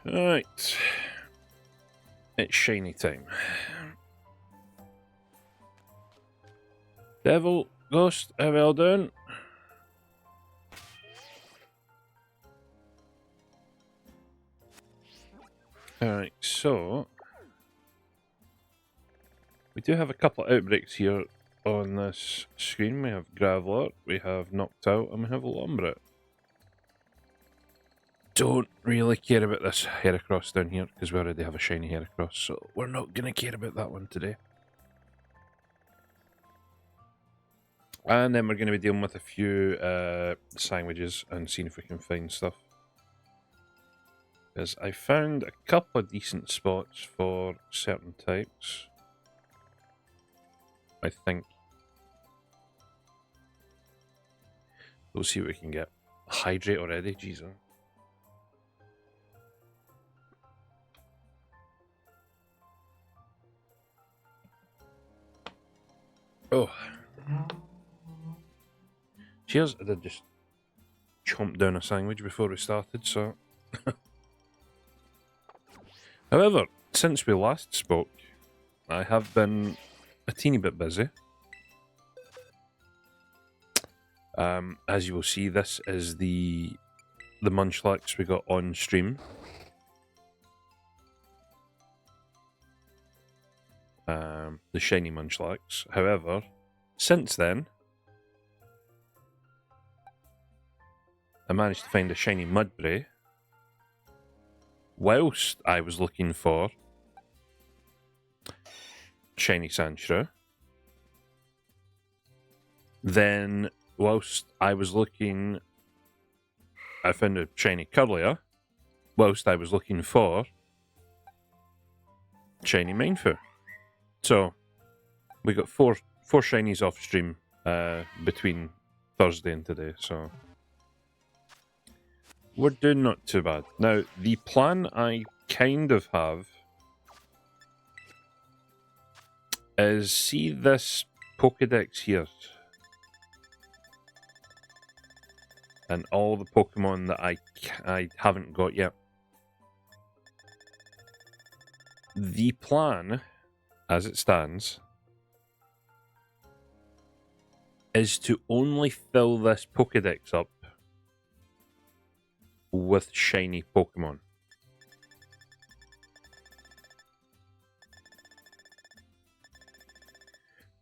Right. It's shiny time. Devil, Ghost, how well done? Alright, so we do have a couple of outbreaks here on this screen. We have Graveler, we have Knocked Out, and we have Lombra. Don't really care about this Heracross down here because we already have a shiny Heracross, so we're not going to care about that one today. And then we're going to be dealing with a few sandwiches and seeing if we can find stuff. Because I found a couple of decent spots for certain types. I think. We'll see what we can get. Hydrate already? Jesus. Oh. Cheers. I did just chomp down a sandwich before we started, so... However, since we last spoke, I have been a teeny bit busy. As you will see, this is the Munchlax we got on stream. The shiny Munchlax. However, since then, I managed to find a shiny Mudbray whilst I was looking for shiny Sandshrew. Then, whilst I was looking, I found a shiny Curlia, whilst I was looking for shiny Mienfoo. So, we got four shinies off stream between Thursday and today, so we're doing not too bad. Now, the plan I kind of have is see this Pokedex here. And all the Pokemon that I haven't got yet. The plan, as it stands, is to only fill this Pokedex up with shiny Pokemon.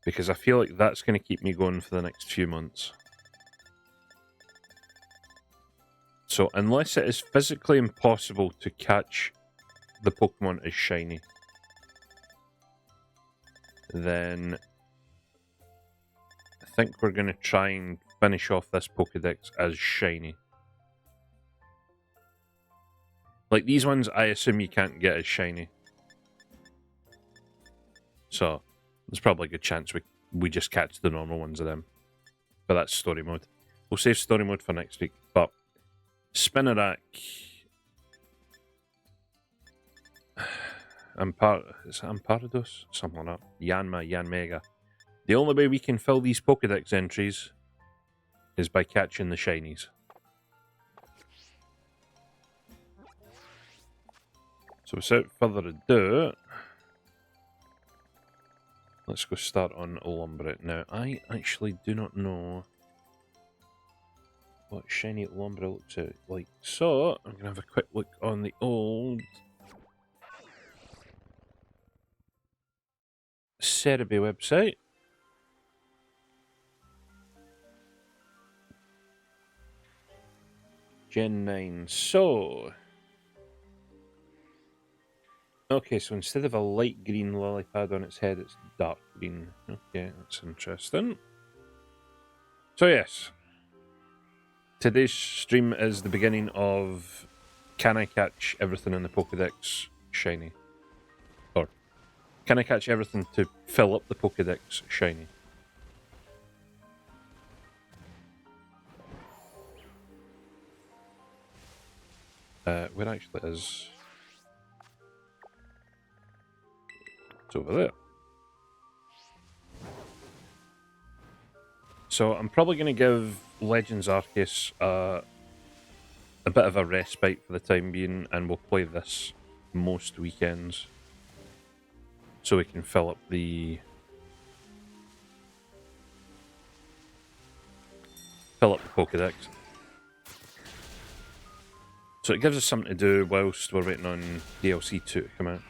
Because I feel like that's going to keep me going for the next few months. So unless it is physically impossible to catch the Pokemon as shiny, then I think we're going to try and finish off this Pokedex as shiny. Like these ones, I assume you can't get as shiny. So there's probably a good chance we just catch the normal ones of them. But that's story mode. We'll save story mode for next week. But Spinarak Amparados? Something like that. Yanmega. The only way we can fill these Pokedex entries is by catching the shinies. So without further ado, let's go start on Lombra. Now, I actually do not know what shiny Lombra looks like. So, I'm going to have a quick look on the old Cerebi website. Gen 9. So, okay, so instead of a light green lily pad on its head, it's dark green. Okay, that's interesting. So yes, today's stream is the beginning of Can I Catch Everything in the Pokedex shiny? Or can I catch everything to fill up the Pokedex shiny? Where actually is... It's over there. So I'm probably going to give Legends Arceus a a bit of a respite for the time being, and we'll play this most weekends so we can fill up the Pokédex. So it gives us something to do whilst we're waiting on DLC 2 to come out.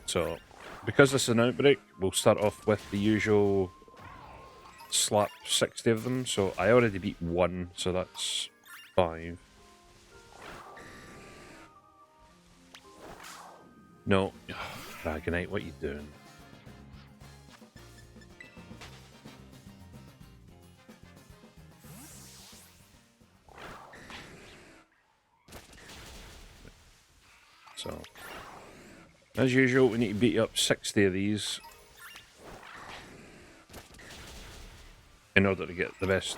So because this is an outbreak, we'll start off with the usual slap 60 of them. So I already beat 1, so that's 5. No. Dragonite, what are you doing? So, as usual, we need to beat up 60 of these in order to get the best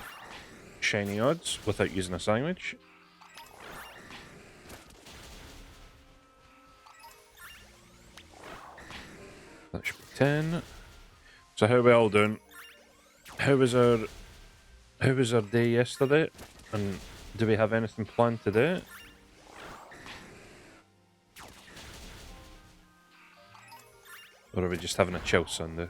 shiny odds without using a sandwich. That should be 10. So how are we all doing? How was our day yesterday? And do we have anything planned today? Or are we just having a chill Sunday?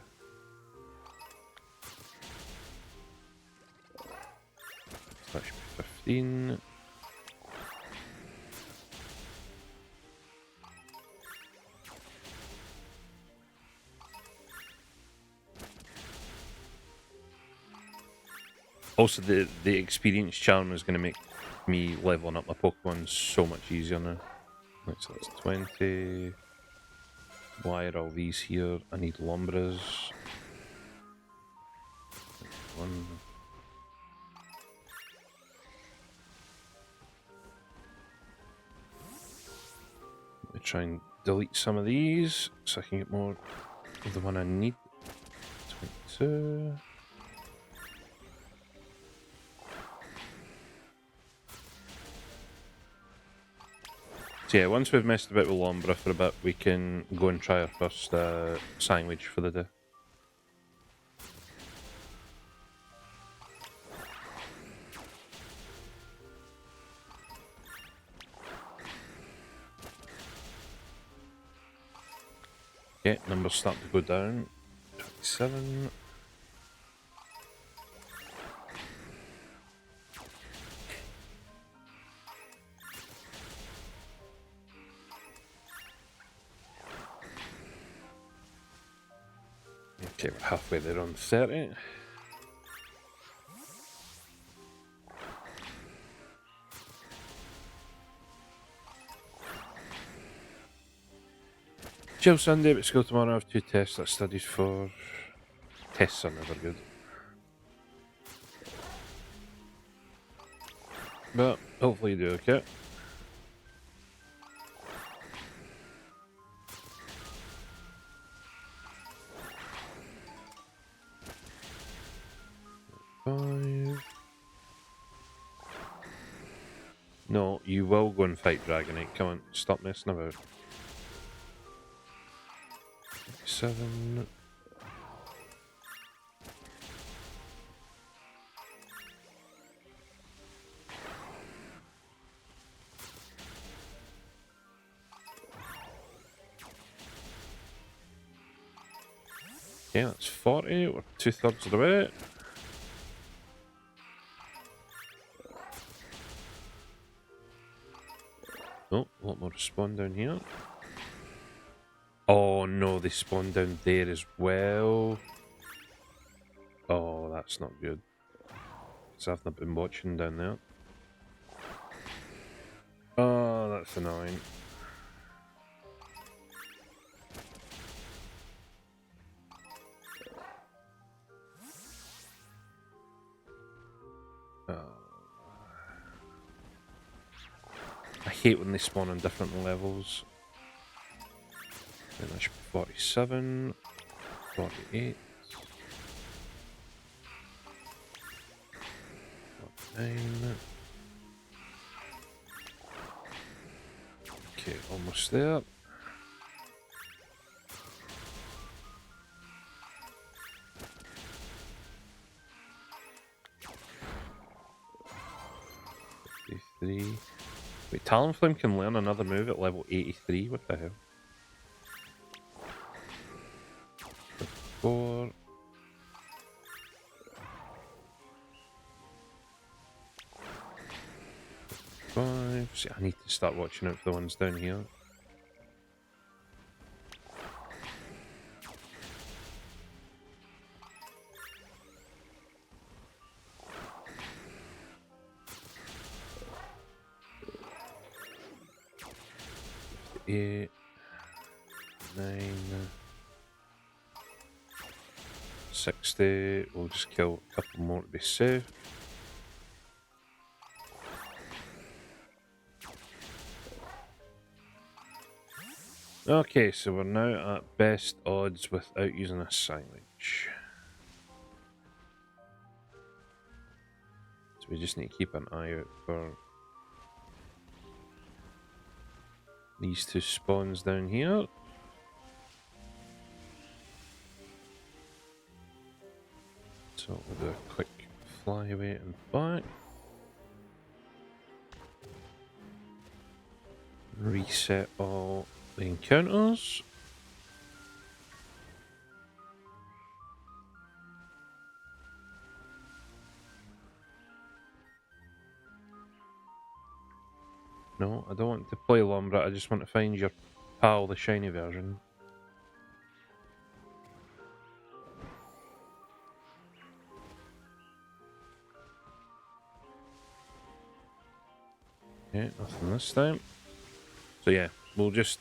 That should be 15. Also, the experience charm is going to make me leveling up my Pokemon so much easier now. Right, so that's 20. Why are all these here? I need Lumbras. 1. Let me try and delete some of these so I can get more of the one I need. 22. So yeah, once we've messed about with Lombra for a bit, we can go and try our first sandwich for the day. Okay, numbers start to go down. 27. Okay, we're halfway there on 30. Chill Sunday, but school tomorrow. I have 2 tests that I studied for. Tests are never good. But hopefully you do okay. No, you will go and fight Dragonite. Come on, stop messing about. 7. Yeah, that's 40. We're 2/3 of the way. Oh, a lot more spawn down here. Oh no, they spawn down there as well. Oh, that's not good. So I've not been watching down there. Oh, that's annoying. I hate when they spawn on different levels. And that should be 47, 48, 49. Okay, almost there. Three. Wait, Talonflame can learn another move at level 83? What the hell? 4. Five. See, I need to start watching out for the ones down here. Eight, 9, 60. We'll just kill a couple more to be safe. Okay, so we're now at best odds without using a silage. So we just need to keep an eye out for these two spawns down here. So we'll do a quick fly away and back. Reset all the encounters. No, I don't want to play Lombra, I just want to find your pal, the shiny version. Okay, nothing this time. So yeah, we'll just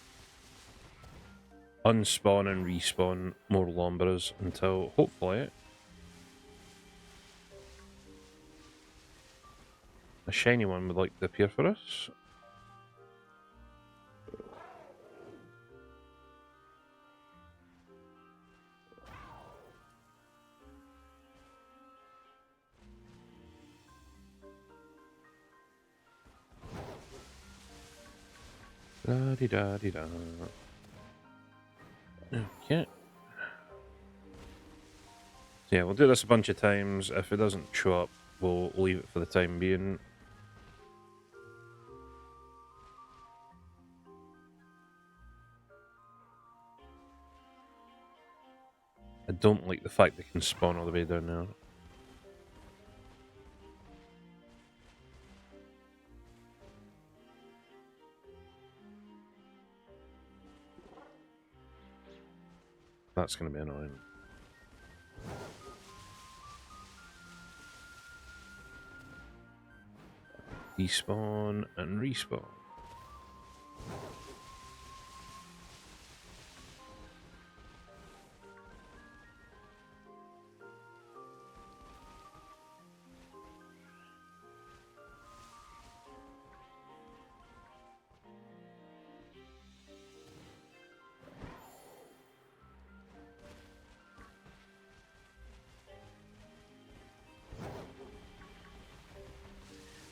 unspawn and respawn more Lombras until, hopefully, a shiny one would like to appear for us. Da-di-da-di-da. Okay. So yeah, we'll do this a bunch of times. If it doesn't show up, we'll leave it for the time being. I don't like the fact they can spawn all the way down there. That's going to be annoying. Despawn and respawn.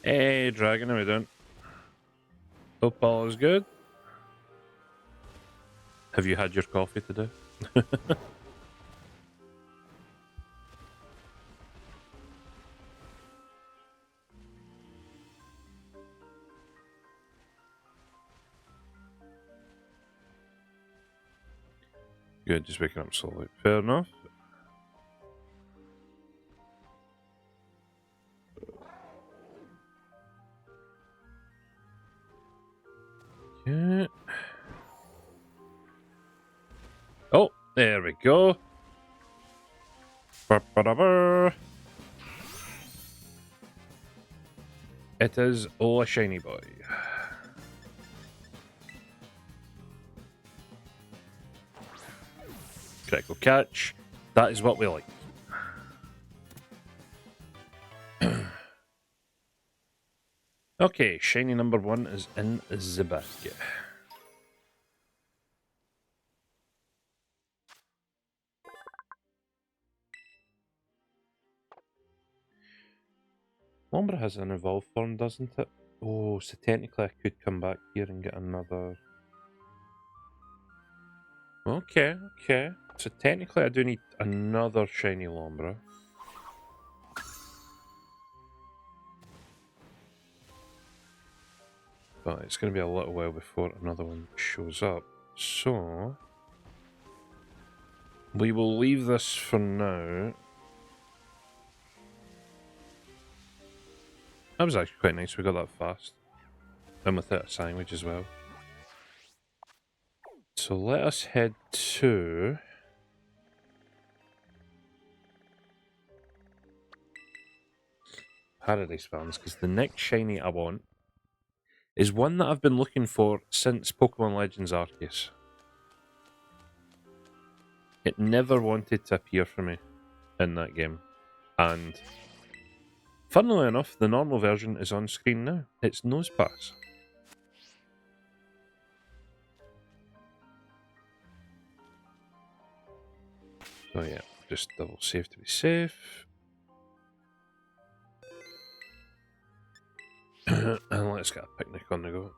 Hey, Dragon, how we doing? Hope all is good. Have you had your coffee today? Good, just waking up slowly. Fair enough. Yeah. Oh, there we go. Ba-ba-da-ba. It is a shiny boy. Critical catch. That is what we like. Okay, shiny number 1 is in the bag. Lombra has an evolved form, doesn't it? Oh, so technically I could come back here and get another. Okay, okay. So technically I do need another shiny Lombra. but it's going to be a little while before another one shows up. So we will leave this for now. That was actually quite nice, we got that fast. And without a sandwich as well. So let us head to... Paradise Farms, because the next shiny I want is one that I've been looking for since Pokemon Legends Arceus. It never wanted to appear for me in that game. And funnily enough, the normal version is on screen now. It's Nosepass. Oh yeah, just double save to be safe. And let's get a picnic on the go.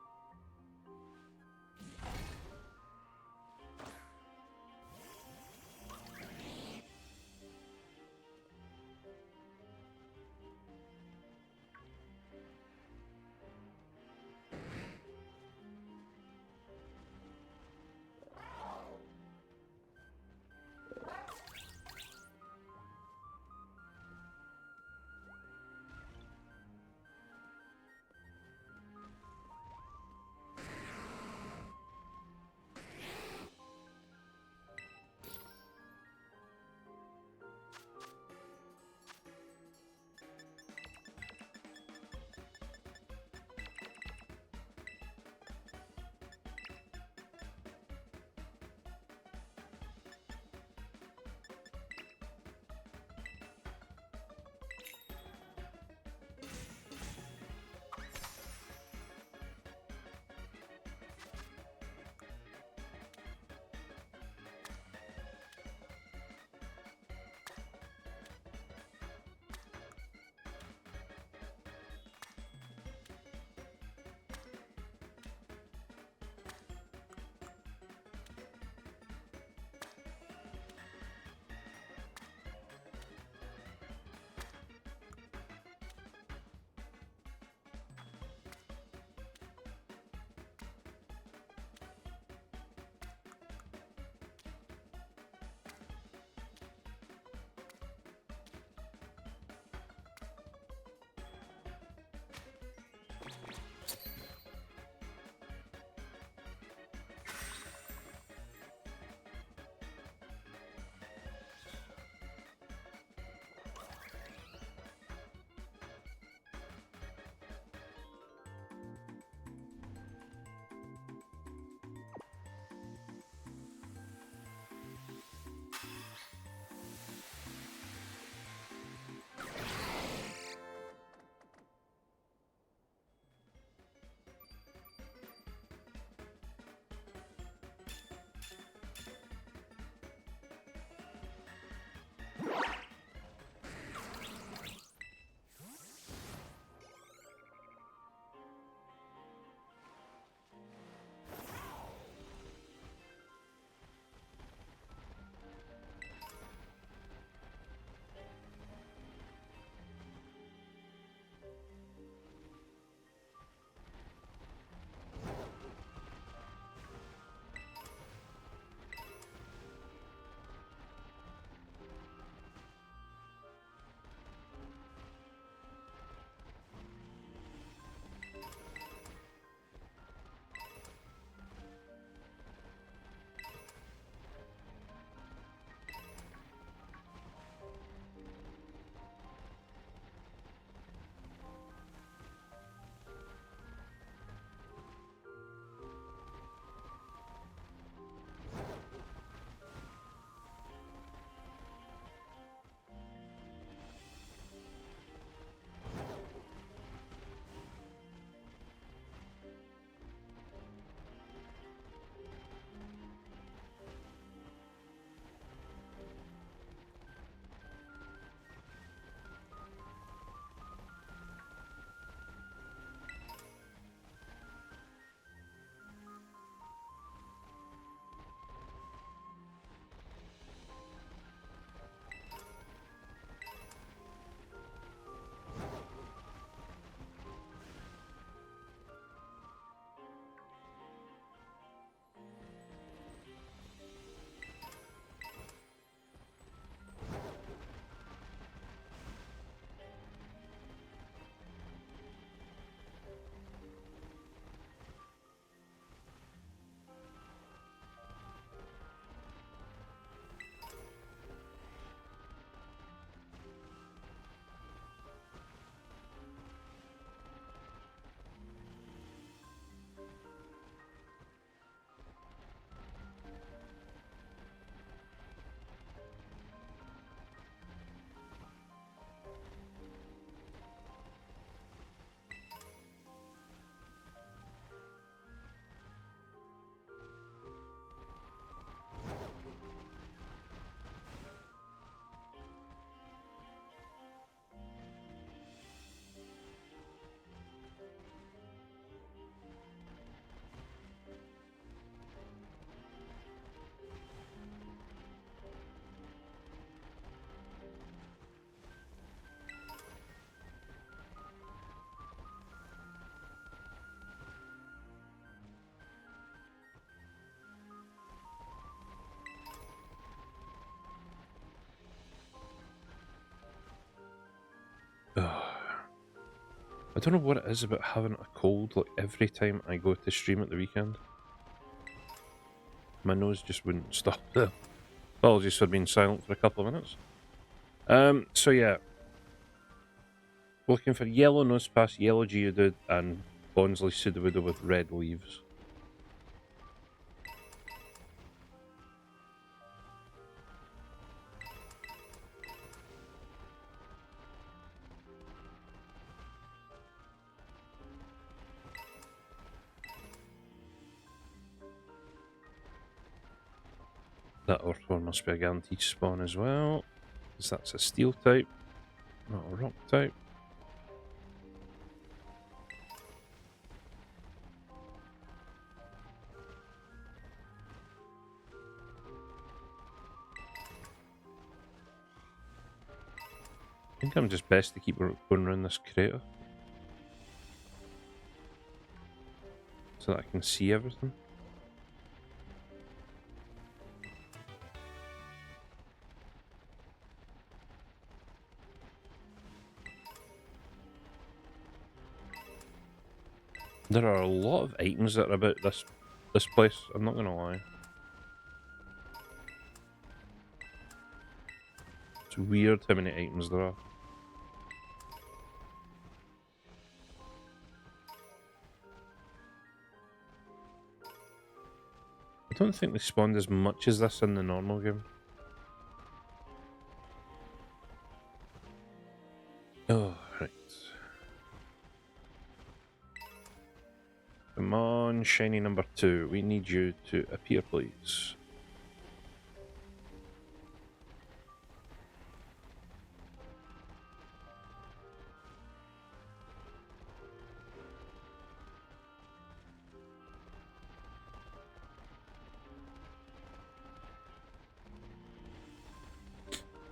Ugh. I don't know what it is about having a cold like every time I go to stream at the weekend. My nose just wouldn't stop there. Apologies for being silent for a couple of minutes. So yeah. Looking for yellow Nosepass, yellow Geodude, and Bonsly Sudowoodo with red leaves. That Earthworm must be a guaranteed spawn as well, because that's a steel type, not a rock type. I think I'm just best to keep going around this crater so that I can see everything. There are a lot of items that are about this place, I'm not gonna lie. It's weird how many items there are. I don't think they spawned as much as this in the normal game. Oh, right. Come on, shiny number 2. We need you to appear, please.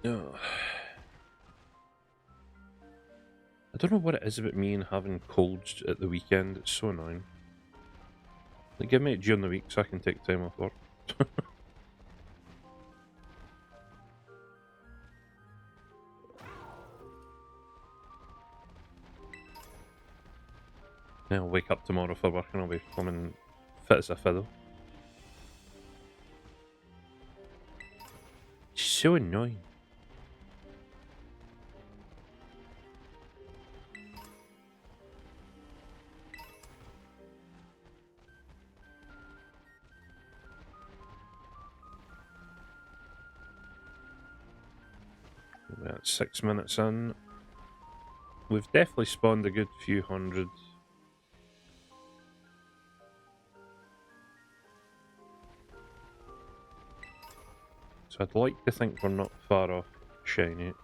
Oh. I don't know what it is about me and having colds at the weekend. It's so annoying. Like, give me it during the week so I can take time off work. Then I'll wake up tomorrow for work and I'll be coming fit as a fiddle. It's so annoying. About 6 minutes in. We've definitely spawned a good few hundred. So I'd like to think we're not far off shiny.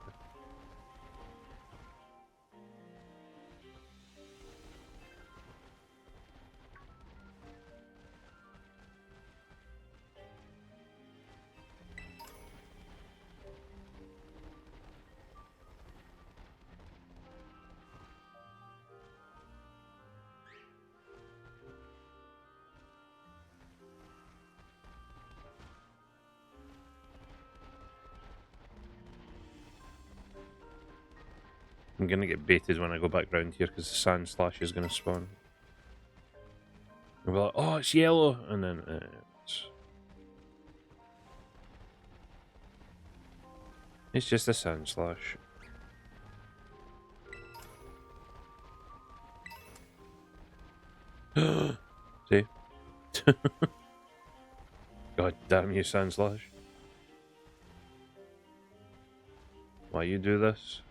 I'm gonna get baited when I go back round here because the sand slash is gonna spawn. And we're like, oh, it's yellow, and then it's just a sand slash. See? God damn you, sand slash. Why you do this?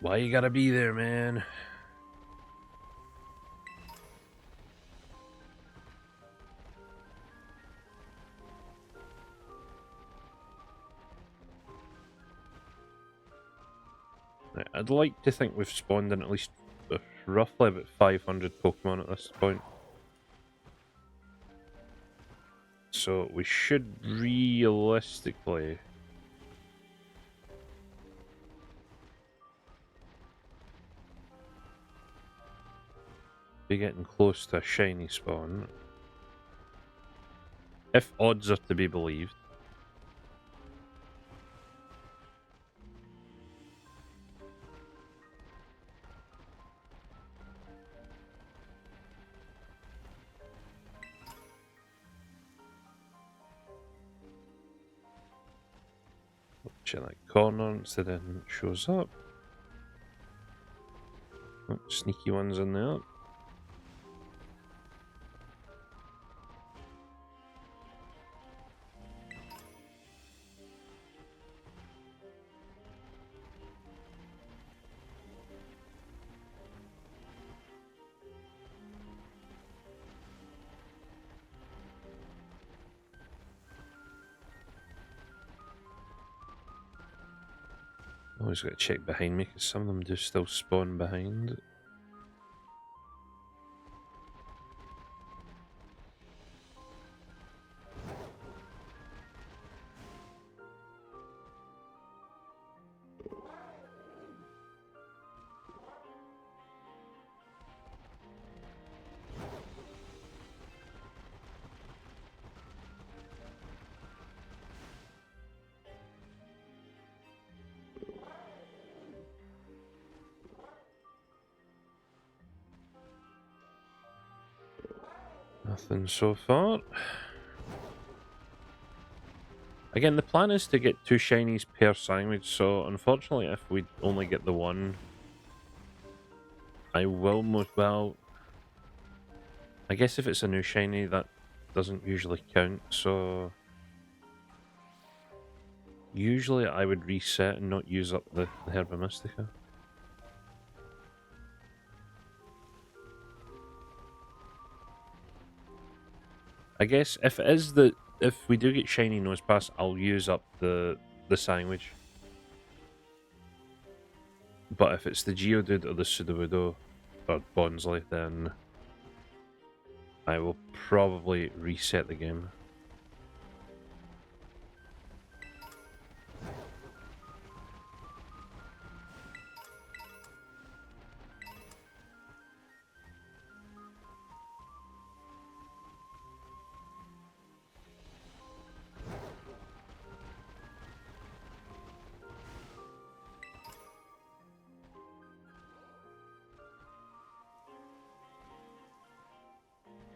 Why you gotta be there, man? Right, I'd like to think we've spawned in at least roughly about 500 Pokemon at this point. So we should realistically Be getting close to a shiny spawn. If odds are to be believed. Check that corner instead of it shows up. Oh, sneaky ones in there. Always got to check behind me because some of them do still spawn behind. Nothing so far. Again, the plan is to get 2 shinies per sandwich, so unfortunately if we only get the one, I will most well... I guess if it's a new shiny, that doesn't usually count, so... Usually I would reset and not use up the Herba Mystica. I guess if it is the... If we do get shiny Nosepass, I'll use up the sandwich. But if it's the Geodude or the Sudowoodo or Bonsly, then I will probably reset the game.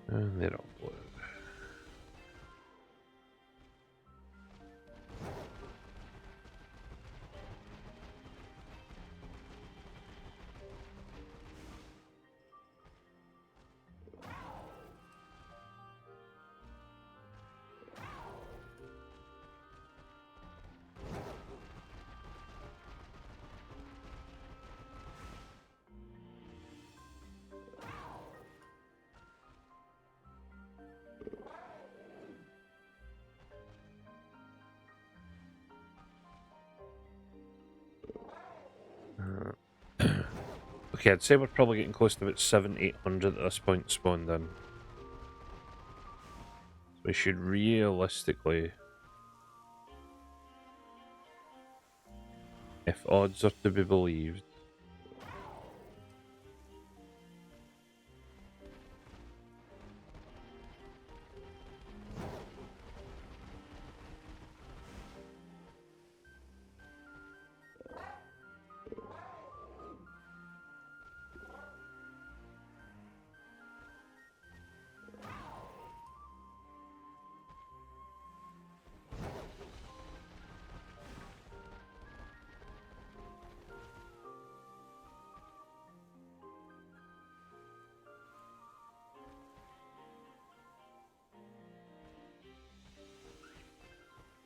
And they're all blue. Okay, I'd say we're probably getting close to about 700-800 at this point spawned in. So we should realistically, if odds are to be believed,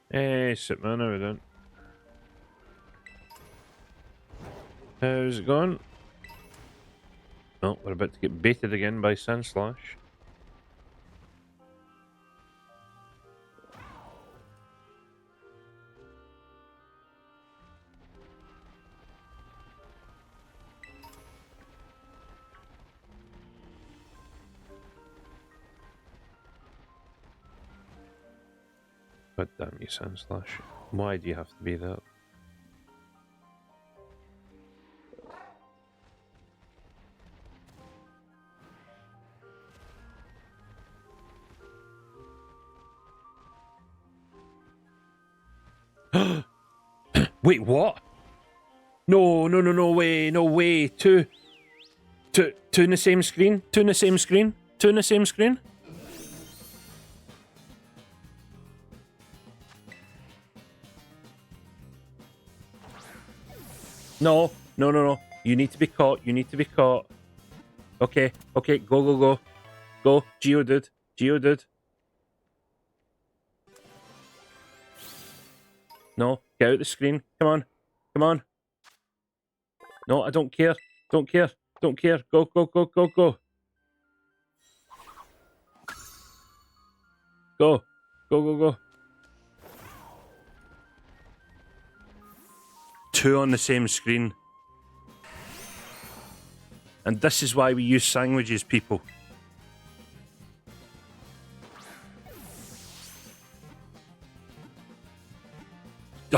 hey, sit man, how we doing? How's it going? Oh, we're about to get baited again by Sandslash. God damn you, Sandslash. Why do you have to be that? Wait, what? No, no, no, no way, no way. Two in the same screen? Two in the same screen? Two in the same screen? No, no, no, no. You need to be caught. You need to be caught. Okay, okay, go, go, go. Go, Geodude. Geodude. No, get out the screen. Come on. Come on. No, I don't care. Don't care. Don't care. Go, go, go, go, go. Go. Go, go, go. Two on the same screen. And this is why we use sandwiches, people.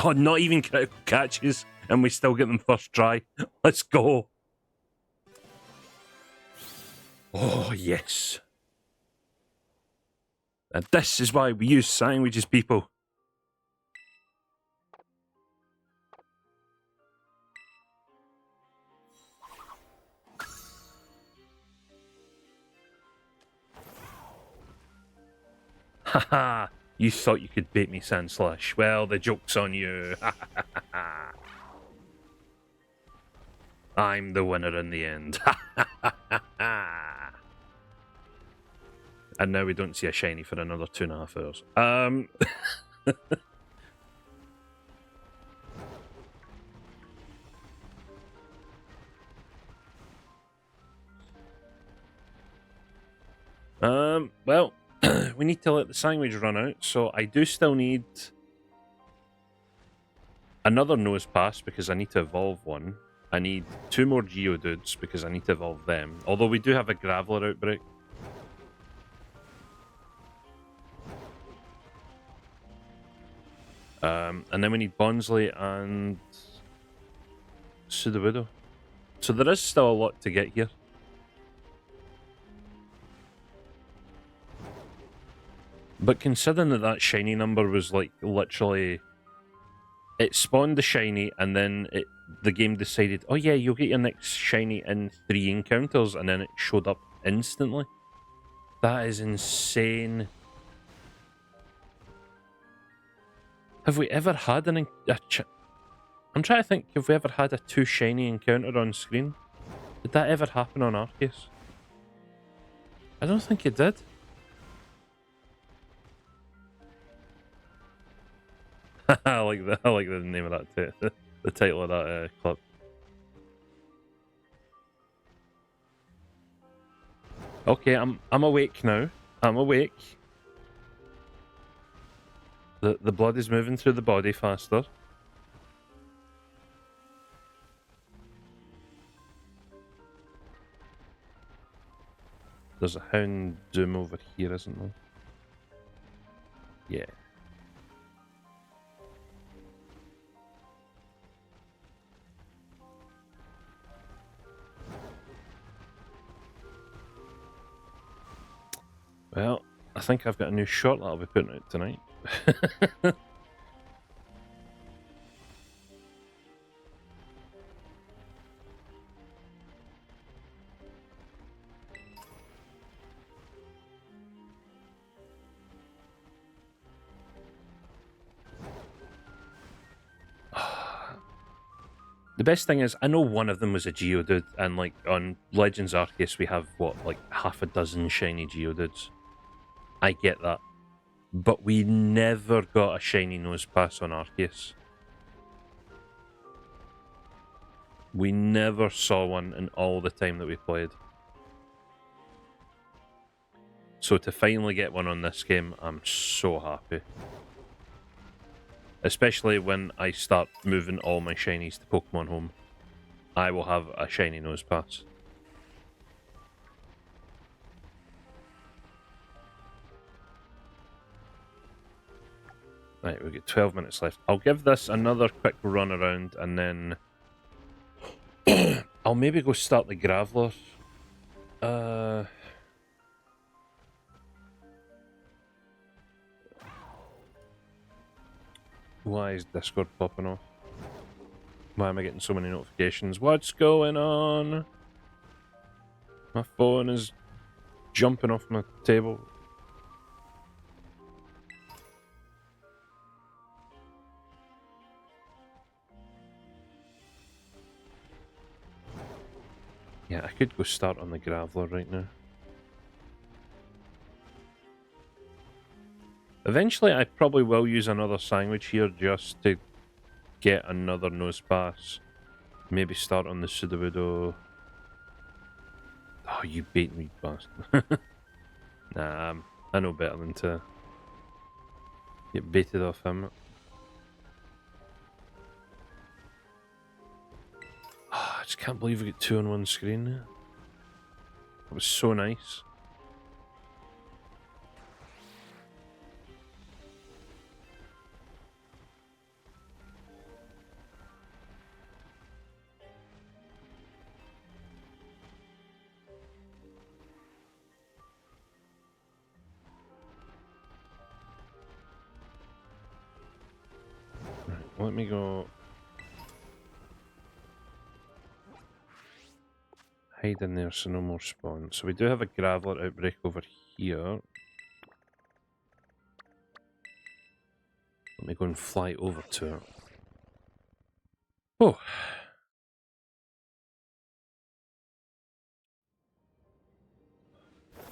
Oh, not even critical catches, and we still get them first try. Let's go. Oh, yes. And this is why we use sandwiches, people. Haha, you thought you could bait me, Sandslash. Well, the joke's on you. I'm the winner in the end. And now we don't see a shiny for another 2.5 hours. Well, we need to let the sandwich run out, so I do still need another nose pass because I need to evolve one. I need 2 more Geodudes because I need to evolve them. Although we do have a Graveler outbreak. And then we need Bonsly and Sudowoodo. So there is still a lot to get here. But considering that that shiny number was like literally... It spawned the shiny and then the game decided, oh yeah, you'll get your next shiny in 3 encounters, and then it showed up instantly. That is insane. Have we ever had I'm trying to think, have we ever had a 2 shiny encounter on screen? Did that ever happen on Arceus? I don't think it did. I like the name of that, the title of that clip. Okay, I'm awake now. I'm awake. The blood is moving through the body faster. There's a Houndoom over here, isn't there? Yeah. Well, I think I've got a new shot that I'll be putting out tonight. The best thing is, I know one of them was a Geodude, and like on Legends Arceus we have, what, like half a dozen shiny Geodudes. I get that. But we never got a shiny Nosepass on Arceus. We never saw one in all the time that we played. So to finally get one on this game, I'm so happy. Especially when I start moving all my shinies to Pokemon Home. I will have a shiny Nosepass. Right, we've got 12 minutes left. I'll give this another quick run around and then... I'll maybe go start the Graveler. Why is Discord popping off? Why am I getting so many notifications? What's going on? My phone is jumping off my table. Yeah, I could go start on the Graveler right now. Eventually, I probably will use another sandwich here just to get another nose pass. Maybe start on the Sudowoodo. Oh, you bait me, bastard. Nah, I know better than to get baited off him. Oh, I just can't believe we got 2 on one screen there. That was so nice. Right, let me go hide in there so no more spawn. So we do have a Graveler outbreak over here. Let me go and fly over to it. Oh.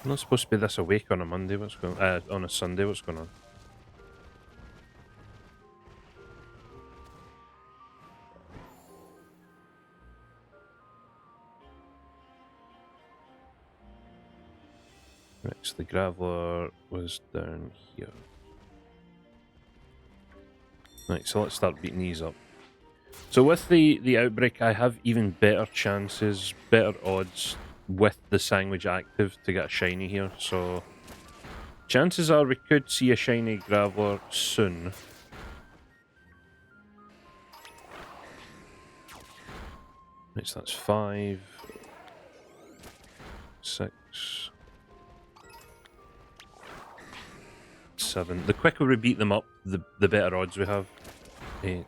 I'm not supposed to be this awake on a Monday. What's going on a Sunday? What's going on? Right, so the Graveler was down here. Right, so let's start beating these up. So with the outbreak, I have even better chances, better odds with the sandwich active to get a shiny here. So chances are we could see a shiny Graveler soon. Right, so that's 5, 6, 7. The quicker we beat them up, the better odds we have. 8.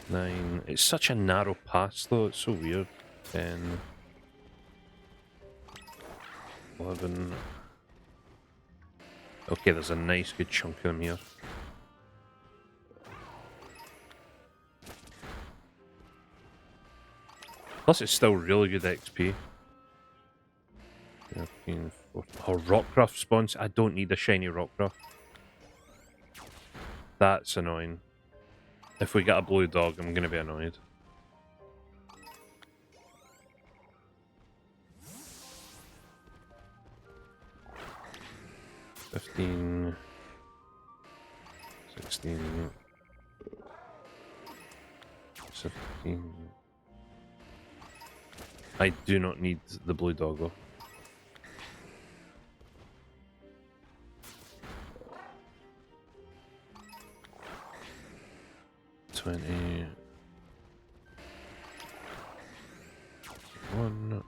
9. It's such a narrow pass though, it's so weird. 10. 11. Okay, there's a nice good chunk of them here. Plus it's still really good XP. 13, 14. Oh, Rockruff spawns. I don't need a shiny Rockruff. That's annoying. If we get a blue dog, I'm going to be annoyed. $15, 16, 17. I do not need the blue doggo. $20. 1.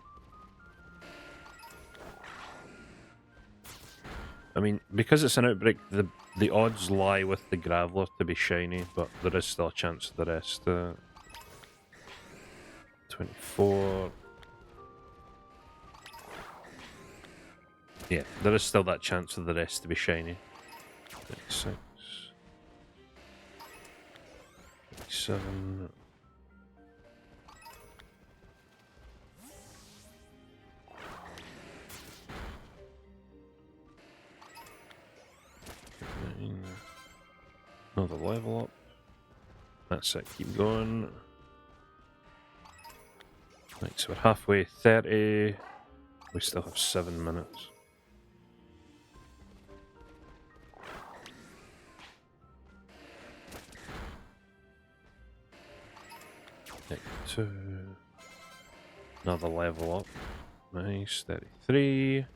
I mean, because it's an outbreak, the odds lie with the Graveler to be shiny, but there is still a chance of the rest. 24. Yeah, there is still that chance of the rest to be shiny. 26. 27. Another level up. That's it, keep going. Right, so we're halfway, 30. We still have 7 minutes. Take 2. Another level up. Nice, 33.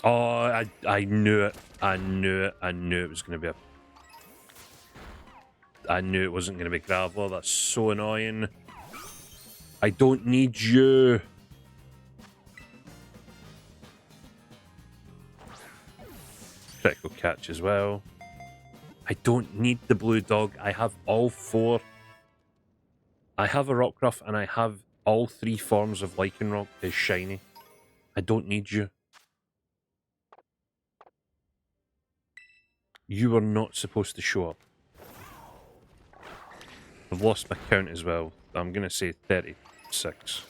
Oh, I knew it. I knew it. I knew it was going to be a... I knew it wasn't going to be Graveler. That's so annoying. I don't need you. Critical catch as well. I don't need the blue dog. I have all 4. I have a Rockruff and I have all 3 forms of Lycanroc is shiny. I don't need you. You are not supposed to show up. I've lost my count as well. I'm going to say 36.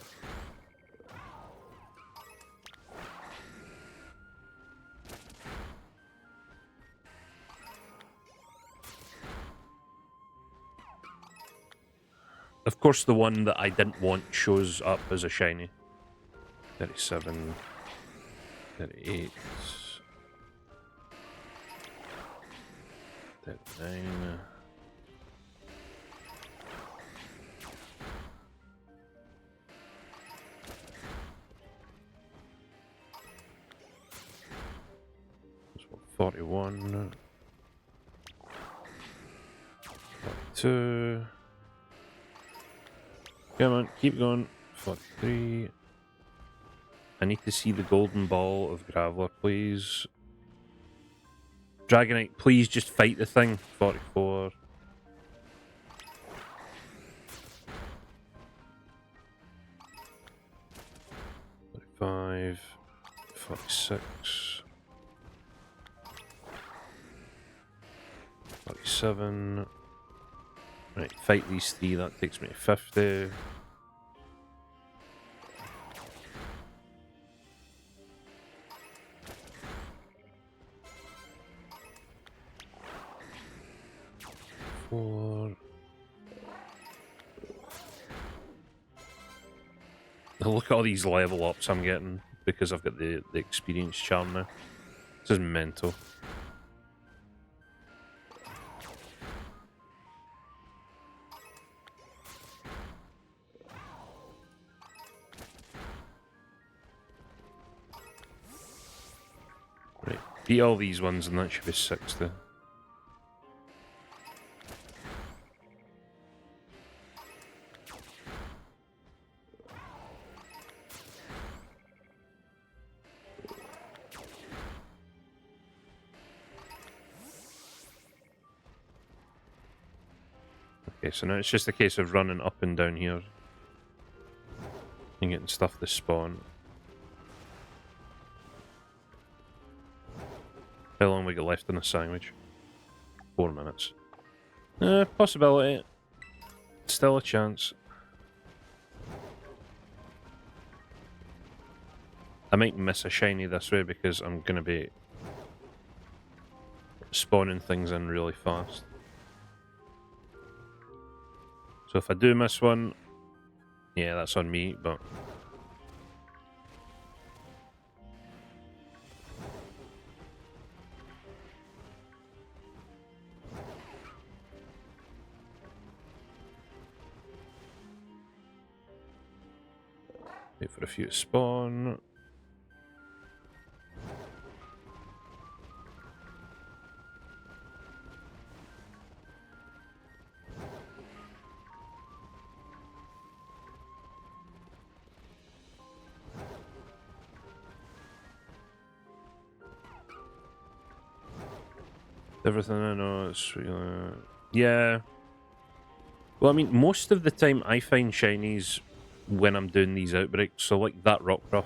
Of course, the one that I didn't want shows up as a shiny. 37, 38, 39. That's what, 41, 42. Come on, keep going. 43. I need to see the golden ball of Graveler, please. Dragonite, please just fight the thing. 44. 45. 46. 47. Right, fight these 3, that takes me to 50. Four. Now look at all these level ups I'm getting because I've got the experience charm now. This is mental. Right, beat all these ones and that should be 60. Okay, so now it's just a case of running up and down here and getting stuff to spawn. How long we got left in the sandwich? 4 minutes. Possibility. Still a chance. I might miss a shiny this way because I'm going to be spawning things in really fast. So if I do miss one, yeah, that's on me, but... wait for a few to spawn. Everything I know is... yeah. Well, I mean, most of the time I find shinies when I'm doing these outbreaks, so like that Rockruff.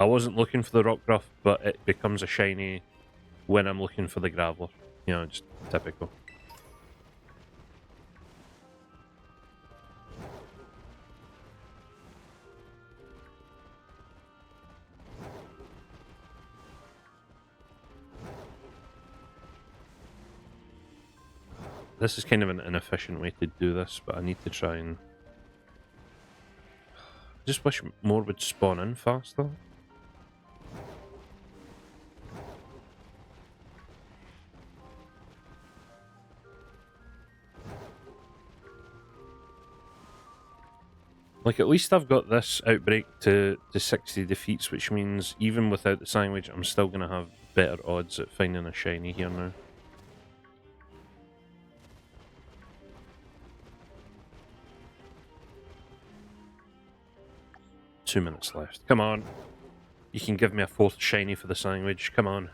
I wasn't looking for the Rockruff, but it becomes a shiny when I'm looking for the Graveler. You know, just typical. This is kind of an inefficient way to do this, but I need to try and... I just wish more would spawn in faster. Like, at least I've got this outbreak to 60 defeats, which means even without the sandwich, I'm still going to have better odds at finding a shiny here now. Two minutes left. Come on. You can give me a 4th shiny for the sandwich. Come on.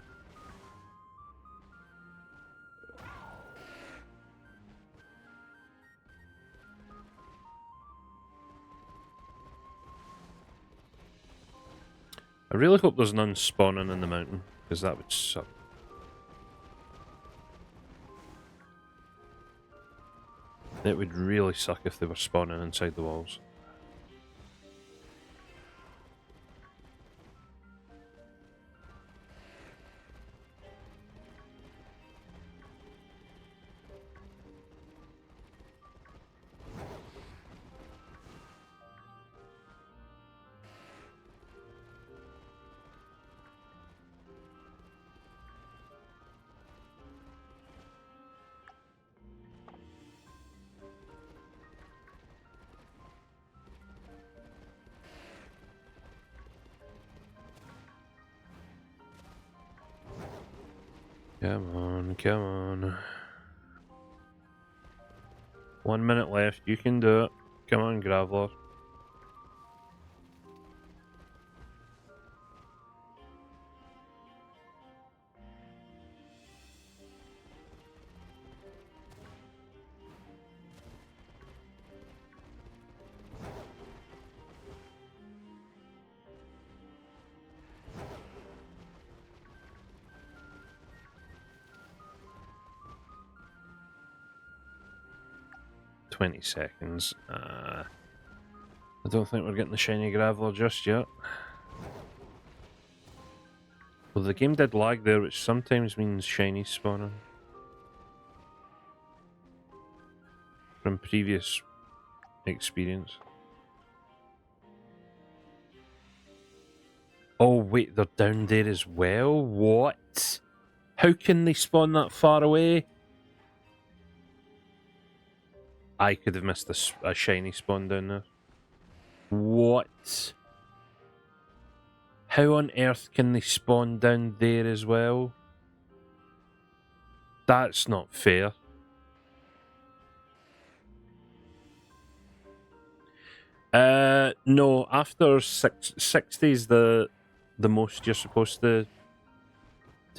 I really hope there's none spawning in the mountain, because that would suck. It would really suck if they were spawning inside the walls. Come on, come on. 1 minute left, you can do it. Come on, Graveler. $20. I don't think we're getting the shiny Graveler just yet. Well, the game did lag there, which sometimes means shiny spawning. From previous experience. Oh wait, they're down there as well? What? How can they spawn that far away? I could have missed a shiny spawn down there. What? How on earth can they spawn down there as well? That's not fair. No, after 60 is the most you're supposed to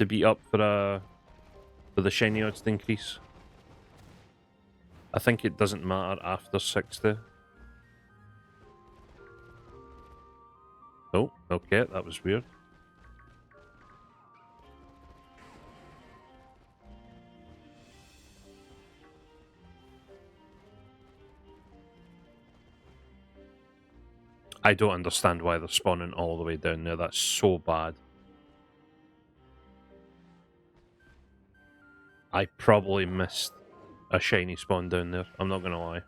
beat up for the shiny odds to increase. I think it doesn't matter after 60. Oh, okay, that was weird. I don't understand why they're spawning all the way down there. That's so bad. I probably missed a shiny spawn down there. I'm not gonna lie.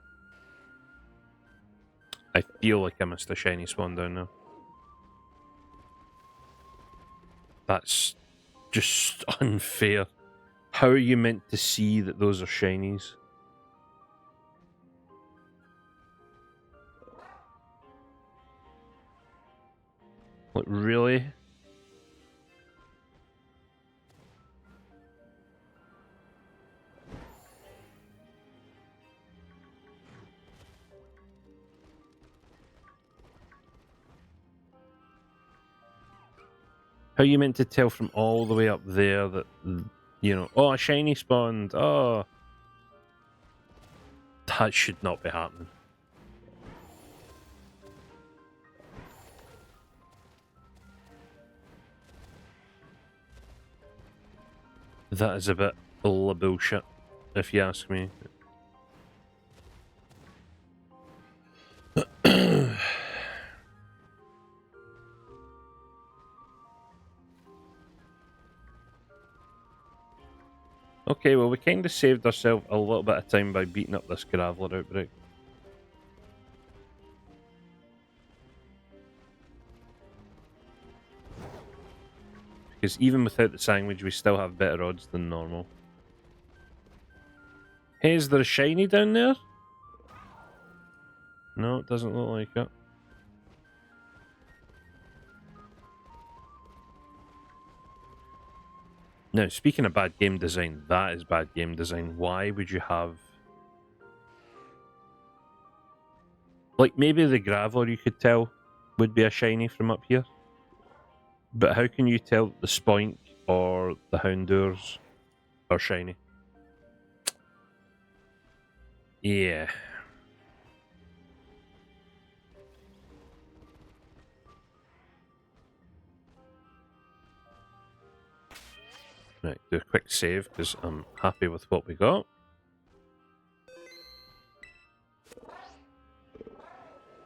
I feel like I missed a shiny spawn down there. That's just unfair. How are you meant to see that those are shinies? Like, really? How are you meant to tell from all the way up there that, you know, oh, a shiny spawned, oh. That should not be happening. That is a bit of bullshit, if you ask me. Okay, well, we kind of saved ourselves a little bit of time by beating up this Graveler outbreak. Because even without the sandwich, we still have better odds than normal. Hey, is there a shiny down there? No, it doesn't look like it. Now, speaking of bad game design, that is bad game design. Why would you have... Like, maybe the Graveler, you could tell, would be a shiny from up here. But how can you tell that the Spoink or the Houndours are shiny? Yeah. Right, do a quick save because I'm happy with what we got.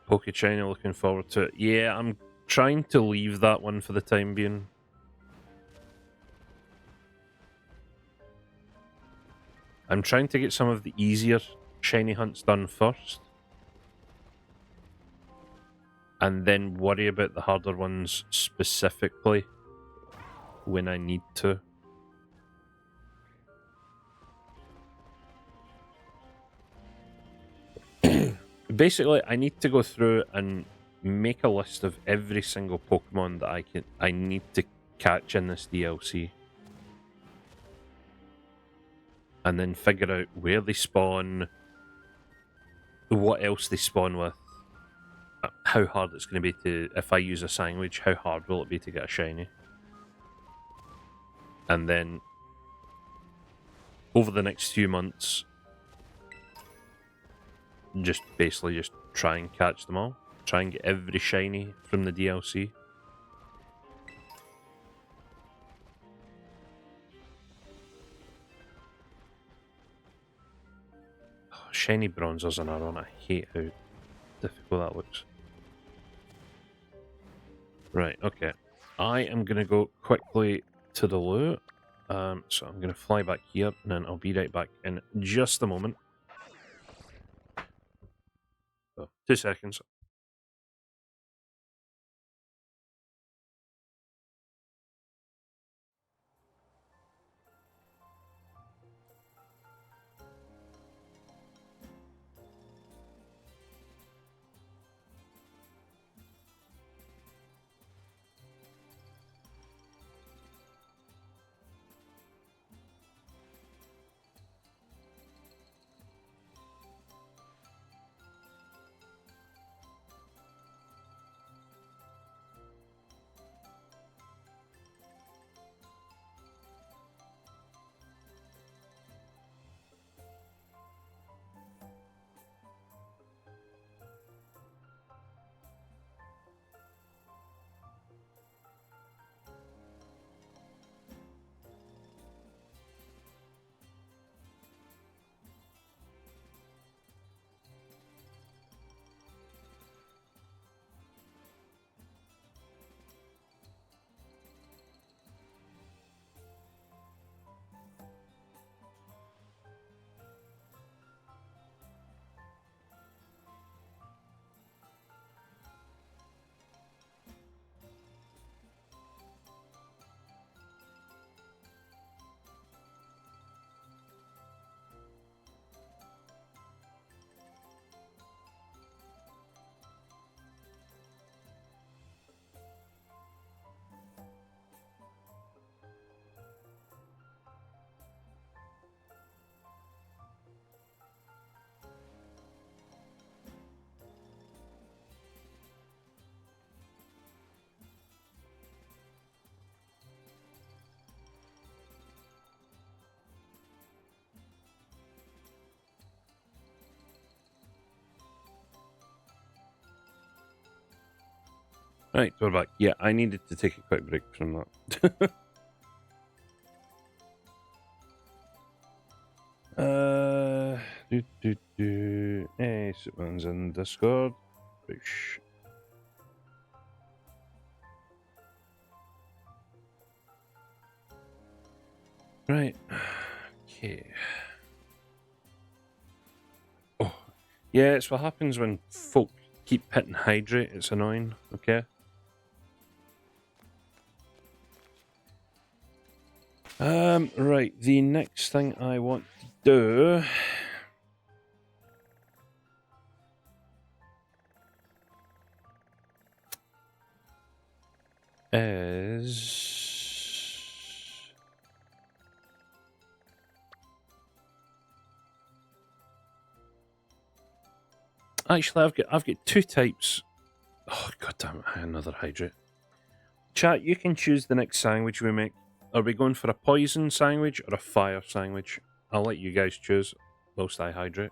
Poke China, looking forward to it. Yeah, I'm trying to leave that one for the time being. I'm trying to get some of the easier shiny hunts done first. And then worry about the harder ones specifically when I need to. Basically, I need to go through and make a list of every single Pokemon that I need to catch in this DLC. And then figure out where they spawn, what else they spawn with, how hard it's going to be to, if I use a sandwich, how hard will it be to get a shiny? And then, over the next few months, just basically just try and catch them all. Try and get every shiny from the DLC. Oh, shiny Bronzer's another one. I hate how difficult that looks. Right, okay. I am going to go quickly to the loo. So I'm going to fly back here, and then I'll be right back in just a moment. So, 2 seconds. Right, we're back. Yeah, I needed to take a quick break from that. Hey, someone's in Discord. Push. Right. Okay. Oh, yeah, it's what happens when folk keep hitting hydrate. It's annoying. Okay. Right. The next thing I want to do is actually I've got 2 types. Oh god damn it! Another hydrate. Chat, you can choose the next sandwich we make. Are we going for a poison sandwich or a fire sandwich? I'll let you guys choose whilst I hydrate.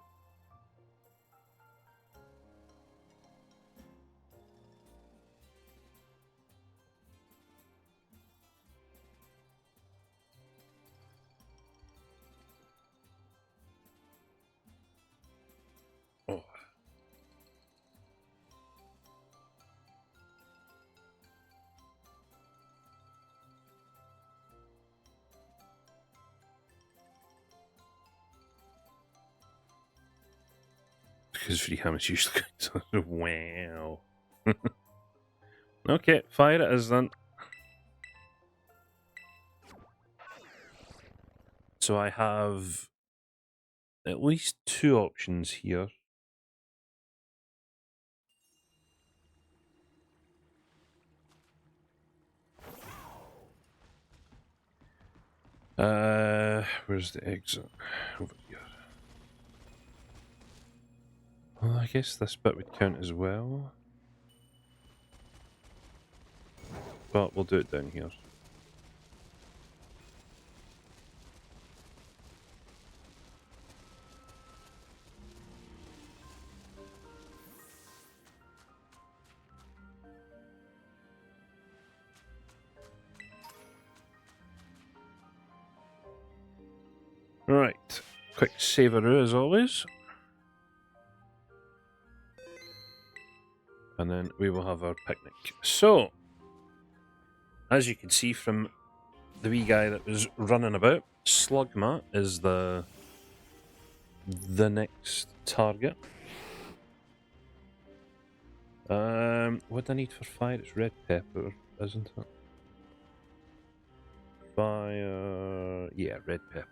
because Freeham is usually wow. Okay, fire it is then. So I have at least 2 options here. Where's the exit? Over here. Well, I guess this bit would count as well. But we'll do it down here. Right, quick saveroo as always. And then we will have our picnic. So, as you can see from the wee guy that was running about, Slugma is the next target. What do I need for fire? It's red pepper, isn't it? Fire... yeah, red pepper.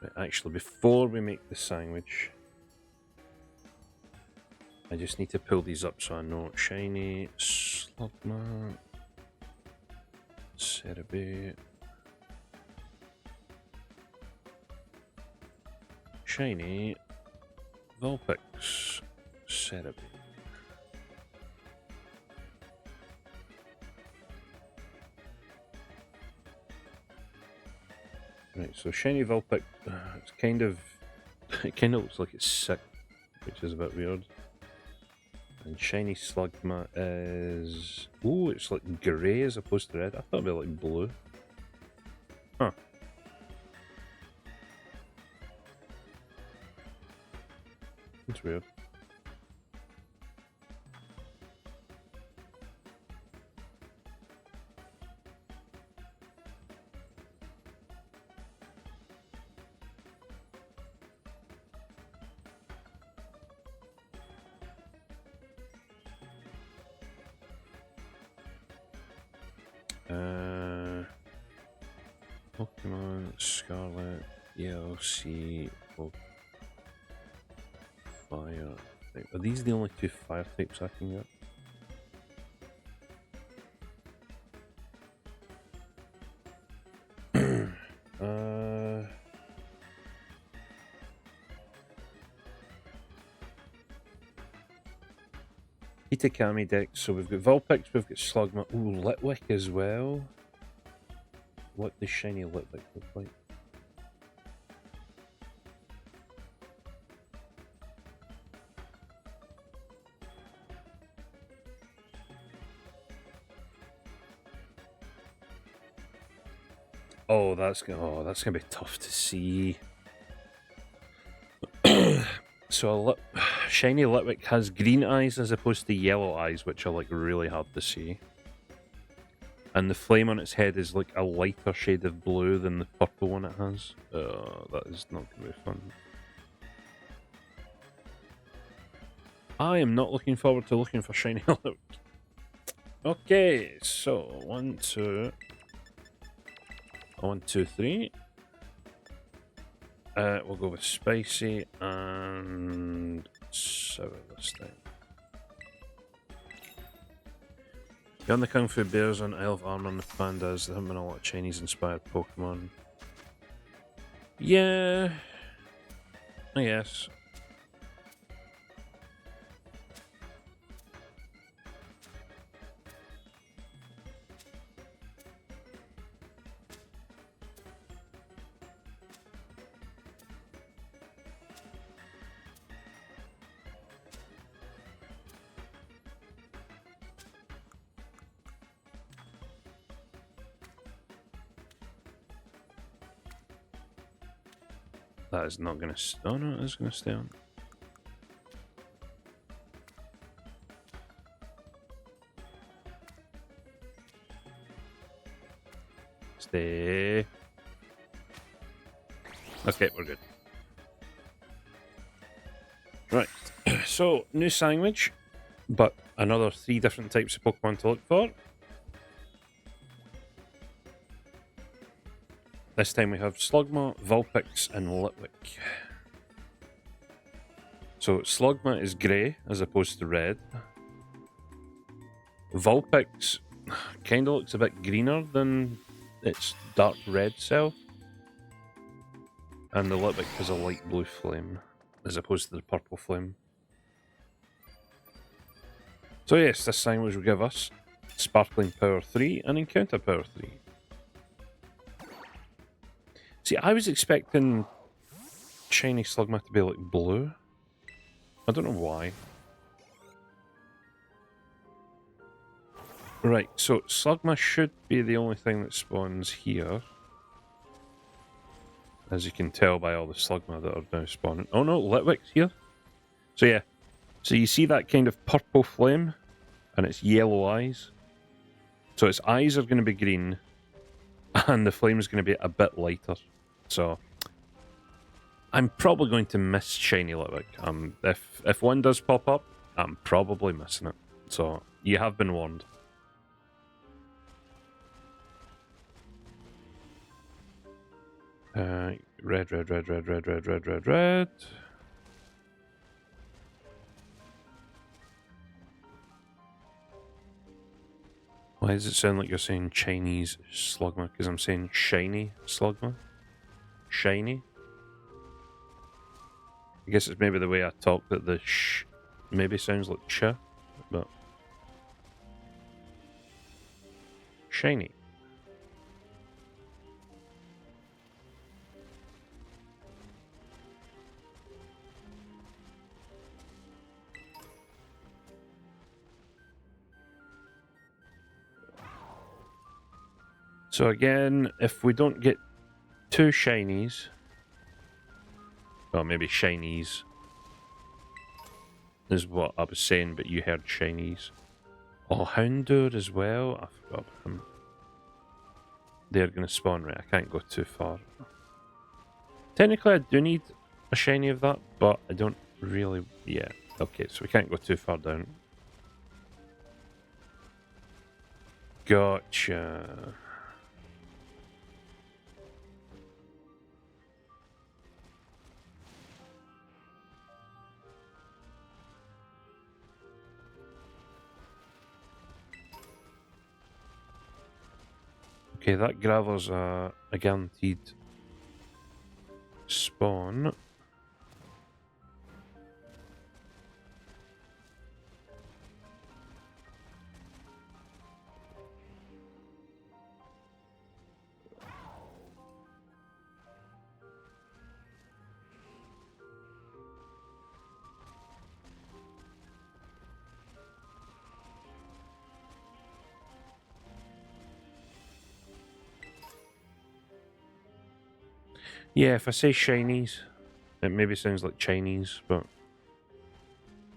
Right, actually, before we make the sandwich, I just need to pull these up so I know. Shiny, Slugma, Cerebi, Shiny, Vulpix, Cerebi. Right, so Shiny Vulpix, it's kind of, it kind of looks like it's sick, which is a bit weird. And Shiny Slugma is, ooh, it's like grey as opposed to red. I thought it'd be like blue. Huh. That's weird. Pokemon Scarlet, ELC, Fire. Right, are these the only 2 fire types I can get? Itakami deck, so we've got Vulpix, we've got Slugma, ooh, Litwick as well. What does Shiny Litwick look like? Oh, that's gonna be tough to see. So Shiny Litwick has green eyes as opposed to yellow eyes, which are like really hard to see. And the flame on its head is like a lighter shade of blue than the purple one it has. That is not going to be fun. I am not looking forward to looking for Shiny Litwick. Okay, so 1, 2... 1, 2, 3. We'll go with spicy and sour this time. Beyond the Kung Fu Bears on Isle of Armor and the Pandas, there haven't been a lot of Chinese-inspired Pokemon. Yeah, I guess. That is not going to... oh no, it is going to stay on. Stay. Okay, we're good. Right, so new sandwich, but another 3 different types of Pokemon to look for. This time we have Slugma, Vulpix, and Litwick. So Slugma is grey as opposed to red. Vulpix kind of looks a bit greener than its dark red self. And the Litwick has a light blue flame as opposed to the purple flame. So yes, this sandwich will give us Sparkling Power 3 and Encounter Power 3. See, I was expecting Shiny Slugma to be like blue. I don't know why. Right, so Slugma should be the only thing that spawns here. As you can tell by all the Slugma that are now spawning. Oh no, Litwick's here. So yeah, so you see that kind of purple flame? And its yellow eyes. So its eyes are going to be green. And the flame is going to be a bit lighter. So I'm probably going to miss Shiny Litwick. If one does pop up, I'm probably missing it. So you have been warned. Red, red, red, red, red, red, red, red, red. Why does it sound like you're saying Chinese Slugma? Because I'm saying shiny Slugma? Shiny? I guess it's maybe the way I talk that the sh maybe sounds like ch, but shiny. So again, if we don't get 2 shinies, well, maybe shinies is what I was saying, but you heard shinies. Oh, Houndour as well. I forgot about him. They're going to spawn, right? I can't go too far. Technically, I do need a shiny of that, but I don't really. Yeah. Okay, so we can't go too far down. Gotcha. Okay, that Graveler's a guaranteed spawn. Yeah, if I say shinies, it maybe sounds like Chinese, but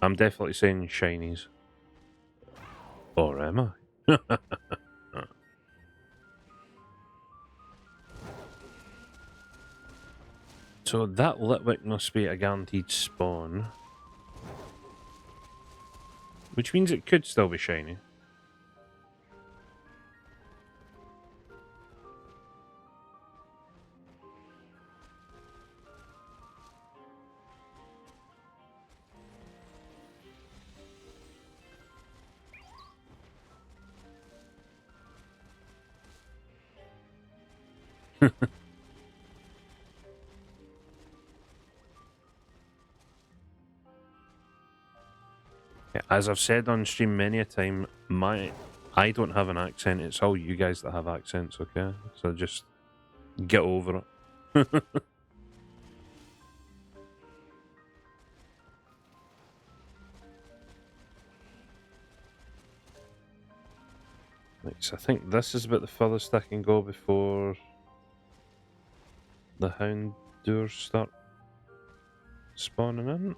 I'm definitely saying shinies. Or am I? So that Litwick must be a guaranteed spawn. Which means it could still be shiny. Yeah, as I've said on stream many a time, I don't have an accent. It's all you guys that have accents, okay? So just get over it. Right, so I think this is about the furthest I can go before the Houndours start spawning in.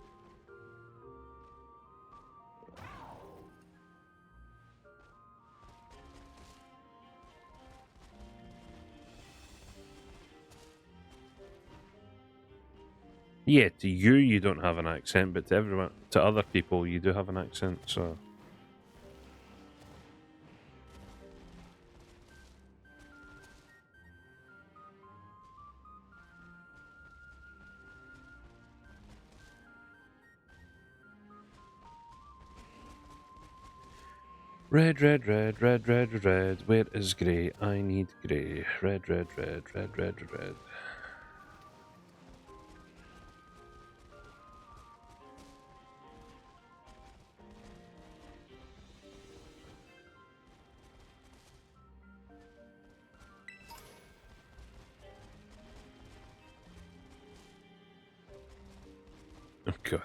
Yeah, to you don't have an accent, but to everyone, to other people, you do have an accent, so... Red, red, red, red, red, red. Where is grey? I need grey. Red, red, red, red, red, red. Oh, God.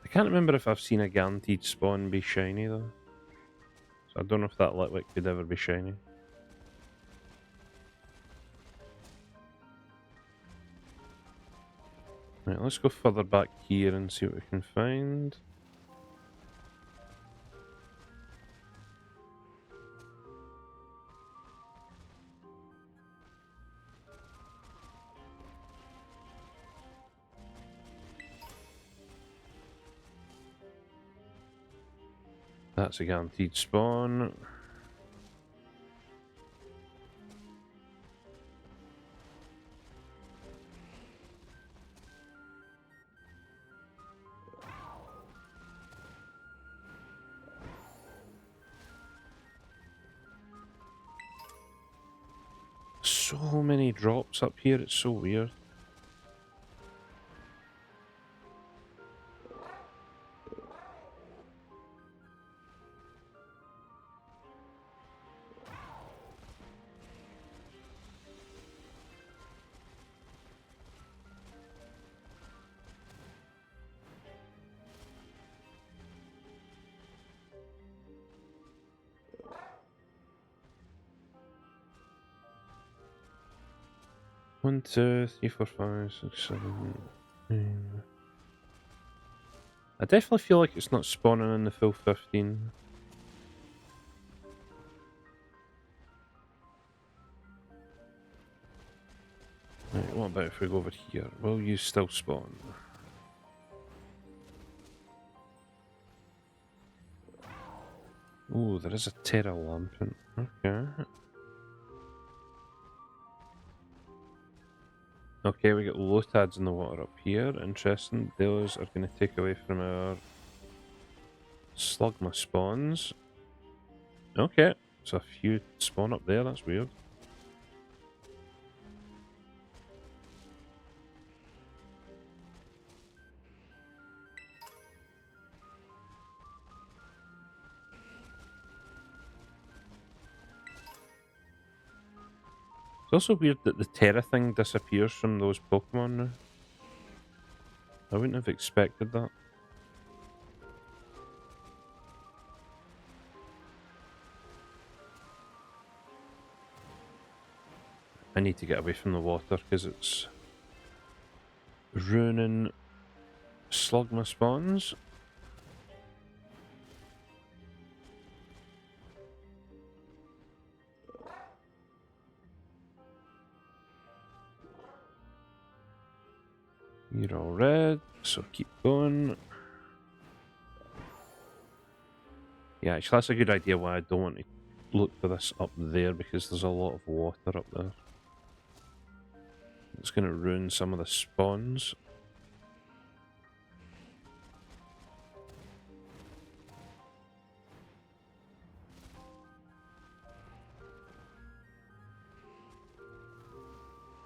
I can't remember if I've seen a guaranteed spawn be shiny, though. So I don't know if that Litwick could ever be shiny. Right, let's go further back here and see what we can find. That's a guaranteed spawn. So many drops up here, it's so weird. One, two, three, four, five, six, seven, nine. I definitely feel like it's not spawning in the full 15. Right, what about if we go over here? Will you still spawn? Ooh, there is a Terra Lampent. Okay. Okay, we got Lotads in the water up here. Interesting. Those are going to take away from our Slugma spawns. Okay, so a few spawn up there. That's weird. It's also weird that the Terra thing disappears from those Pokemon now. I wouldn't have expected that. I need to get away from the water because it's ruining Slugma spawns. You're all red, so keep going. Yeah, actually that's a good idea why I don't want to look for this up there, because there's a lot of water up there. It's going to ruin some of the spawns.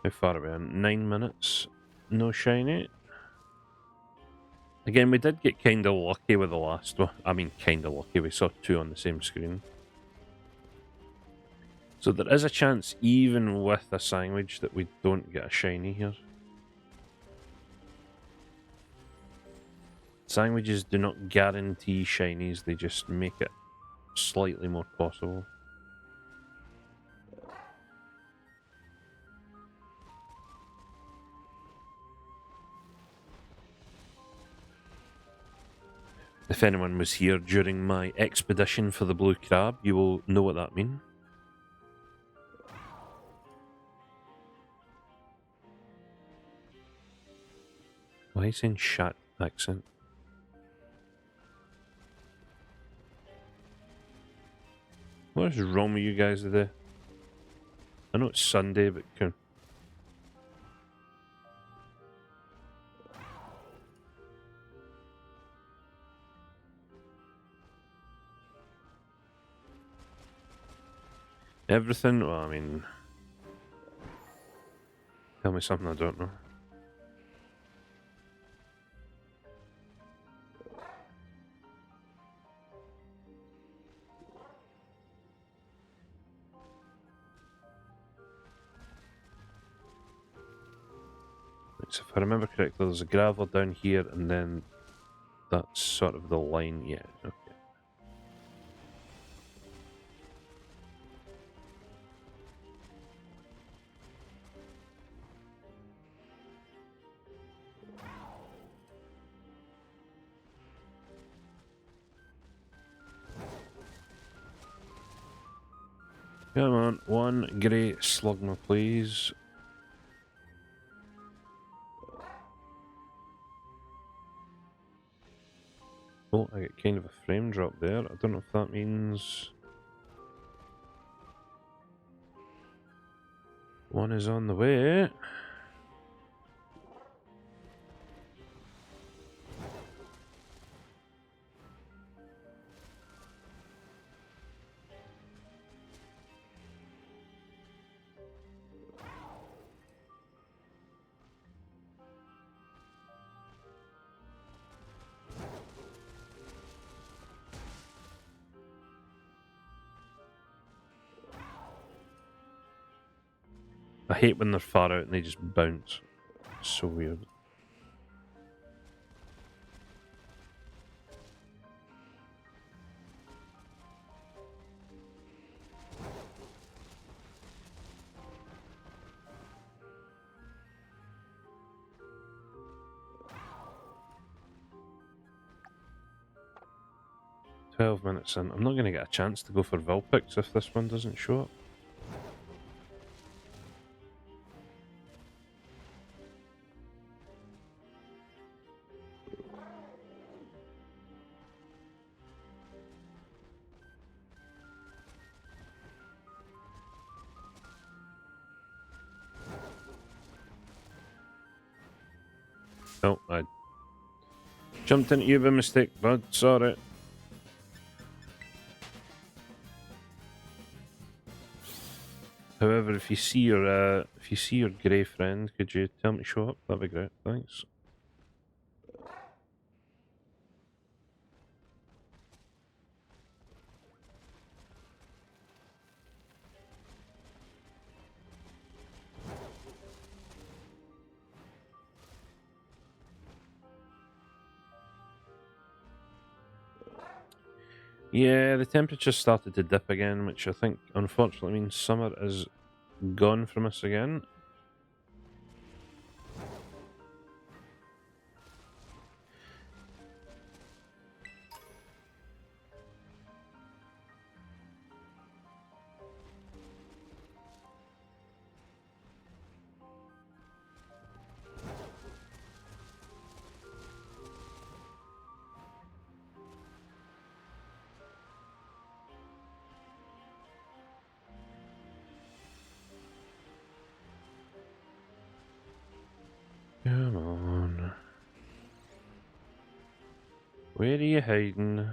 How far are we on? 9 minutes. No shiny. Again, we did get kind of lucky with the last one. I mean, kind of lucky. We saw two on the same screen. So there is a chance, even with a sandwich, that we don't get a shiny here. Sandwiches do not guarantee shinies, they just make it slightly more possible. If anyone was here during my expedition for the blue crab, you will know what that means. Why are you saying shat accent? What is wrong with you guys today? I know it's Sunday, but everything? Well, I mean, tell me something I don't know. So if I remember correctly, there's a gravel down here, and then that's sort of the line. Yeah, okay. Come on, one grey slugma, please. Oh, I get kind of a frame drop there. I don't know if that means one is on the way. I hate when they're far out and they just bounce. It's so weird. "12 minutes in. I'm not going to get a chance to go for Vulpix if this one doesn't show up. Oh, I jumped into you by mistake, bud. Sorry. However, if you see your grey friend, could you tell me to show up? That'd be great. Thanks. Yeah, the temperature started to dip again, which I think unfortunately means summer is gone from us again. Come on. Where are you hiding?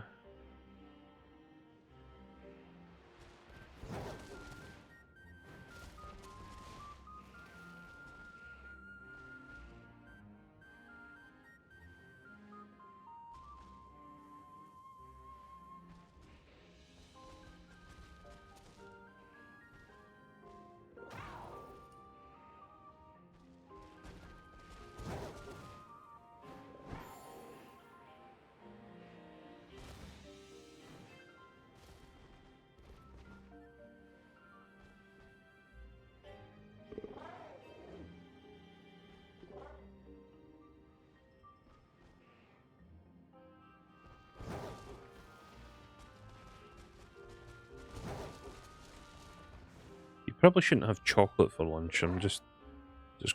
probably shouldn't have chocolate for lunch. I'm just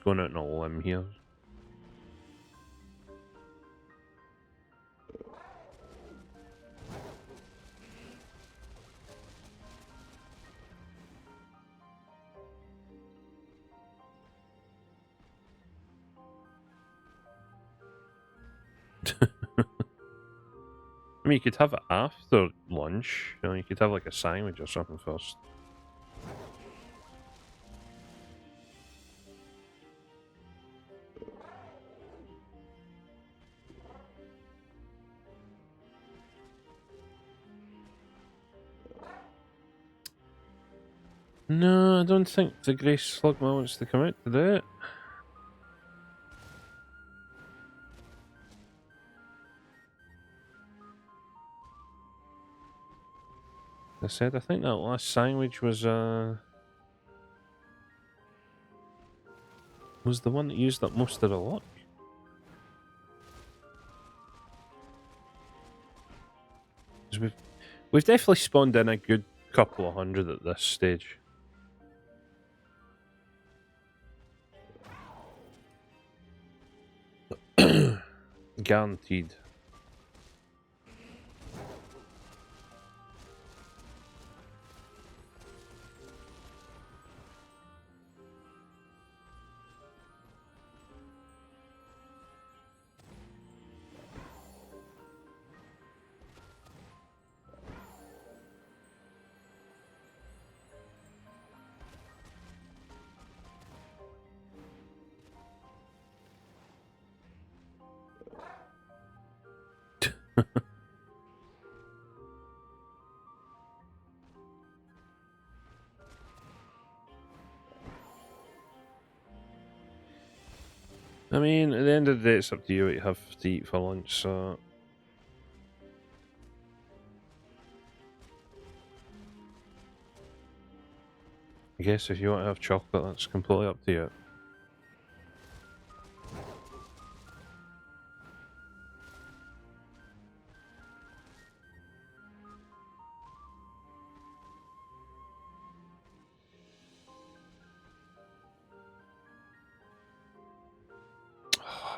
going out on a limb here. I mean, you could have it after lunch. You know, you could have like a sandwich or something first. No, I don't think the Grey Slugma wants to come out to do it. I said, I think that last sandwich was the one that used up most of the luck. We've definitely spawned in a good couple of hundred at this stage. Guaranteed. I mean, at the end of the day, it's up to you what you have to eat for lunch, so... I guess if you want to have chocolate, that's completely up to you.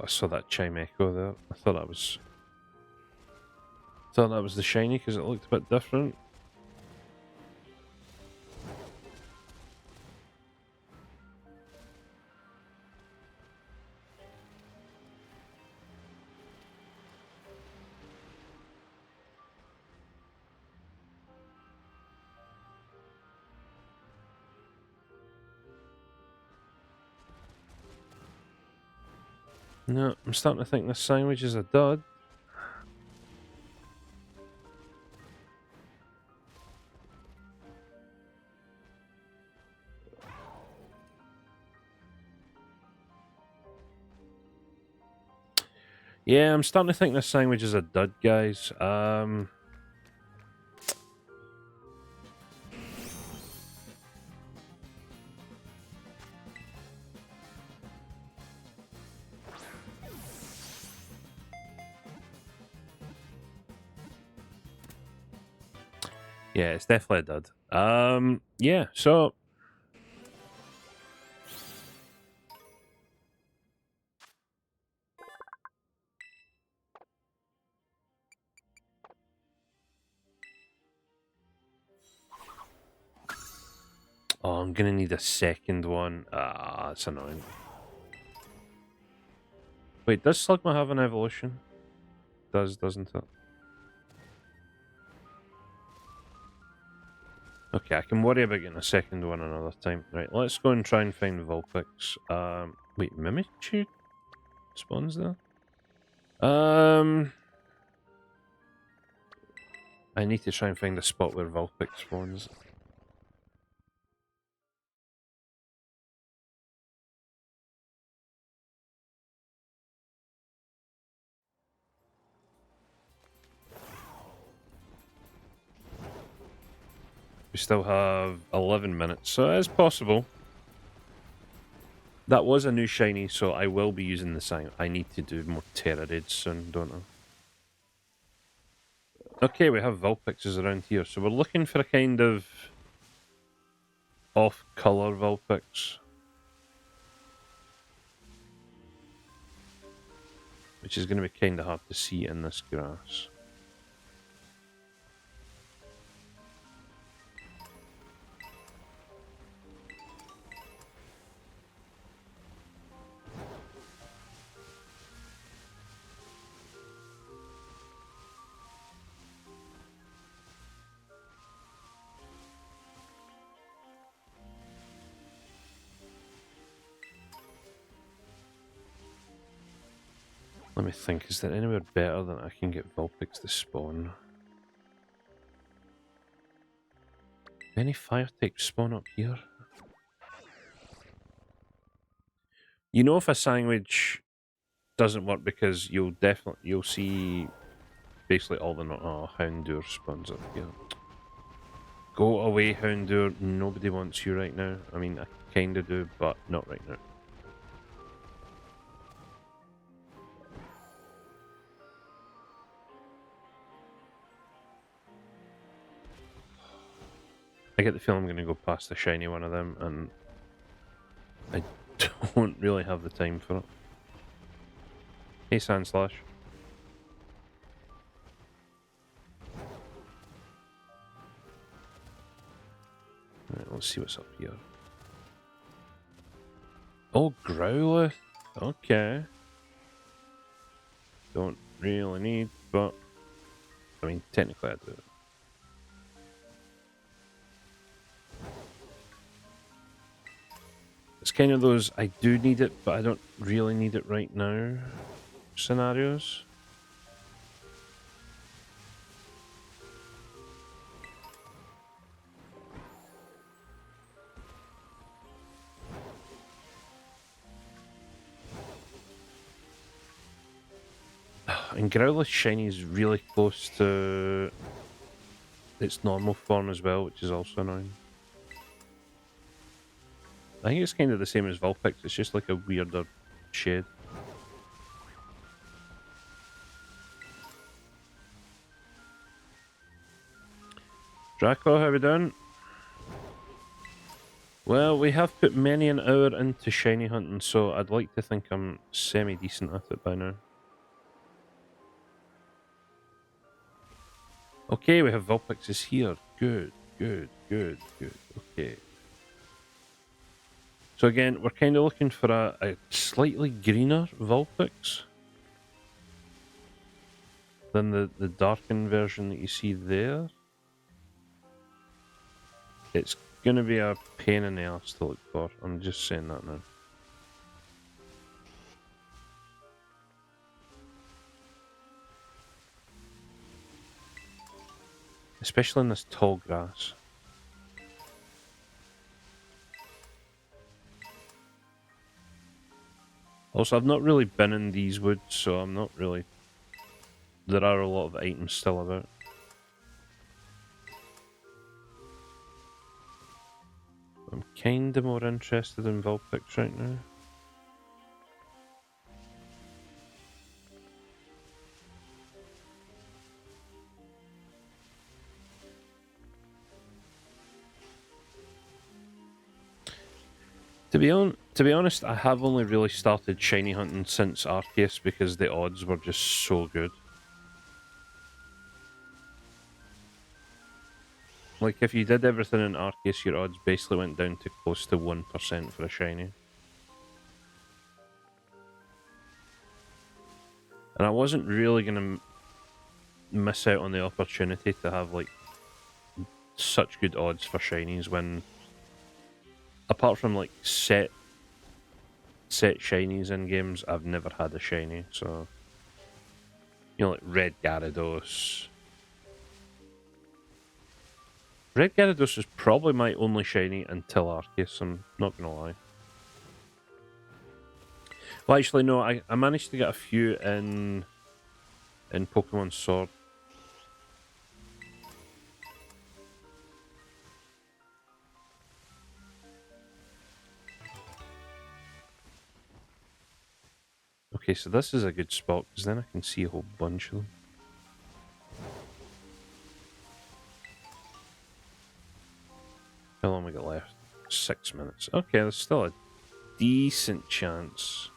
I saw that chime echo there. I thought that was the shiny because it looked a bit different. No, I'm starting to think this sandwich is a dud. Yeah, I'm starting to think this sandwich is a dud, guys. Yeah, it's definitely a dud. Yeah, so... Oh, I'm gonna need a second one. Ah, that's annoying. Wait, does Slugma have an evolution? Does, doesn't it? Okay, I can worry about getting a second one another time. Right, let's go and try and find Vulpix. Wait, Mimikyu spawns there? I need to try and find a spot where Vulpix spawns. We still have 11 minutes, so it is possible. That was a new shiny, so I will be using the sign. I need to do more Terra raids soon, don't I? Okay, we have Vulpixes around here, so we're looking for a kind of off-color Vulpix, which is going to be kind of hard to see in this grass. Let me think, is there anywhere better than I can get Vulpix to spawn? Any fire types spawn up here? You know if a sandwich doesn't work because you'll see basically all the Houndour spawns up here. Go away, Houndour. Nobody wants you right now. I mean, I kinda do, but not right now. I get the feeling I'm going to go past the shiny one of them, and I don't really have the time for it. Hey, Sandslash. Right, let's see what's up here. Oh, Growlithe. Okay. Don't really need, but I mean, technically I do. It's kind of those I do need it, but I don't really need it right now scenarios. And Growlithe Shiny is really close to its normal form as well, which is also annoying. I think it's kind of the same as Vulpix, it's just like a weirder shade. Draco, how we doing? Well, we have put many an hour into shiny hunting, so I'd like to think I'm semi-decent at it by now. Okay, we have Vulpixes here. Good, good, good, good. Okay. So again, we're kind of looking for a slightly greener Vulpix than the darkened version that you see there. It's going to be a pain in the ass to look for. I'm just saying that now. Especially in this tall grass. Also, I've not really been in these woods, so I'm not really... There are a lot of items still about. I'm kinda more interested in Vulpix right now. To be honest, I have only really started shiny hunting since Arceus because the odds were just so good. Like, if you did everything in Arceus, your odds basically went down to close to 1% for a shiny. And I wasn't really going to miss out on the opportunity to have, like, such good odds for shinies when... Apart from, like, set shinies in games, I've never had a shiny, so... You know, like Red Gyarados. Red Gyarados is probably my only shiny until Arceus, I'm not gonna lie. Well, actually, no, I managed to get a few in Pokemon Sword. Okay, so this is a good spot, because then I can see a whole bunch of them. How long we got left? 6 minutes. Okay, there's still a decent chance.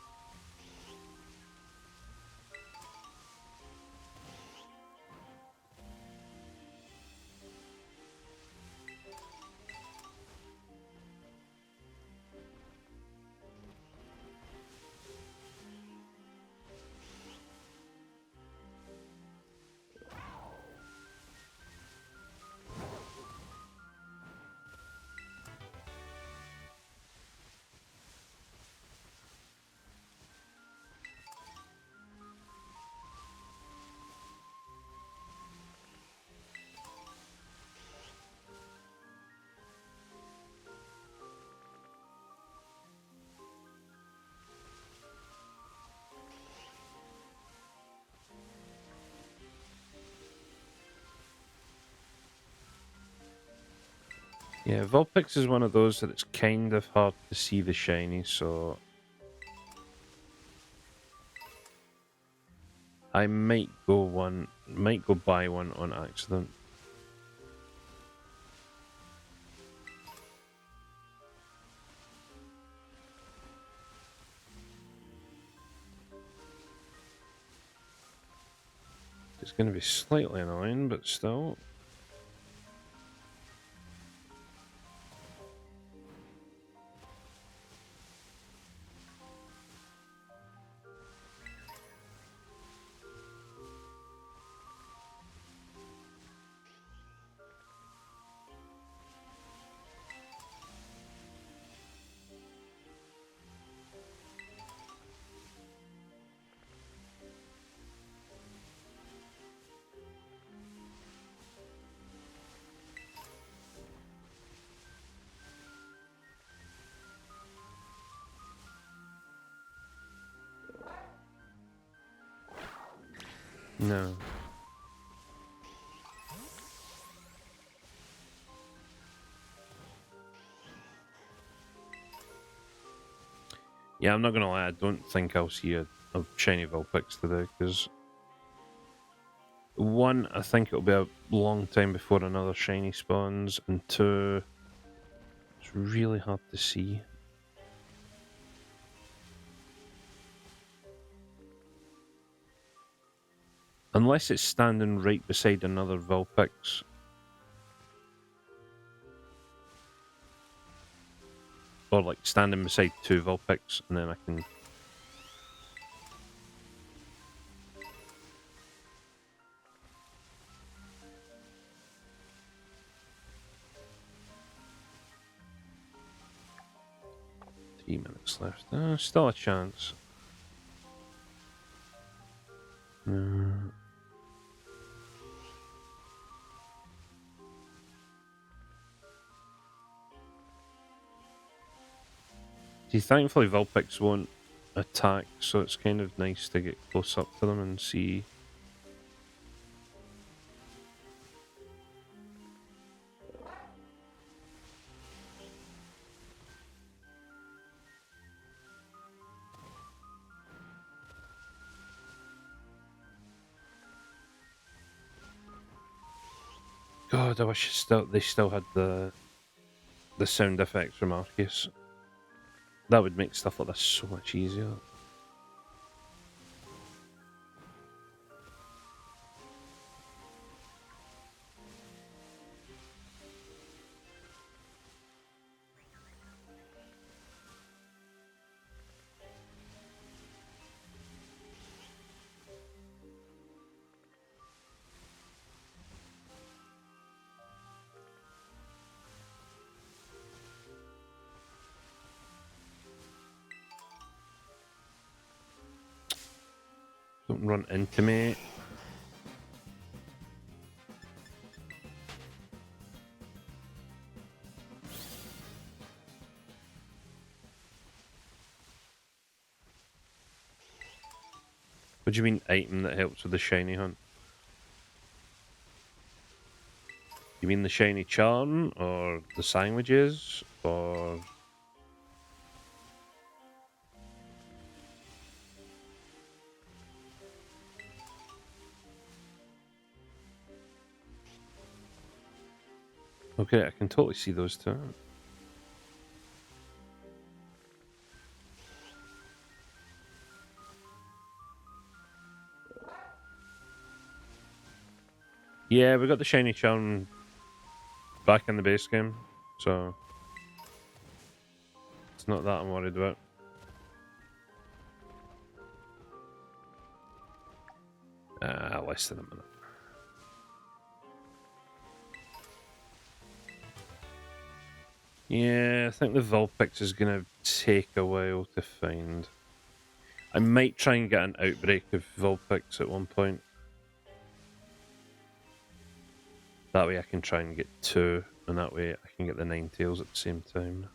Yeah, Vulpix is one of those that it's kind of hard to see the shiny, so I might go buy one on accident. It's going to be slightly annoying, but still. No. Yeah, I'm not going to lie, I don't think I'll see a shiny Vulpix today, because one, I think it'll be a long time before another shiny spawns, and two, it's really hard to see. Unless it's standing right beside another Vulpix. Or like standing beside two Vulpix, and then I can... Three minutes left. Still a chance. See, thankfully Vulpix won't attack, so it's kind of nice to get close up to them and see. God, I wish they still had the sound effects from Arceus. That would make stuff like this so much easier. Don't run into me. What do you mean item that helps with the shiny hunt? You mean the shiny charm, or the sandwiches, or... Okay, I can totally see those two. Yeah, we got the shiny charm back in the base game, so it's not that I'm worried about. Less than a minute. Yeah, I think the Vulpix is going to take a while to find. I might try and get an outbreak of Vulpix at one point. That way I can try and get 2, and that way I can get the Ninetales at the same time.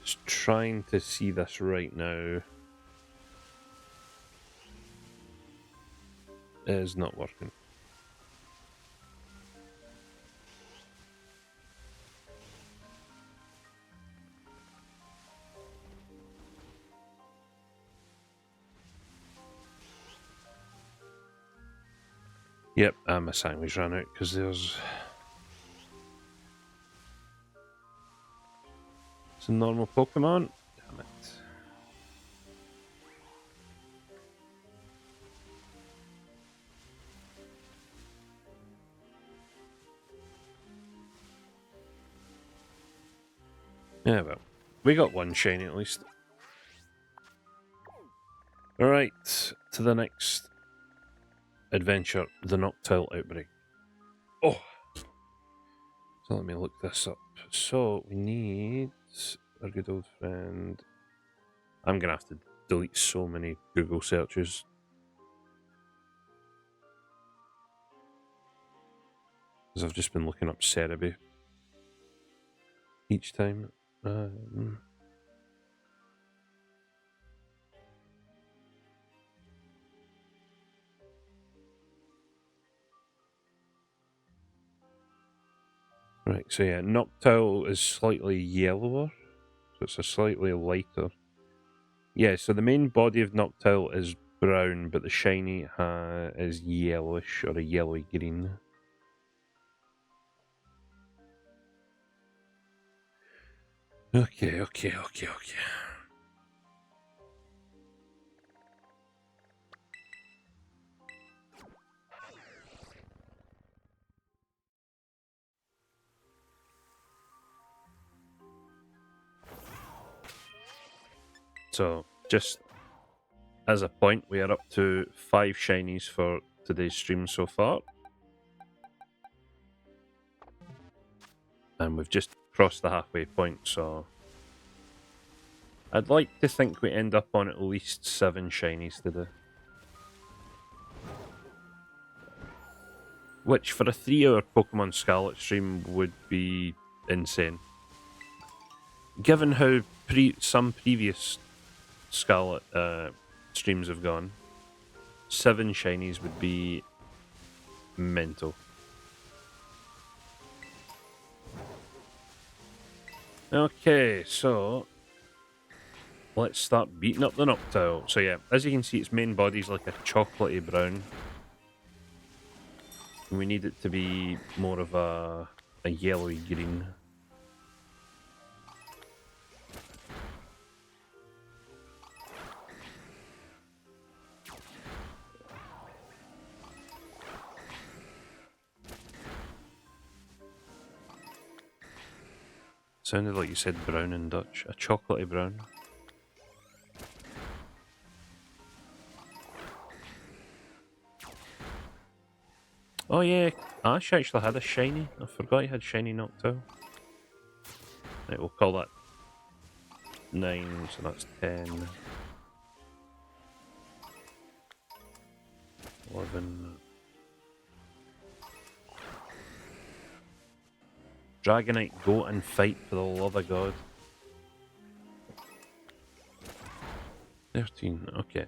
Just trying to see this right now. It is not working. Yep, my sandwich ran out because there's some normal Pokemon. Damn it. Yeah, well, we got one shiny at least. Alright, to the next adventure, the Noctile Outbreak. Oh! So let me look this up. So we need our good old friend. I'm gonna have to delete so many Google searches. Because I've just been looking up Cerebi each time. Right, so yeah, Noctile is slightly yellower, so it's a slightly lighter. Yeah, so the main body of Noctile is brown, but the shiny is yellowish or a yellowy green. Okay. So, just as a point, we are up to 5 shinies for today's stream so far. And we've just crossed the halfway point, so I'd like to think we end up on at least 7 shinies today. Which, for a 3-hour Pokemon Scarlet stream, would be insane. Given how some previous Scarlet streams have gone, 7 shinies would be mental. Okay, so let's start beating up the Noctile. So yeah, as you can see, its main body's like a chocolatey brown. And we need it to be more of a yellowy green. Sounded like you said brown in Dutch. A chocolatey brown. Oh yeah, Ash actually had a shiny. I forgot he had shiny Noctile. Right, we'll call that 9, so that's 10. 11. Dragonite, go and fight for the love of God. 13, okay.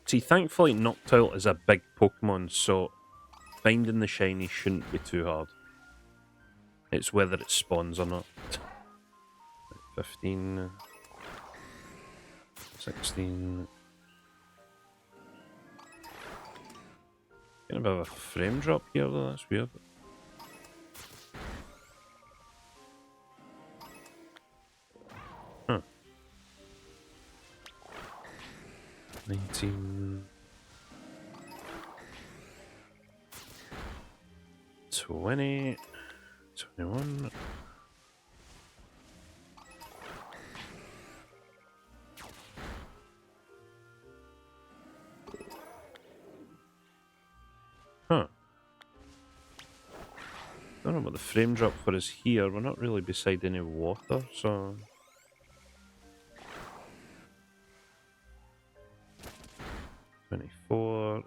See, thankfully Noctile is a big Pokemon, so finding the shiny shouldn't be too hard. It's whether it spawns or not. 15. 16. Getting a bit of a frame drop here though, that's weird. Huh. 19, 20, 21. Huh. Don't know what the frame drop for us here. We're not really beside any water, so... 24,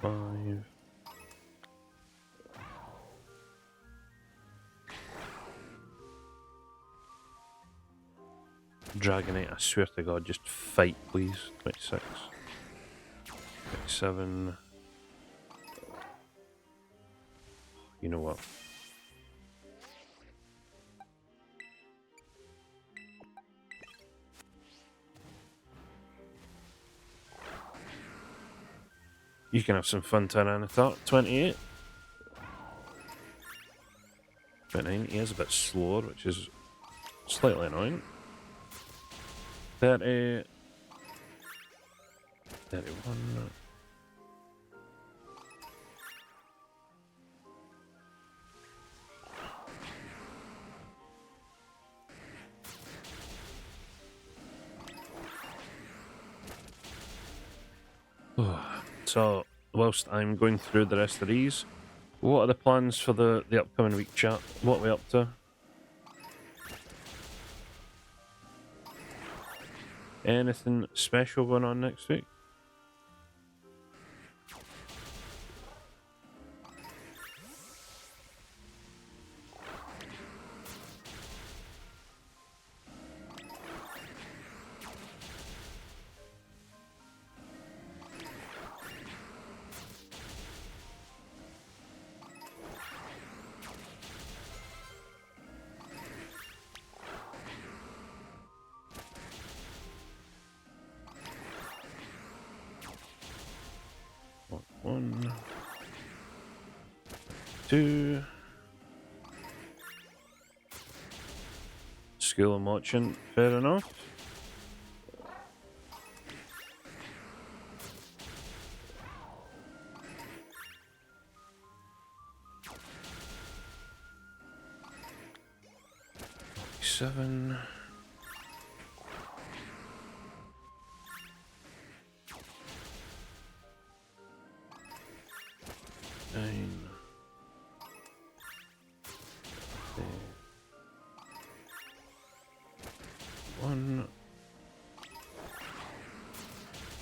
25. Dragonite, I swear to God, just fight, please. 26, 27. You know what? You can have some fun, Tyranitar. 28. 29. He is a bit slower, which is slightly annoying. 30. 31. So, whilst I'm going through the rest of these, what are the plans for the upcoming week, chat? What are we up to? Anything special going on next week? One, two. School and watching, fair enough. Seven. Nine. One.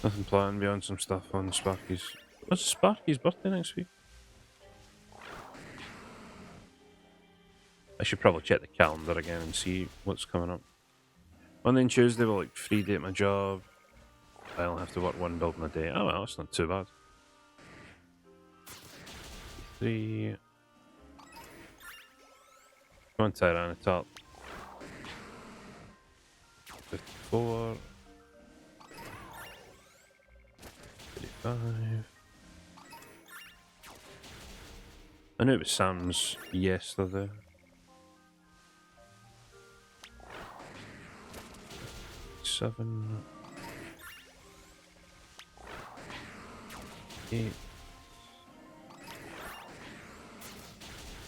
Nothing planned beyond some stuff on Sparky's. What's Sparky's birthday next week? I should probably check the calendar again and see what's coming up. Monday and Tuesday were like free day at my job. I only have to work one build in a day. Oh well, that's not too bad. 3. Come on, Tyranitar. 54. 35. I knew it was Sam's yesterday. 7. 8.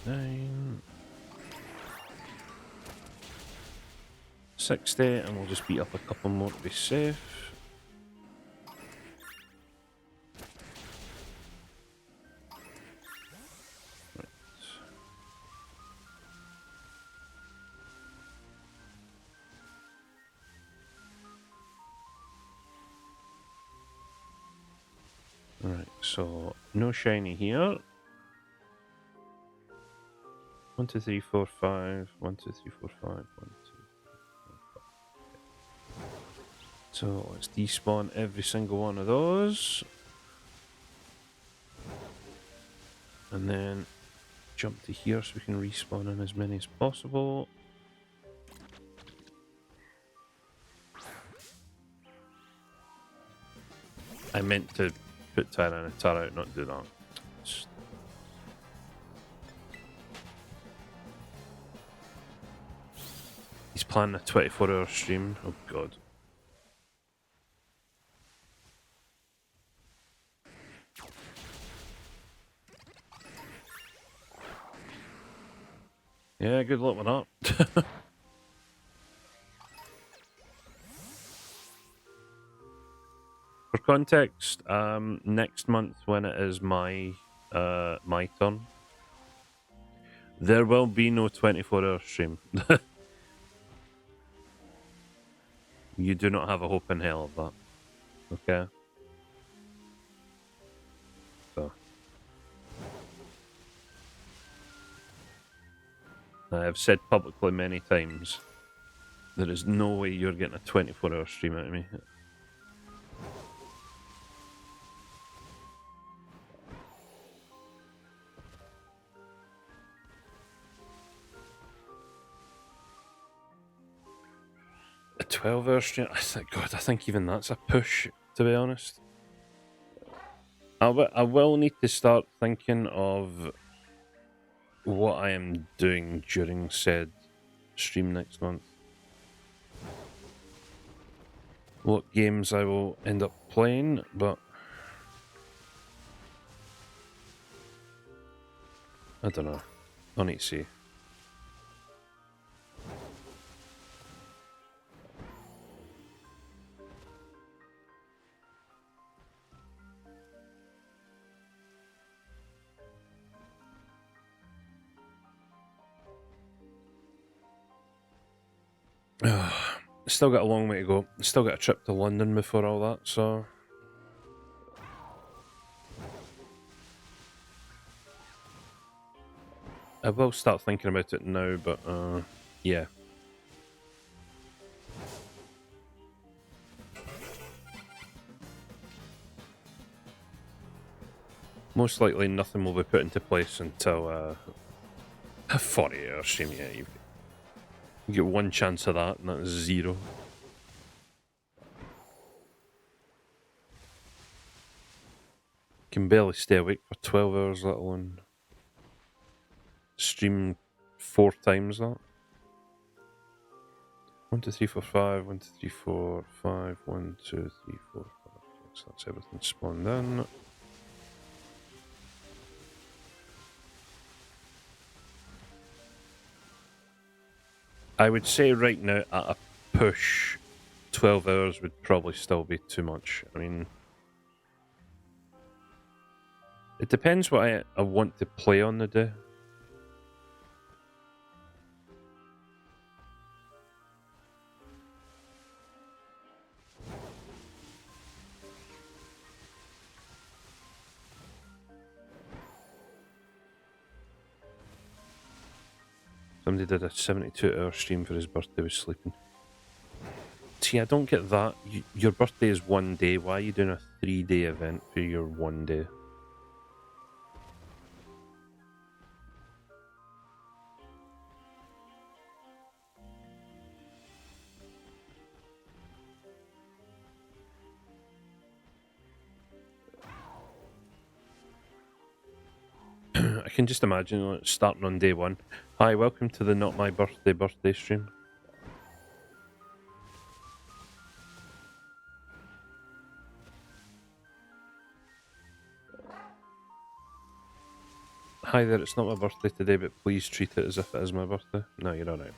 9. 60, and we'll just beat up a couple more to be safe. Right, so no shiny here. 1, 2, 3, 4, 5. 1, 2, 3, 4, 5. 1, 2, 3, 4, 5. So let's despawn every single one of those. And then jump to here so we can respawn in as many as possible. I meant to put Tyranitar out, not do that. He's planning a 24-hour stream. Oh god. Yeah, good luck with that. For context, next month when it is my turn, there will be no 24-hour stream. You do not have a hope in hell of that. Okay? So I have said publicly many times, there is no way you're getting a 24-hour stream out of me. A 12-hour stream? God, I think even that's a push, to be honest. I will need to start thinking of what I am doing during said stream next month. What games I will end up playing, but I don't know. I'll need to see. Still got a long way to go. Still got a trip to London before all that, so... I will start thinking about it now, but yeah. Most likely nothing will be put into place until a 40-hour stream. Yeah, you get one chance of that, and that's 0. Can barely stay awake for 12 hours, let alone stream 4 times that. 1, 2, 3, 4, 5. 1, 2, 3, 4, 5. 1, 2, 3, 4, 5, 6. That's everything spawned in. I would say right now, at a push, 12 hours would probably still be too much. I mean, it depends what I want to play on the day. Somebody did a 72-hour stream for his birthday, was sleeping. See, I don't get that. Your birthday is one day. Why are you doing a 3-day event for your one day? I can just imagine starting on day 1. Hi, welcome to the Not My Birthday stream. Hi there, it's not my birthday today, but please treat it as if it is my birthday. No, you're alright.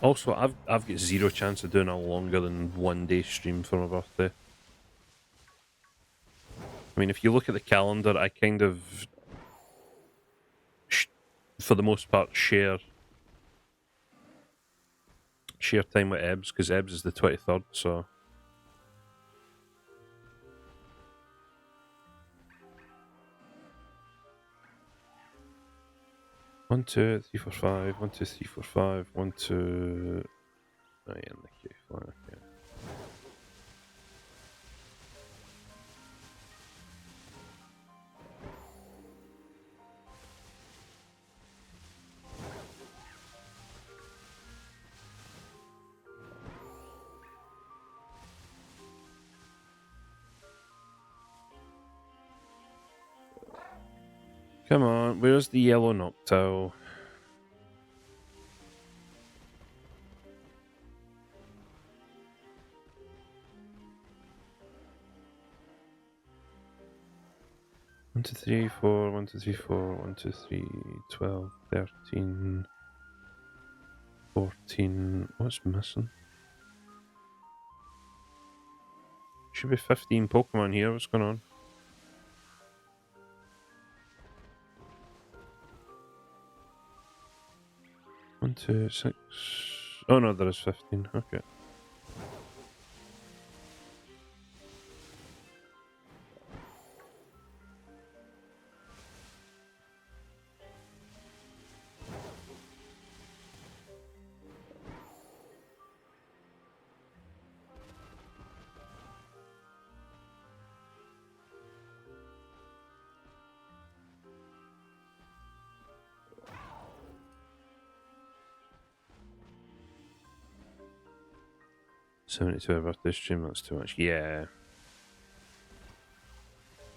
Also, I've got 0 chance of doing a longer than 1 day stream for my birthday. I mean, if you look at the calendar, I kind of, for the most part, share time with Ebbs, because Ebbs is the 23rd, so... One, 2, 3, 4, 5. 1, 2, 3, 4, 5. 1, 2... Oh, yeah, in the cave. Okay. Come on, where's the yellow Noctowl? 1, 2, 3, 4, 1, 2, 3, 4, 1, 2, 3, 12, 13, 14. What's missing? Should be 15 Pokemon here. What's going on? One, two, six. Oh no, there is 15. Okay. $72 birthday stream, that's too much. Yeah.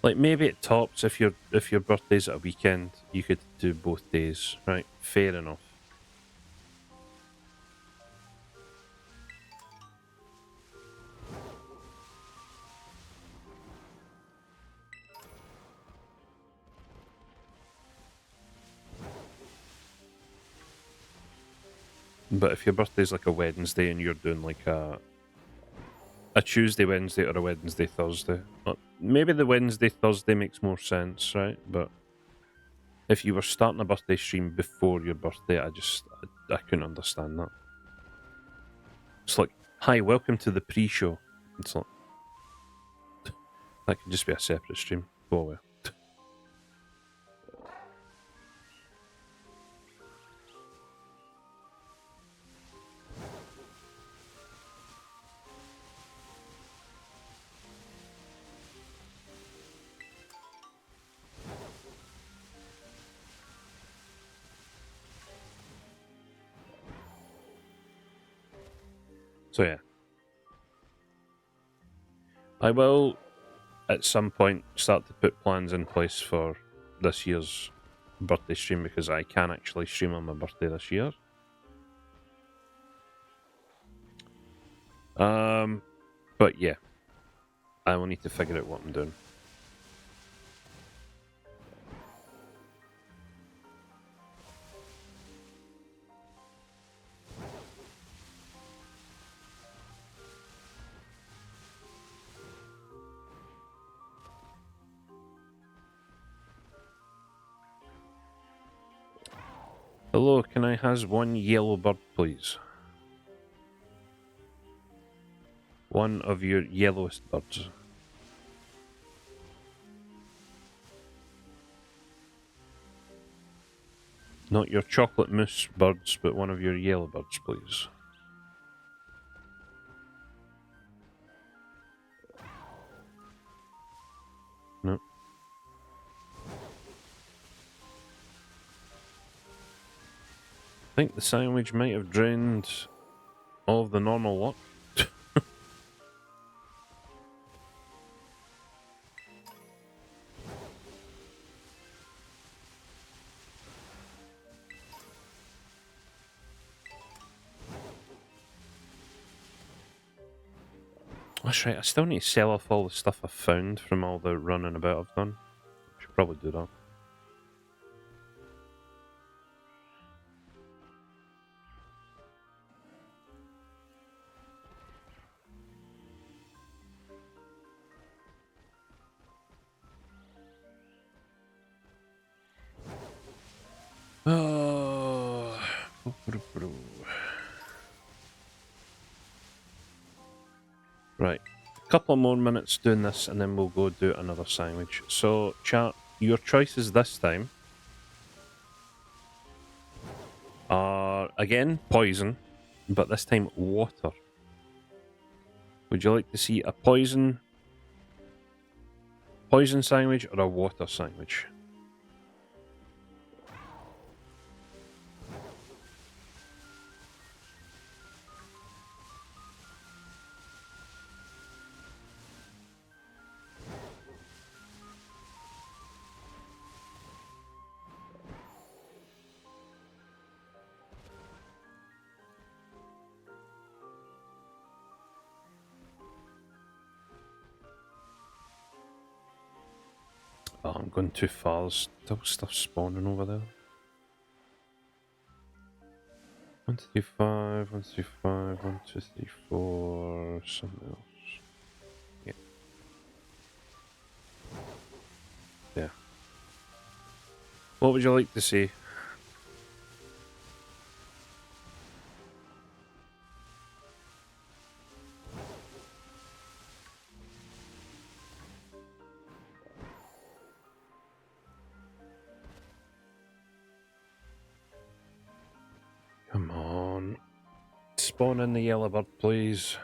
Like maybe it tops if your birthday's at a weekend, you could do both days, right? Fair enough. But if your birthday's like a Wednesday and you're doing like a Tuesday, Wednesday, or a Wednesday, Thursday, maybe the Wednesday, Thursday makes more sense, right? But if you were starting a birthday stream before your birthday, I couldn't understand that. It's like, hi, welcome to the pre-show. It's like, that could just be a separate stream. Go away. So yeah. I will, at some point, start to put plans in place for this year's birthday stream because I can actually stream on my birthday this year. But yeah, I will need to figure out what I'm doing. Hello, can I has one yellow bird, please? One of your yellowest birds. Not your chocolate mousse birds, but one of your yellow birds, please. No. I think the sandwich might have drained all of the normal luck. That's right, I still need to sell off all the stuff I've found from all the running about I've done. I should probably do that. Oh. Right. A couple more minutes doing this and then we'll go do another sandwich. So, chat, your choices this time are, again, poison, but this time water. Would you like to see a poison sandwich or a water sandwich? Oh, I'm going too far. There's still stuff spawning over there. 1, 2, 3, 5, 1, 2, 3, 5, 1, 2, 3, 4, something else. Yeah. There. What would you like to see? Come on. Spawn in the yellow bird, please.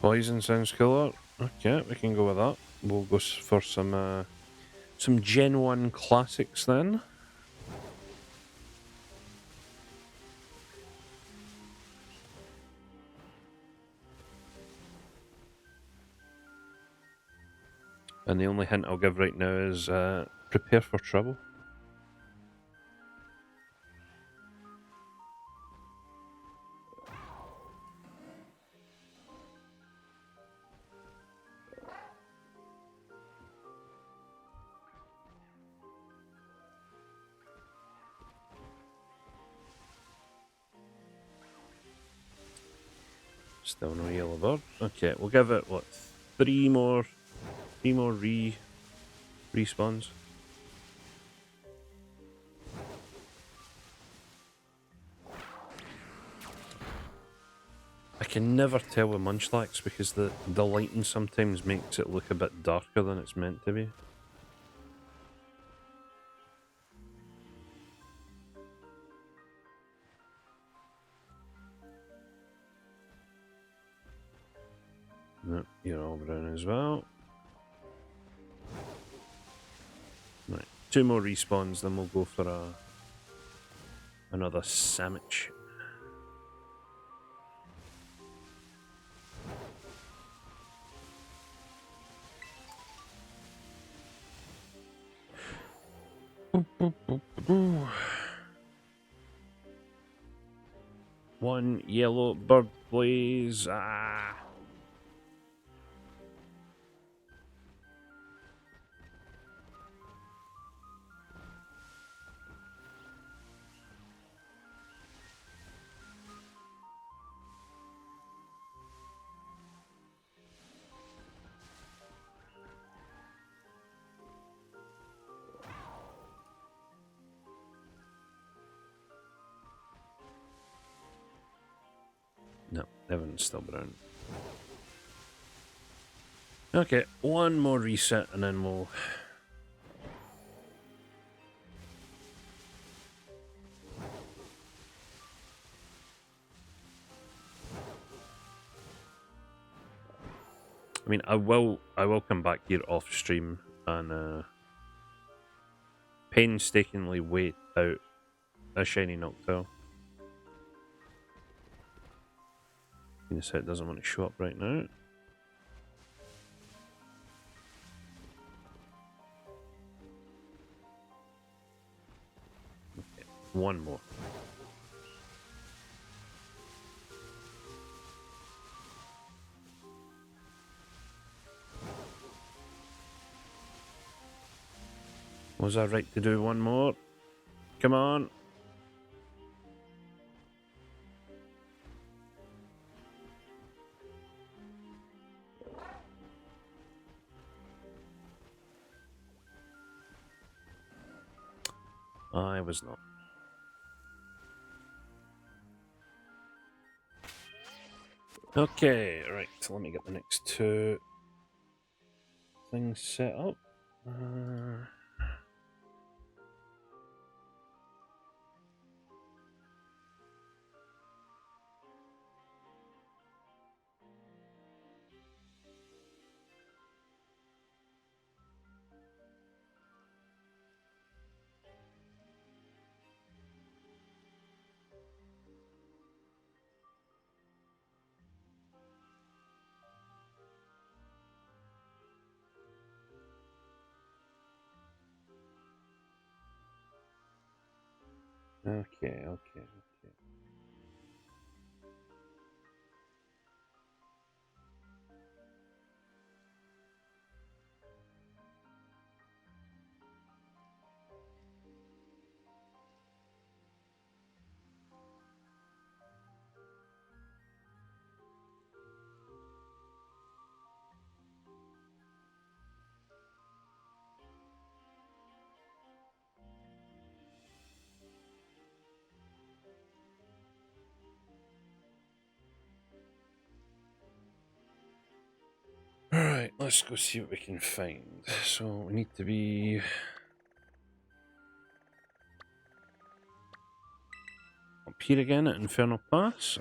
Poison sounds cooler. Okay, we can go with that. We'll go for some Gen 1 classics then. And the only hint I'll give right now is prepare for trouble. Still no yellow bird. Okay, we'll give it what, three more respawns. I can never tell with Munchlax because the lighting sometimes makes it look a bit darker than it's meant to be. No, you're all brown as well. Right, 2 more respawns, then we'll go for another sandwich. One yellow bird, please. Ah. No, everyone's still brown. Okay, one more reset and then we'll... I mean, I will come back here off stream and painstakingly wait out a shiny Noctowl. This it doesn't want to show up right now. Okay, one more. Was I right to do one more? Come on. I was not. Okay, right, so let me get the next 2 things set up. Okay. Alright, let's go see what we can find. So we need to be up here again at Infernal Pass.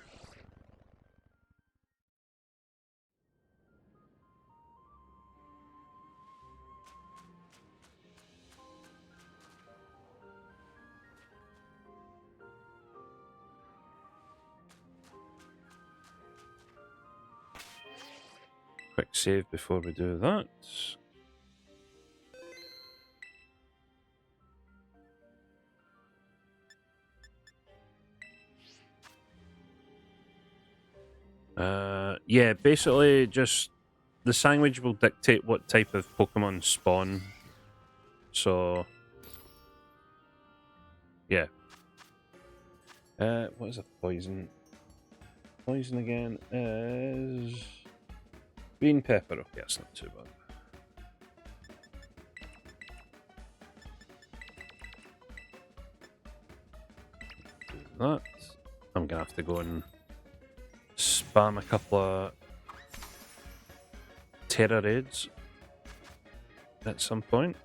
Quick save before we do that. Yeah, basically just the sandwich will dictate what type of Pokemon spawn. So, yeah. What is a poison? Poison again is green pepper. Okay, that's not too bad. Do that. I'm gonna have to go and spam a couple of Terra raids at some point.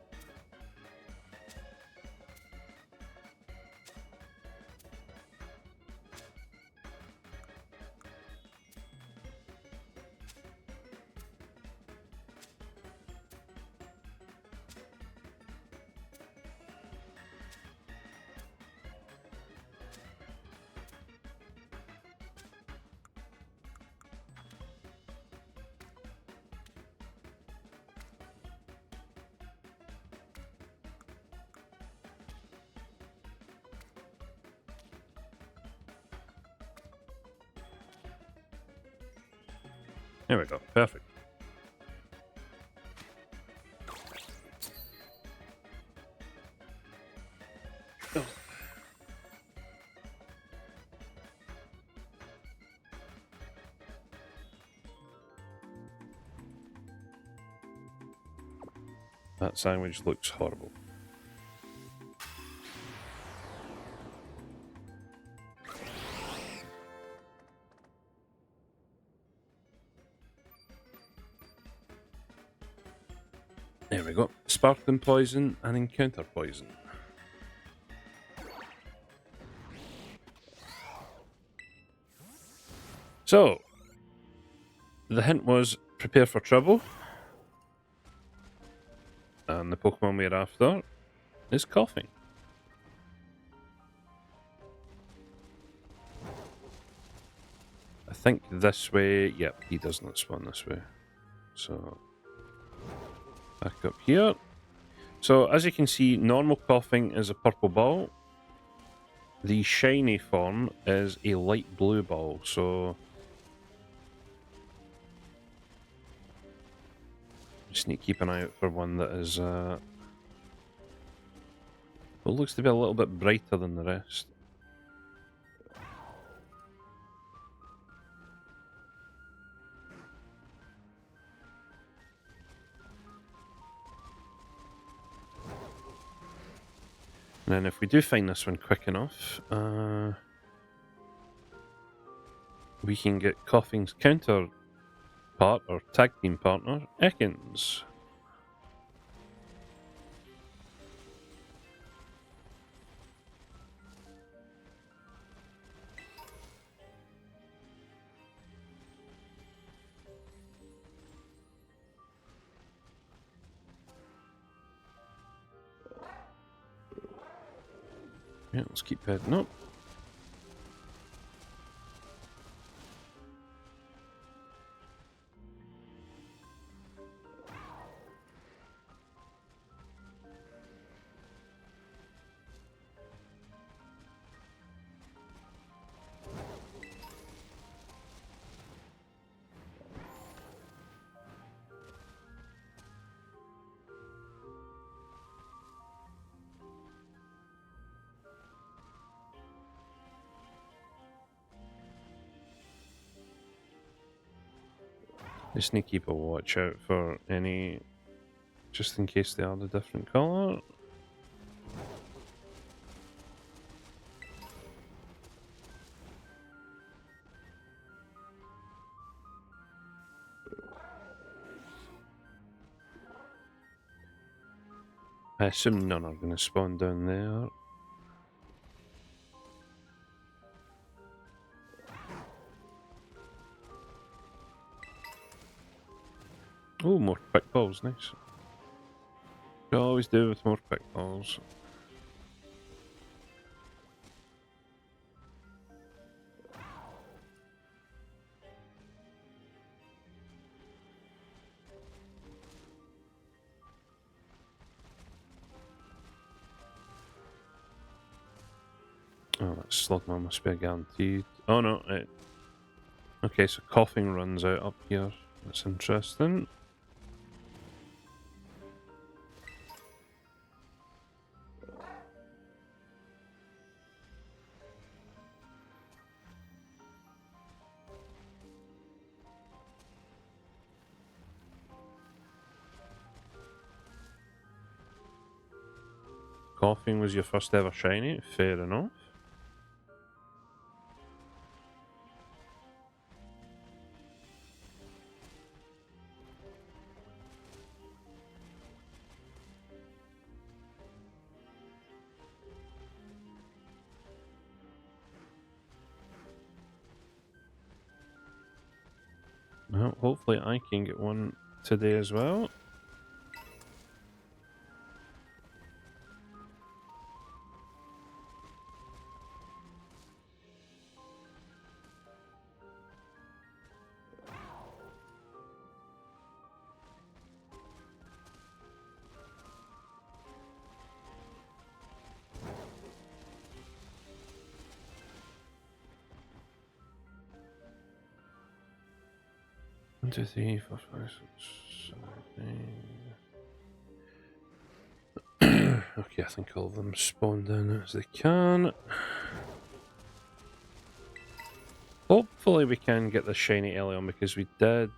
There we go. Perfect. Oh. That sandwich looks horrible. There we go. Sparkling poison and encounter poison. So, the hint was prepare for trouble. And the Pokemon we're after is coughing. I think this way. Yep, he does not spawn this way. So, back up here. So, as you can see, normal coughing is a purple ball. The shiny form is a light blue ball. So, just need to keep an eye out for one that is. Well, looks to be a little bit brighter than the rest. And then if we do find this one quick enough, we can get Coughing's counterpart or tag team partner, Ekans. Yeah, let's keep heading up. Just need to keep a watch out for any, just in case they are the different colour. I assume none are going to spawn down there. Oh, more quick balls, nice. You always do with more quick balls. Oh, that Slugma must be a guaranteed. Oh no, okay, so coughing runs out up here. That's interesting. Coughing was your first ever shiny, fair enough. Well, hopefully I can get one today as well. One, two, three, four, five, six, seven, eight. Okay, I think all of them spawn down as they can. Hopefully we can get the shiny early on, because we did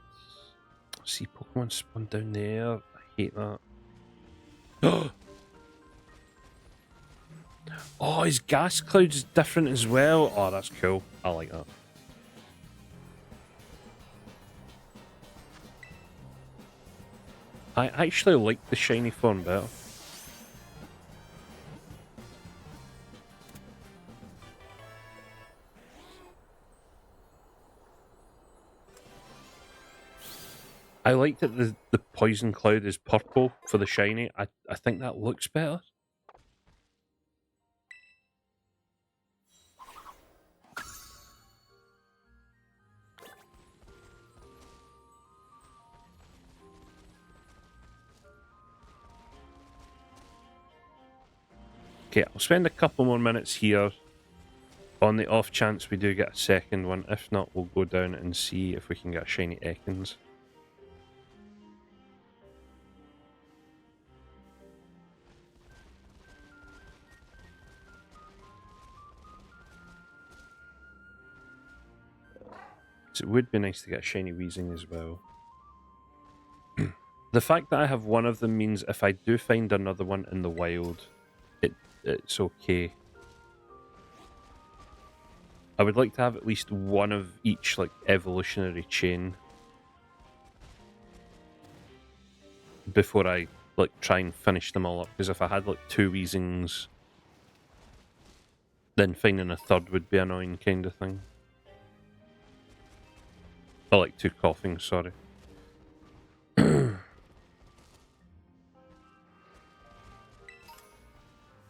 see Pokemon spawn down there. I hate that. Oh, his gas cloud's different as well. Oh, that's cool. I like that. I actually like the shiny form better. I like that the poison cloud is purple for the shiny. I think that looks better. Okay, I'll spend a couple more minutes here on the off chance we do get a second one. If not, we'll go down and see if we can get a shiny Ekans. So it would be nice to get a shiny Weezing as well. The fact that I have one of them means if I do find another one in the wild, it's okay. I would like to have at least one of each, like, evolutionary chain before I, like, try and finish them all up. Because if I had, like, 2 Weezings, then finding a third would be annoying, kind of thing. Or, like, 2 coughing, sorry.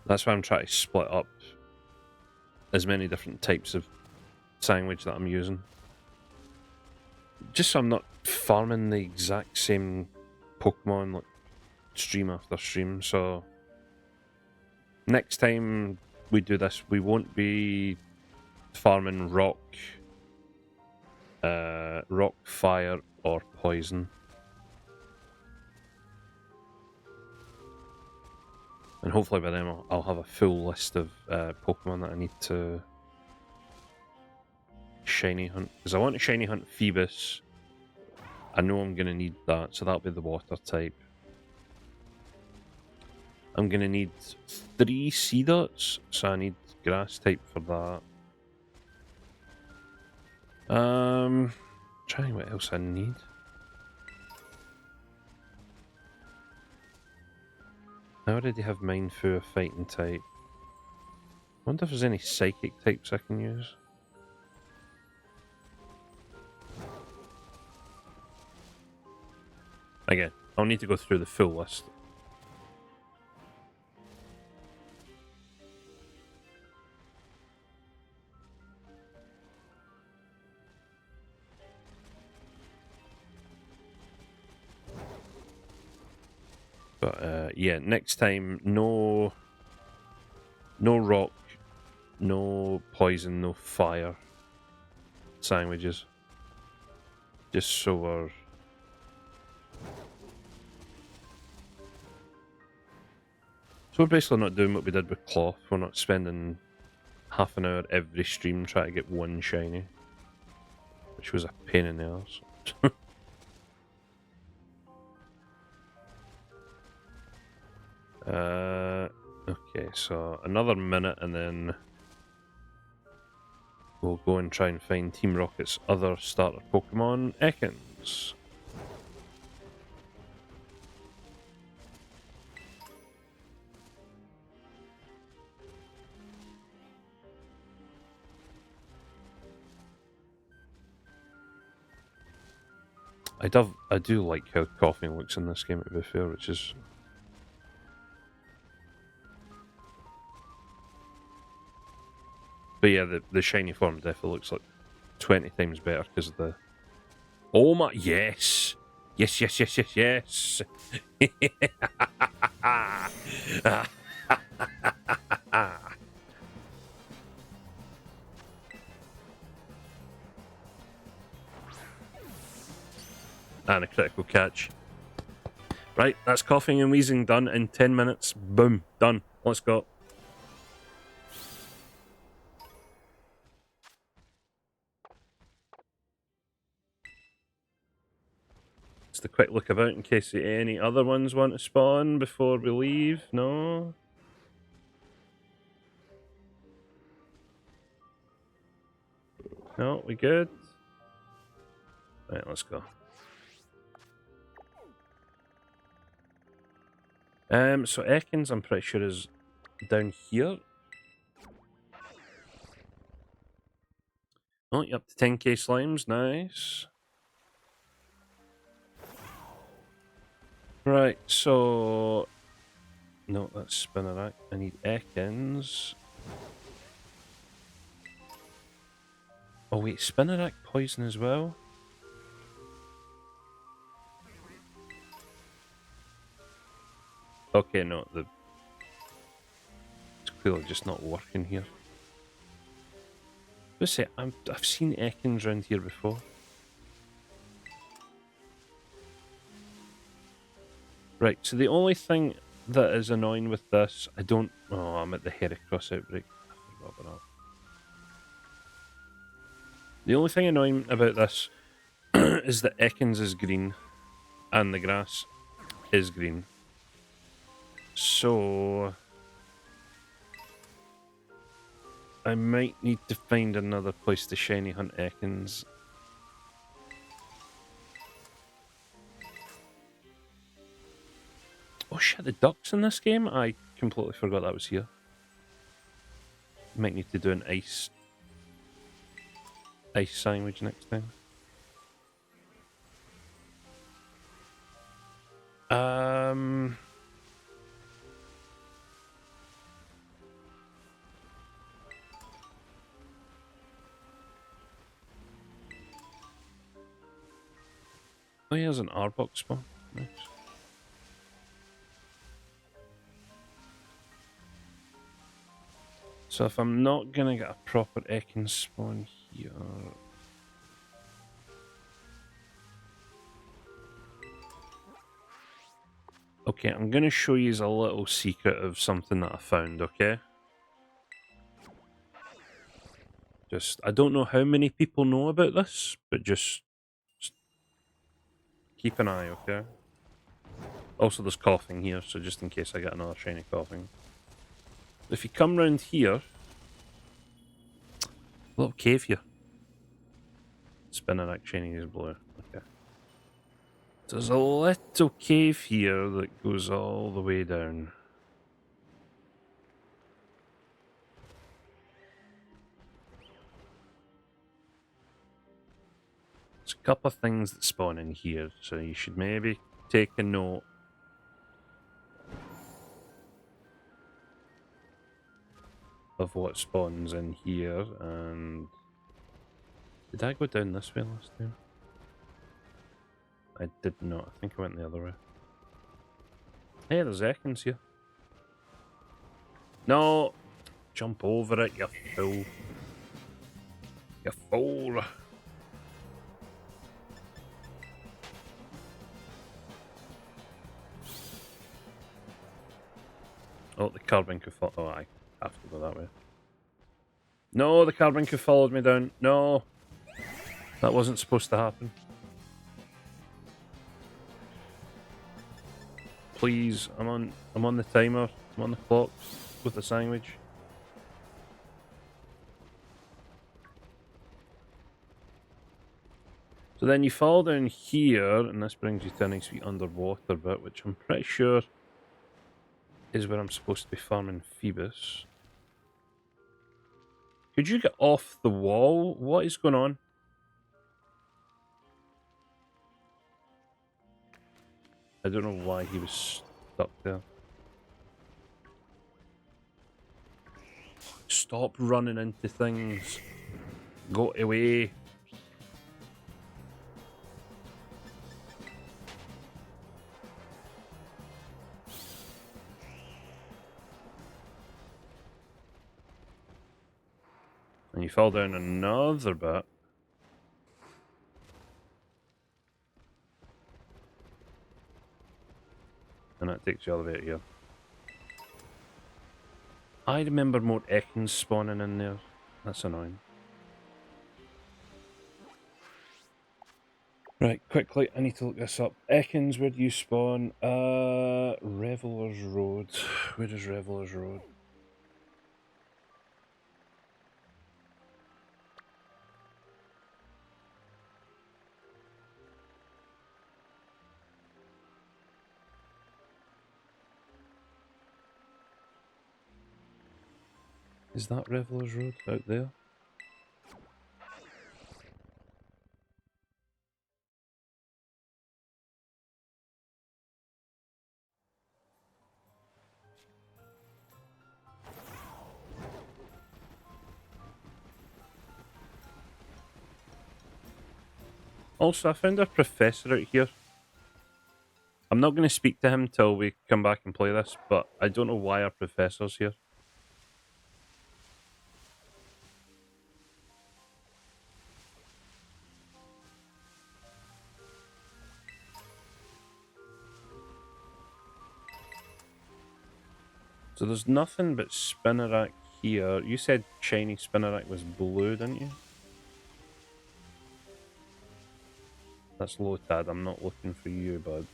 That's why I'm trying to split up as many different types of sandwich that I'm using. Just so I'm not farming the exact same Pokemon, like, stream after stream. So next time we do this, we won't be farming rock, fire, or poison. And hopefully by then I'll have a full list of Pokemon that I need to shiny hunt. Because I want to shiny hunt Phoebus. I know I'm going to need that, so that'll be the water type. I'm going to need 3 Seedots, so I need grass type for that. Trying what else I need. I already have Mind Fu, a fighting type. I wonder if there's any psychic types I can use. Again, I'll need to go through the full list. But yeah, next time, no rock, no poison, no fire sandwiches. Just so we're... So we're basically not doing what we did with cloth. We're not spending half an hour every stream trying to get one shiny, which was a pain in the arse. Okay, so another minute and then we'll go and try and find Team Rocket's other starter Pokemon, Ekans. I do like how Koffing looks in this game, to be fair, which is... But yeah, the shiny form definitely looks like 20 times better because of the... Oh my... Yes! Yes, yes, yes, yes, yes! And a critical catch. Right, that's Coughing and Wheezing done in 10 minutes. Boom, done. Let's go. Just a quick look about in case any other ones want to spawn before we leave. No? No, we good? Right, let's go. So Ekans, I'm pretty sure, is down here. Oh, you're up to 10k slimes, nice. Right, so... No, that's Spinnerack. I need Ekans. Oh wait, Spinnerack poison as well? Okay, no, it's clearly just not working here. Let's say, I've seen Ekans around here before. Right, so the only thing that is annoying with this, Oh, I'm at the Heracross outbreak. I forgot about that. The only thing annoying about this is that Ekans is green and the grass is green. So I might need to find another place to shiny hunt Ekans. Oh shit, the ducks in this game? I completely forgot that was here. Might need to do an ice sandwich next time. Oh, here's an Arbok spawn. Nice. So if I'm not gonna get a proper Ekans spawn here... Okay, I'm gonna show you a little secret of something that I found, okay? I don't know how many people know about this, but just keep an eye, okay? Also, there's coughing here, so just in case I get another shiny coughing. If you come round here, a little cave here. Spinnerack shiny is blue. Okay. There's a little cave here that goes all the way down. There's a couple of things that spawn in here, so you should maybe take a note. Of what spawns in here, and did I go down this way last time? I did not. I think I went the other way. Hey, there's Ekans here. No! Jump over it, you fool. You fool. Oh, the Carbuncle followed. Oh, I have to go that way. No, the Carbuncle followed me down. No! That wasn't supposed to happen. Please, I'm on the timer. I'm on the clock with the sandwich. So then you fall down here, and this brings you to a nice wee underwater bit, which I'm pretty sure is where I'm supposed to be farming Phoebus. Could you get off the wall? What is going on? I don't know why he was stuck there. Stop running into things. Go away. And you fall down another bit. And that takes you all the way out here. I remember more Ekans spawning in there. That's annoying. Right, quickly, I need to look this up. Ekans, where do you spawn? Revelers Road. Where is Revelers Road? Is that Revelers Road out there? Also, I found a professor out here. I'm not going to speak to him till we come back and play this, but I don't know why our professor's here. So there's nothing but Spinnerack here. You said shiny Spinnerack was blue, didn't you? That's Lotad. I'm not looking for you, bud.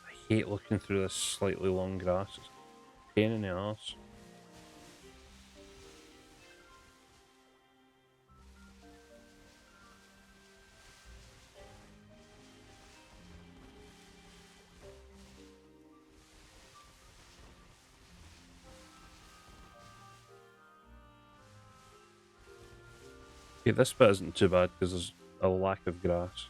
I hate looking through this slightly long grass. It's a pain in the arse. Okay, this bit isn't too bad because there's a lack of grass.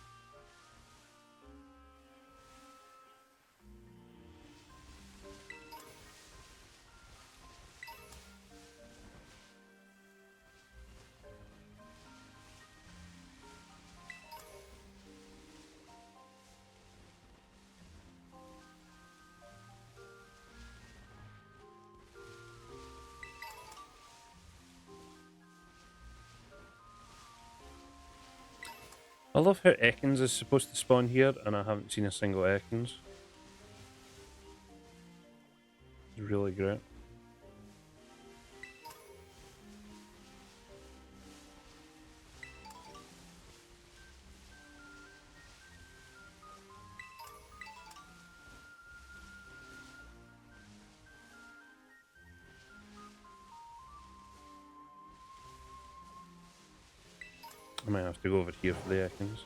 I love how Ekans is supposed to spawn here, and I haven't seen a single Ekans. It's really great. I might have to go over here for the Ekans.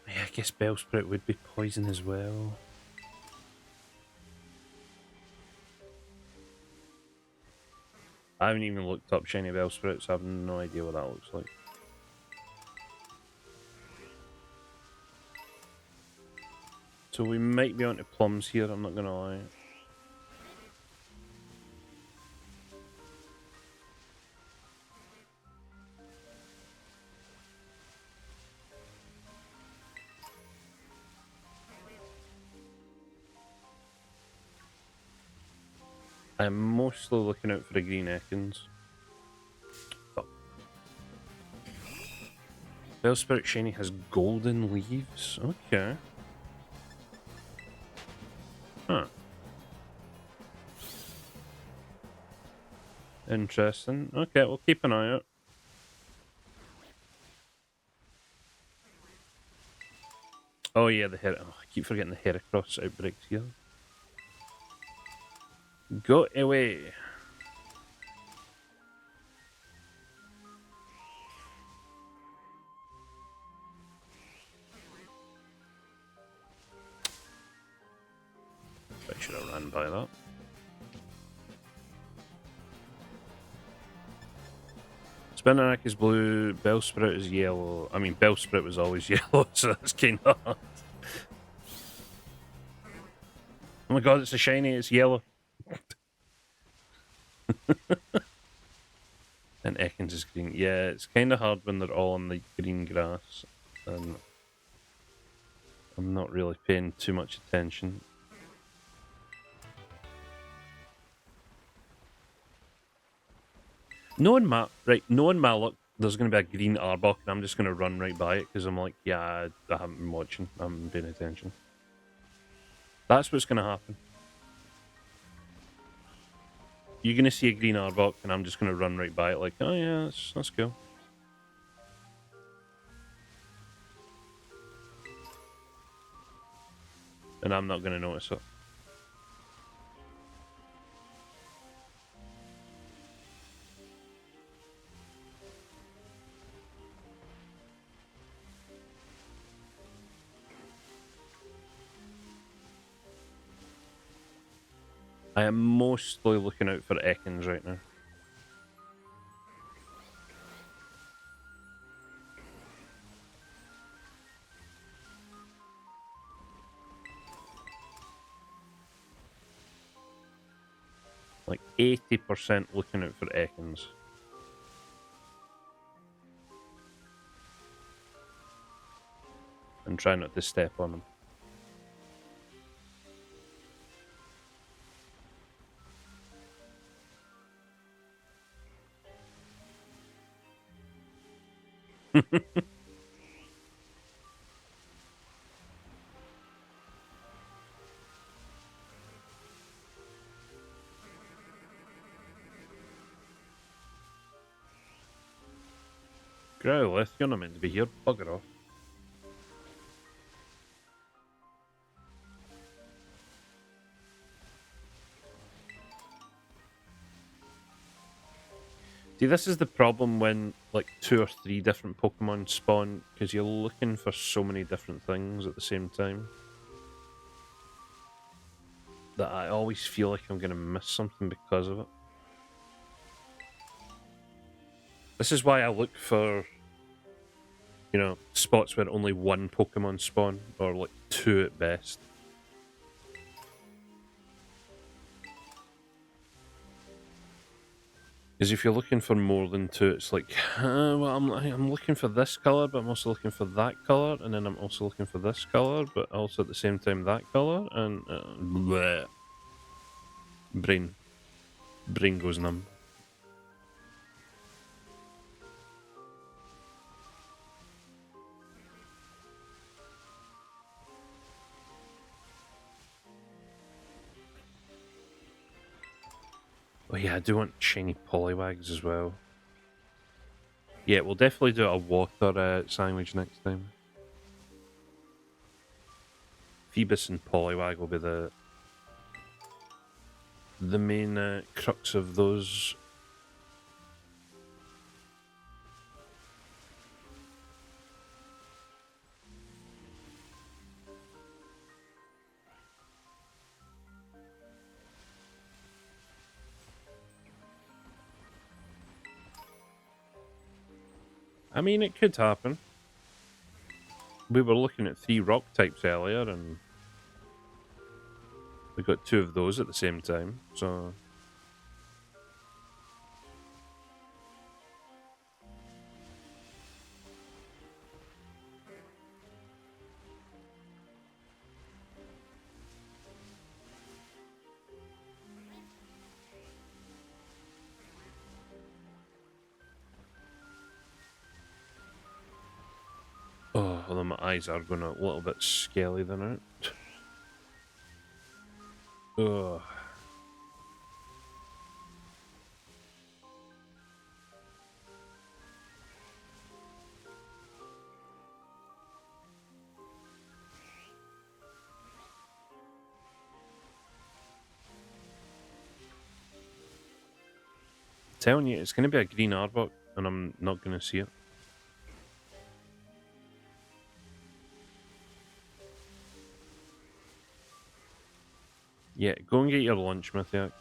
Yeah, I guess Bellsprout would be poison as well. I haven't even looked up Shiny Bellsprout, so I have no idea what that looks like. So we might be onto plums here, I'm not gonna lie. I'm mostly looking out for the green Ekans. Oh. Bellsprout Shiny has golden leaves? Okay. Huh. Interesting. Okay, we'll keep an eye out. Oh yeah, the Her- oh, I keep forgetting the Heracross outbreaks here. Go away. I should have ran by that. Spinarak is blue, Bellsprout is yellow. I mean, Bellsprout was always yellow, so that's kind of hard. Oh my god, it's a shiny, it's yellow. And Ekans is green. Yeah, it's kind of hard when they're all on the green grass. And I'm not really paying too much attention. Knowing my luck, there's going to be a green Arbok, and I'm just going to run right by it because I'm like, yeah, I haven't been watching. I haven't been paying attention. That's what's going to happen. You're going to see a green Arbok, and I'm just going to run right by it like, oh yeah, that's cool. And I'm not going to notice it. I am mostly looking out for Ekans right now. Like 80% looking out for Ekans. And try not to step on them. Growlithe, you're not meant to be here. Bugger off. See, this is the problem when like 2 or 3 different Pokemon spawn, because you're looking for so many different things at the same time that I always feel like I'm going to miss something because of it. This is why I look for, you know, spots where only 1 Pokemon spawn, or like 2 at best. Is if you're looking for more than two, it's like, well, I'm looking for this color, but I'm also looking for that color, and then I'm also looking for this color, but also at the same time that color, and bleh. brain goes numb. Oh yeah, I do want shiny Poliwags as well. Yeah, we'll definitely do a water sandwich next time. Phoebus and Poliwag will be the main crux of those. I mean, it could happen. We were looking at 3 rock types earlier, and we got 2 of those at the same time, so... Oh, although my eyes are going a little bit scaly than it. Ugh. Telling you, it's going to be a green Arbok, and I'm not going to see it. Yeah, go and get your lunch, Mythiac.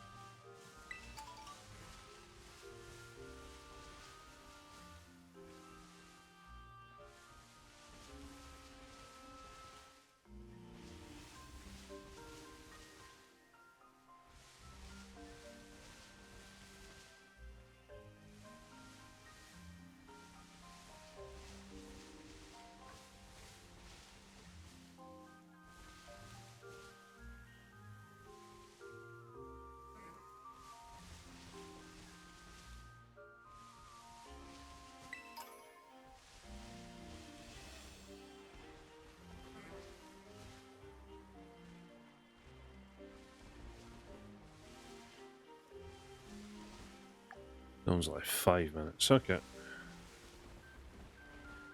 That was like 5 minutes. Okay.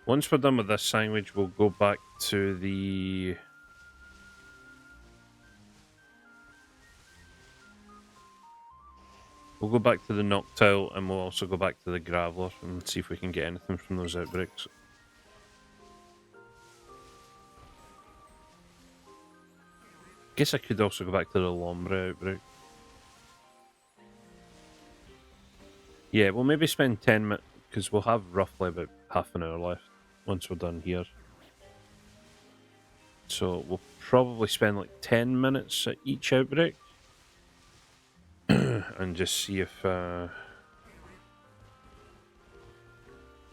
Once we're done with this sandwich, we'll go back to the... We'll go back to the Noctowl, and we'll also go back to the Graveler and see if we can get anything from those outbreaks. Guess I could also go back to the Lombre outbreak. Yeah, we'll maybe spend 10 minutes, because we'll have roughly about half an hour left once we're done here. So we'll probably spend like 10 minutes at each outbreak. And just see if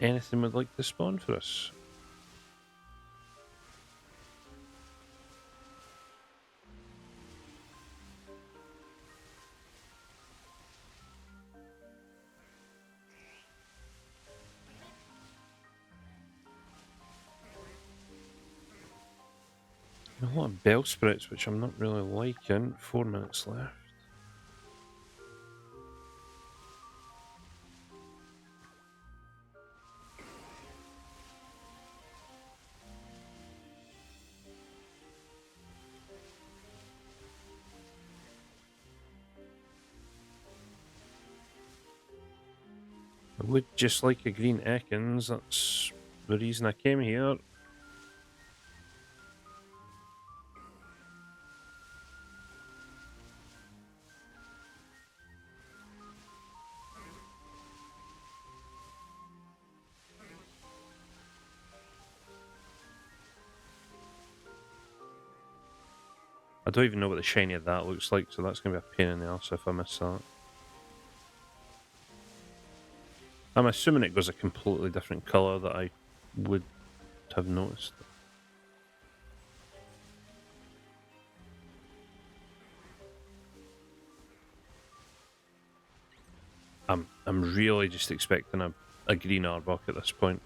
anything would like to spawn for us. A lot of Bellsprout, which I'm not really liking. 4 minutes left. I would just like a green Ekans, that's the reason I came here. I don't even know what the shiny of that looks like, so that's going to be a pain in the arse if I miss that. I'm assuming it goes a completely different colour that I would have noticed. I'm really just expecting a green Arbok at this point.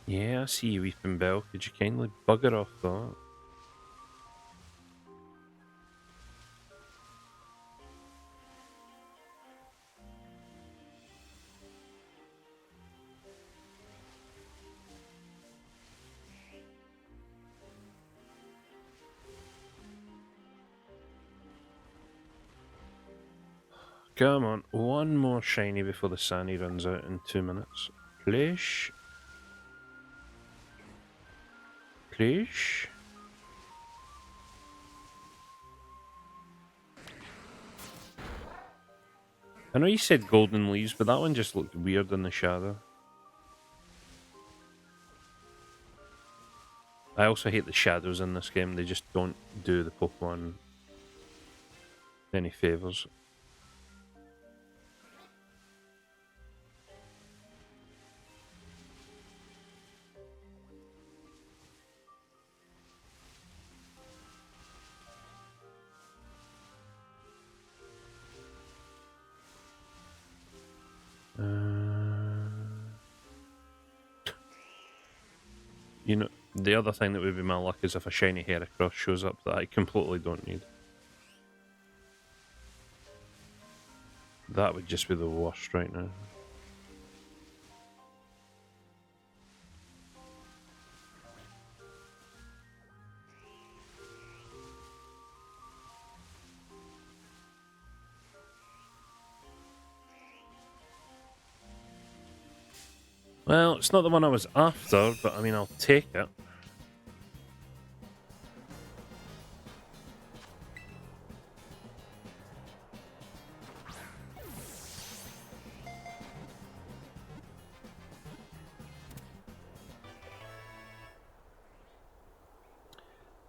Yeah, I see you, Weeping Bell. Could you kindly bugger off that? Come on, one more shiny before the Sunny runs out in 2 minutes. Please? Please? I know you said golden leaves, but that one just looked weird in the shadow. I also hate the shadows in this game. They just don't do the Pokemon any favours. You know, the other thing that would be my luck is if a shiny Heracross shows up that I completely don't need. That would just be the worst right now. Well, it's not the one I was after, but I mean, I'll take it.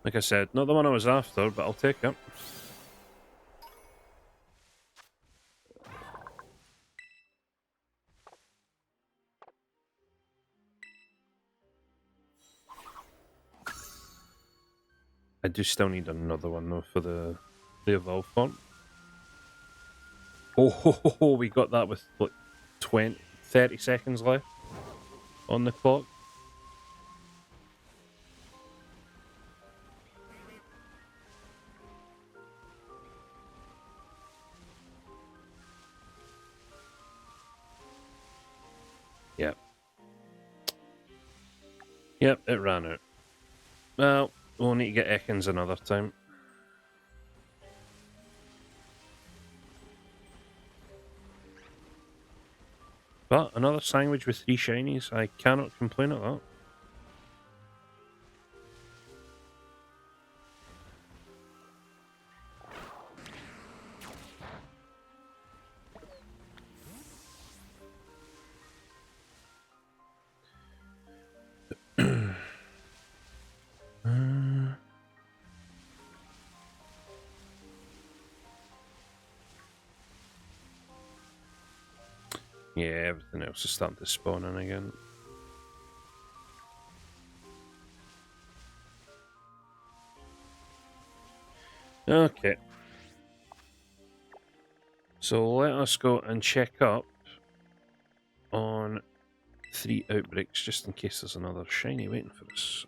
Like I said, not the one I was after, but I'll take it. I do still need another one though for the evolve font. Oh, we got that with like 30 seconds left on the clock. Yep. Yep, it ran out. Well, we'll need to get Ekans another time. But another sandwich with 3 shinies, I cannot complain at that. Yeah, everything else is starting to spawn in again. Okay. So let us go and check up on 3 outbreaks, just in case there's another shiny waiting for us.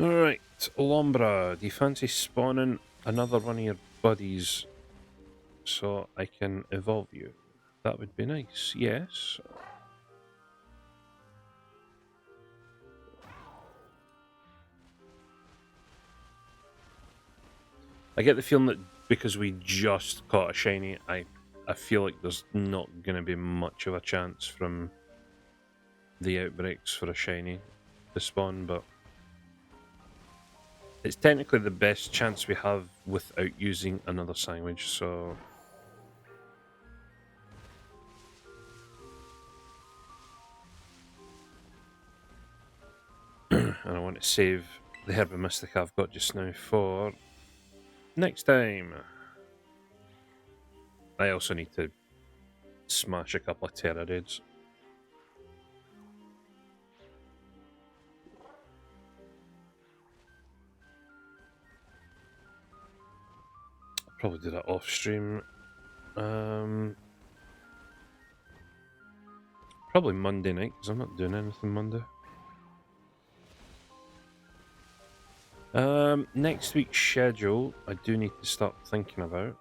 Alright, Lombra, do you fancy spawning another one of your buddies so I can evolve you? That would be nice, yes. I get the feeling that because we just caught a shiny, I feel like there's not going to be much of a chance from the outbreaks for a shiny to spawn, but it's technically the best chance we have without using another sandwich, so... And I want to save the Herba Mystica I've got just now for next time. I also need to smash a couple of Terra Raids. I'll probably do that off stream. Probably Monday night, because I'm not doing anything Monday. Next week's schedule, I do need to start thinking about.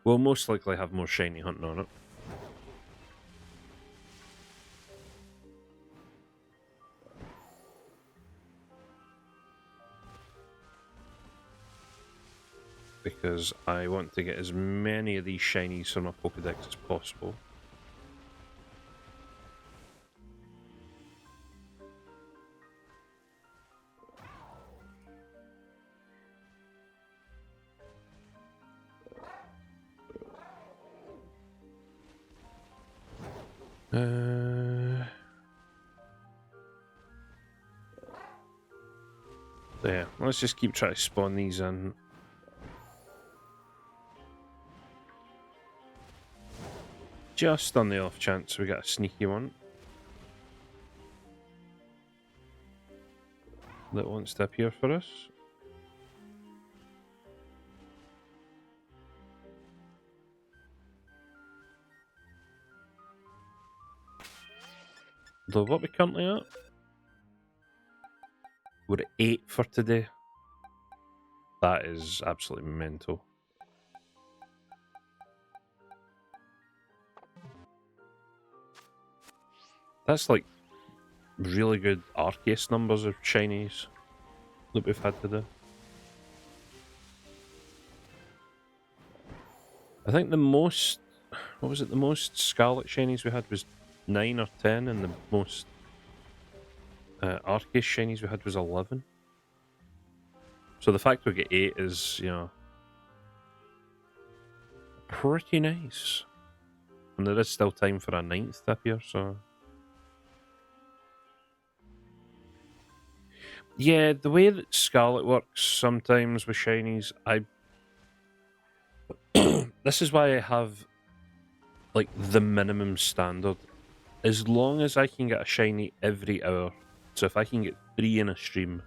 We'll most likely have more shiny hunting on it. Because I want to get as many of these shinies from my Pokedex as possible. Yeah, let's just keep trying to spawn these in. Just on the off chance we get a sneaky one that wants to appear for us. Though what we currently at? We're at 8 for today. That is absolutely mental. That's like really good Arceus numbers of shinies that we've had today. I think the most, what was it, the most Scarlet shinies we had was 9 or 10, and the most Arceus shinies we had was 11. So the fact we get 8 is, you know, pretty nice. And there is still time for a 9th to appear, so... Yeah, the way that Scarlet works sometimes with shinies, this is why I have, like, the minimum standard. As long as I can get a shiny every hour, so if I can get 3 in a stream,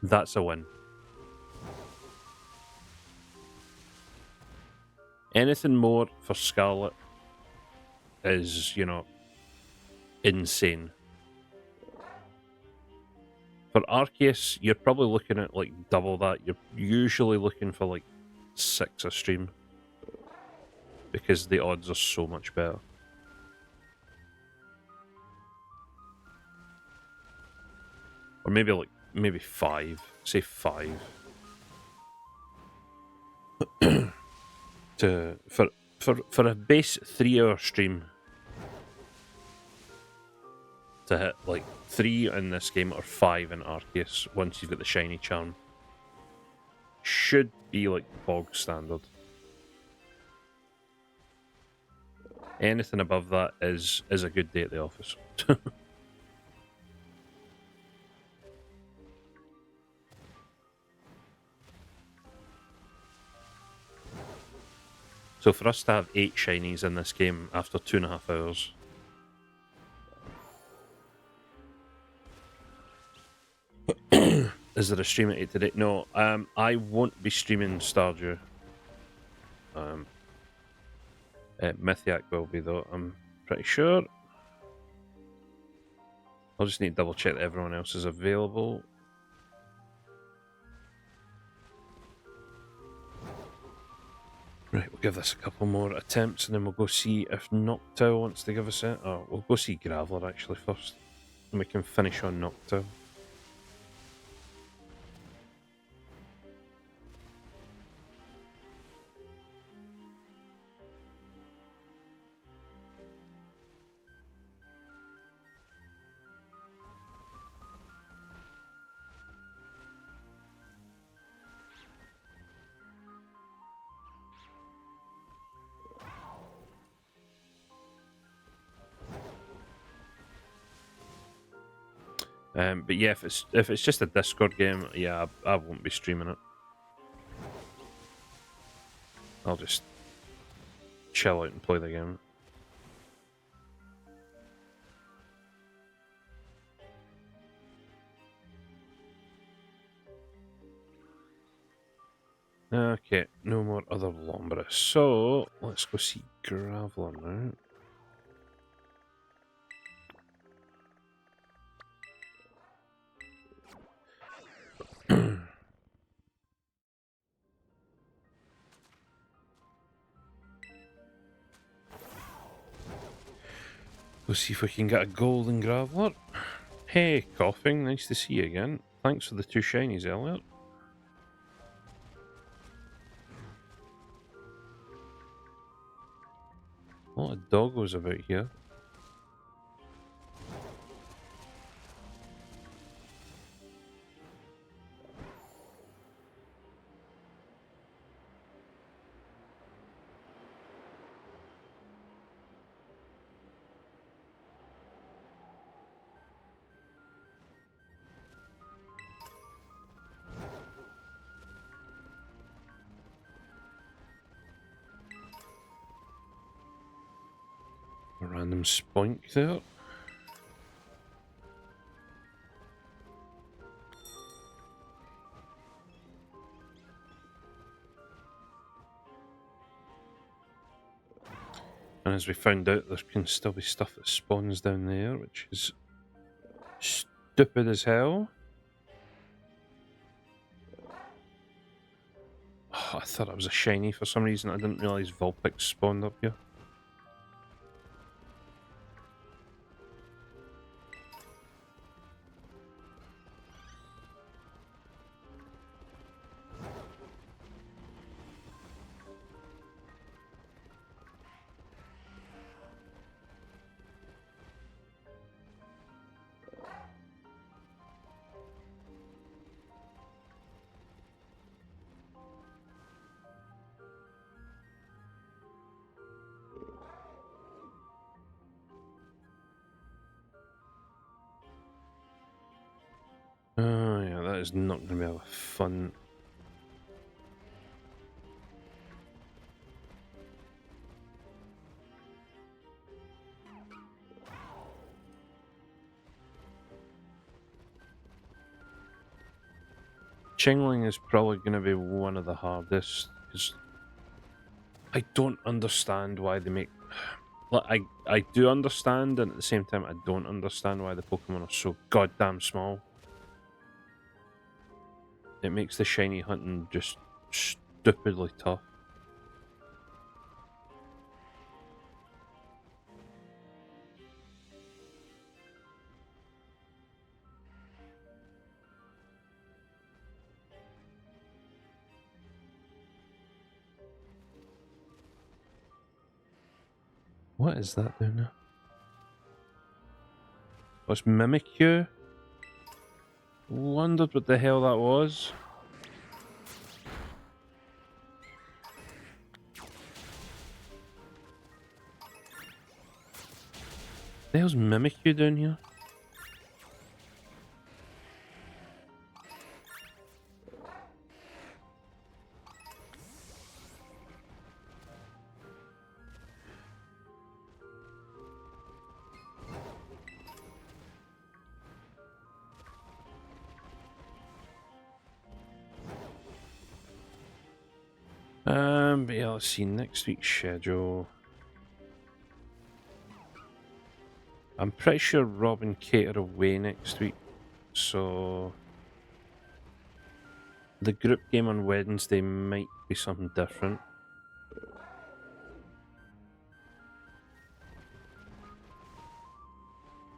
that's a win. Anything more for Scarlet is, you know, insane. For Arceus, you're probably looking at like double that. You're usually looking for like 6 a stream because the odds are so much better. Or maybe 5. Say 5. For a base 3-hour stream to hit like 3 in this game or 5 in Arceus once you've got the shiny charm should be like bog standard. Anything above that is a good day at the office. So for us to have 8 shinies in this game after 2.5 hours. Is there a stream at 8 today? No, I won't be streaming Stardew. Mythiac will be, though, I'm pretty sure. I'll just need to double check that everyone else is available. Right, we'll give this a couple more attempts and then we'll go see if Noctowl wants to give us it. Oh, we'll go see Graveler actually first. And we can finish on Noctowl. But yeah, if it's just a Discord game, yeah, I won't be streaming it. I'll just chill out and play the game. Okay, no more other Lombra. So let's go see Graveler now. We'll see if we can get a golden Graveler. Hey, Coughing, nice to see you again. Thanks for the 2 shinies earlier. A lot of doggos about here. A random spoink there. And as we found out, there can still be stuff that spawns down there, which is stupid as hell. Oh, I thought it was a shiny for some reason. I didn't realise Vulpix spawned up here. Oh yeah, that is not going to be a fun. Chingling is probably going to be one of the hardest because I don't understand why they make. Like, I do understand, and at the same time, I don't understand why the Pokemon are so goddamn small. It makes the shiny hunting just stupidly tough. What is that down there? Was Mimikyu? Wondered what the hell that was. The hell's Mimikyu down here? But yeah, let's see next week's schedule. I'm pretty sure Rob and Kate are away next week, so the group game on Wednesday might be something different.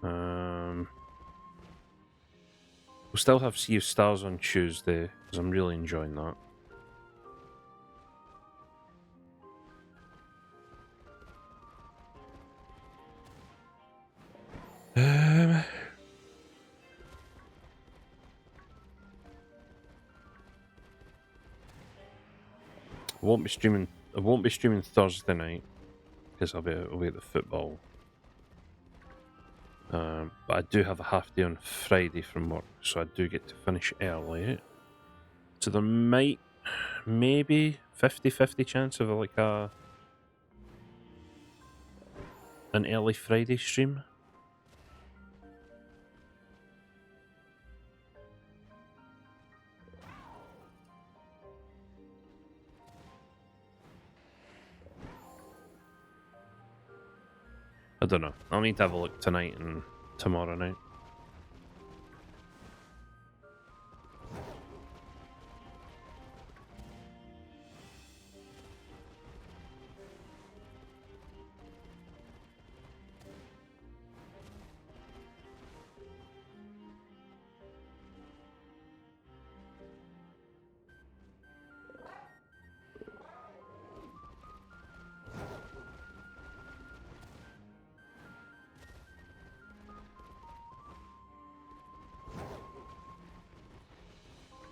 We'll still have Sea of Stars on Tuesday, because I'm really enjoying that. I won't be streaming Thursday night because I'll be away at the football. But I do have a half day on Friday from work, so I do get to finish early. So there might, maybe 50-50 chance of like an early Friday stream. I don't know. I'll need to have a look tonight and tomorrow night.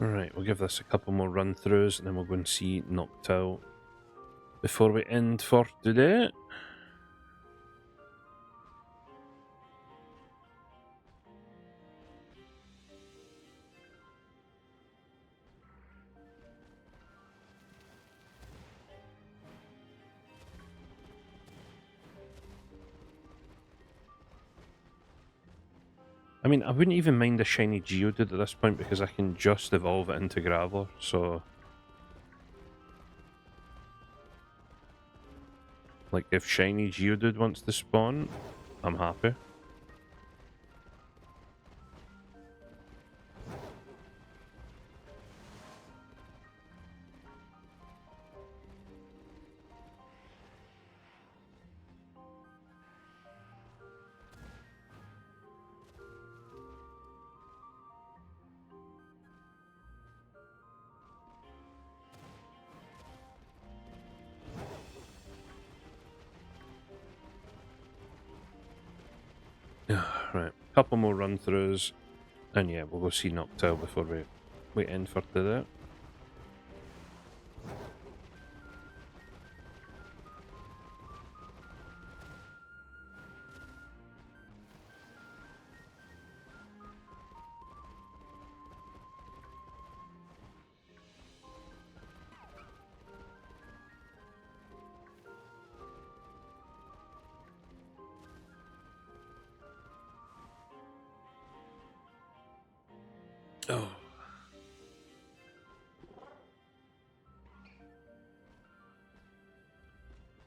Alright, we'll give this a couple more run-throughs and then we'll go and see Noctowl before we end for today. I mean, I wouldn't even mind a shiny Geodude at this point because I can just evolve it into Graveler, so... Like, if shiny Geodude wants to spawn, I'm happy. Right, couple more run-throughs, and yeah, we'll go see Noctowl before we end for today. Oh.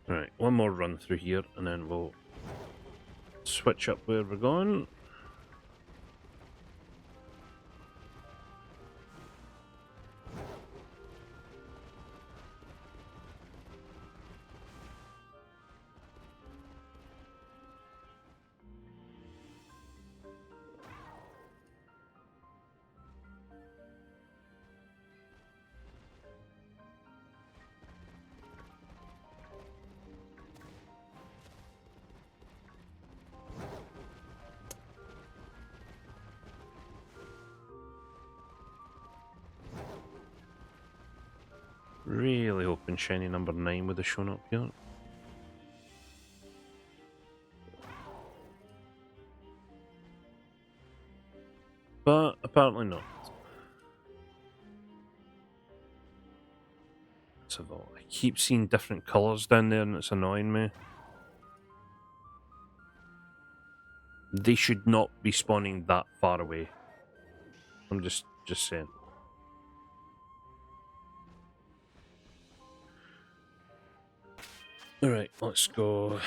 Right, one more run through here, and then we'll switch up where we're going. Really hoping shiny number 9 would have shown up here. But apparently not. Let's have a look. I keep seeing different colours down there and it's annoying me. They should not be spawning that far away. I'm just saying. Alright, let's go.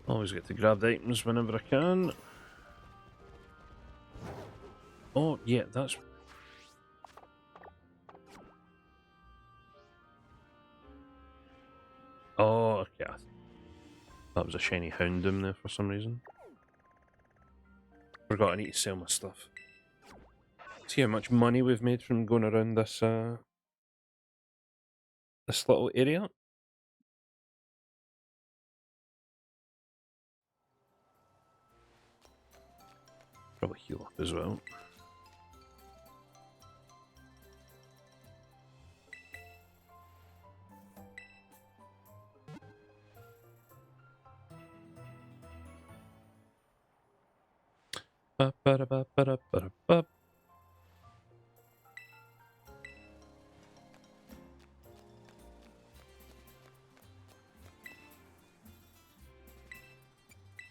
Always get to grab the items whenever I can. Oh, yeah, that's... Oh, okay. That was a shiny Houndoom there for some reason. Forgot I need to sell my stuff. See how much money we've made from going around this this little area. Probably heal up as well. Ba-ba-da-ba-ba-da-ba-da-ba.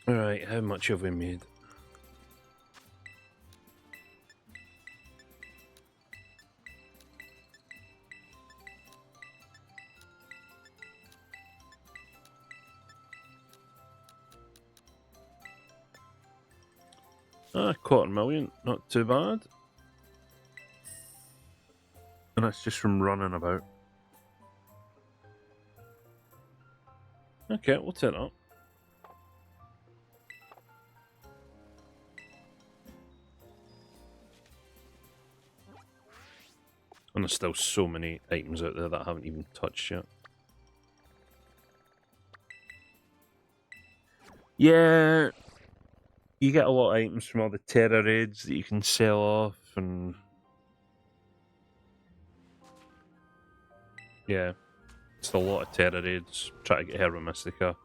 Alright, how much have we made? $250,000, not too bad. And that's just from running about. Okay, we'll take that. And there's still so many items out there that I haven't even touched yet. Yeah, you get a lot of items from all the terror raids that you can sell off, and yeah, it's a lot of terror raids. Try to get Herba Mystica.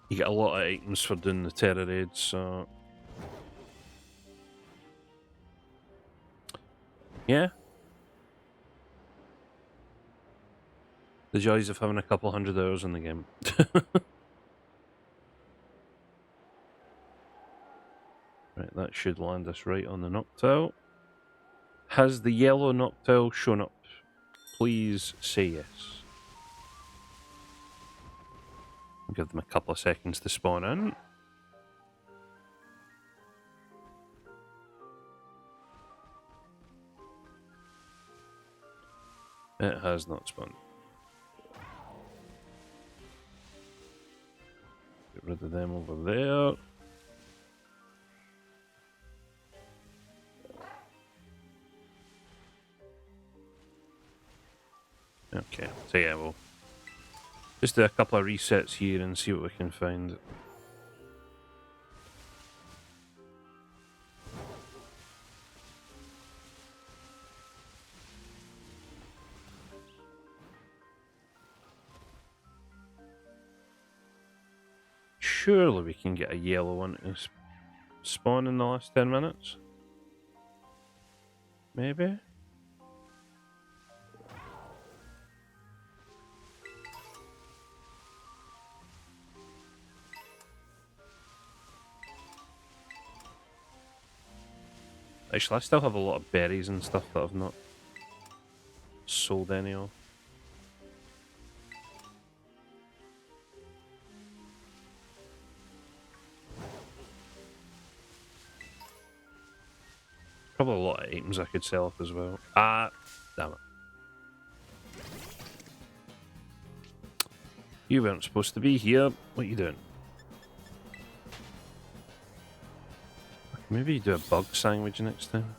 You get a lot of items for doing the terror raids, so yeah. The joys of having a couple 100 hours in the game. Right, that should land us right on the Noctowl. Has the yellow Noctowl shown up? Please say yes. I'll give them a couple of seconds to spawn in. It has not spawned. Get rid of them over there. Okay, so yeah, we'll just do a couple of resets here and see what we can find. Surely we can get a yellow one to spawn in the last 10 minutes. Maybe? Actually, I still have a lot of berries and stuff that I've not sold any of. Probably a lot of items I could sell off as well. Ah, damn it. You weren't supposed to be here. What are you doing? Maybe you do a bug sandwich next time.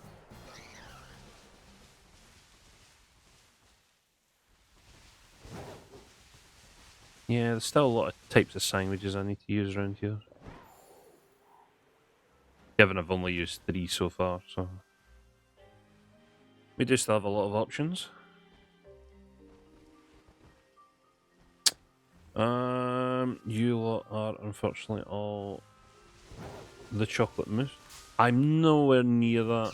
Yeah, there's still a lot of types of sandwiches I need to use around here. Given I've only used 3 so far, so... We do still have a lot of options. You lot are unfortunately all the chocolate mousse. I'm nowhere near that.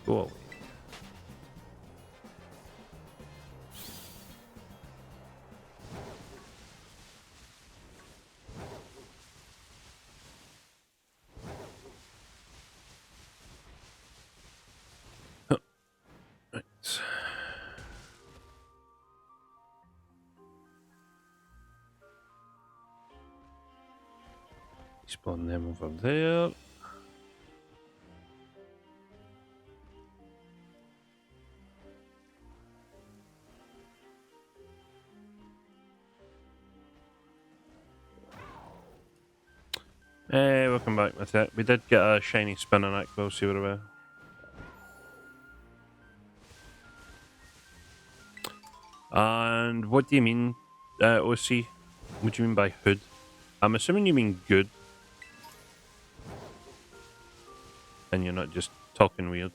Go away. Right. Spawn them over there. Hey, welcome back with it. We did get a shiny spinning act, we'll see what about. And what do you mean, OC? What do you mean by hood? I'm assuming you mean good. And you're not just talking weird.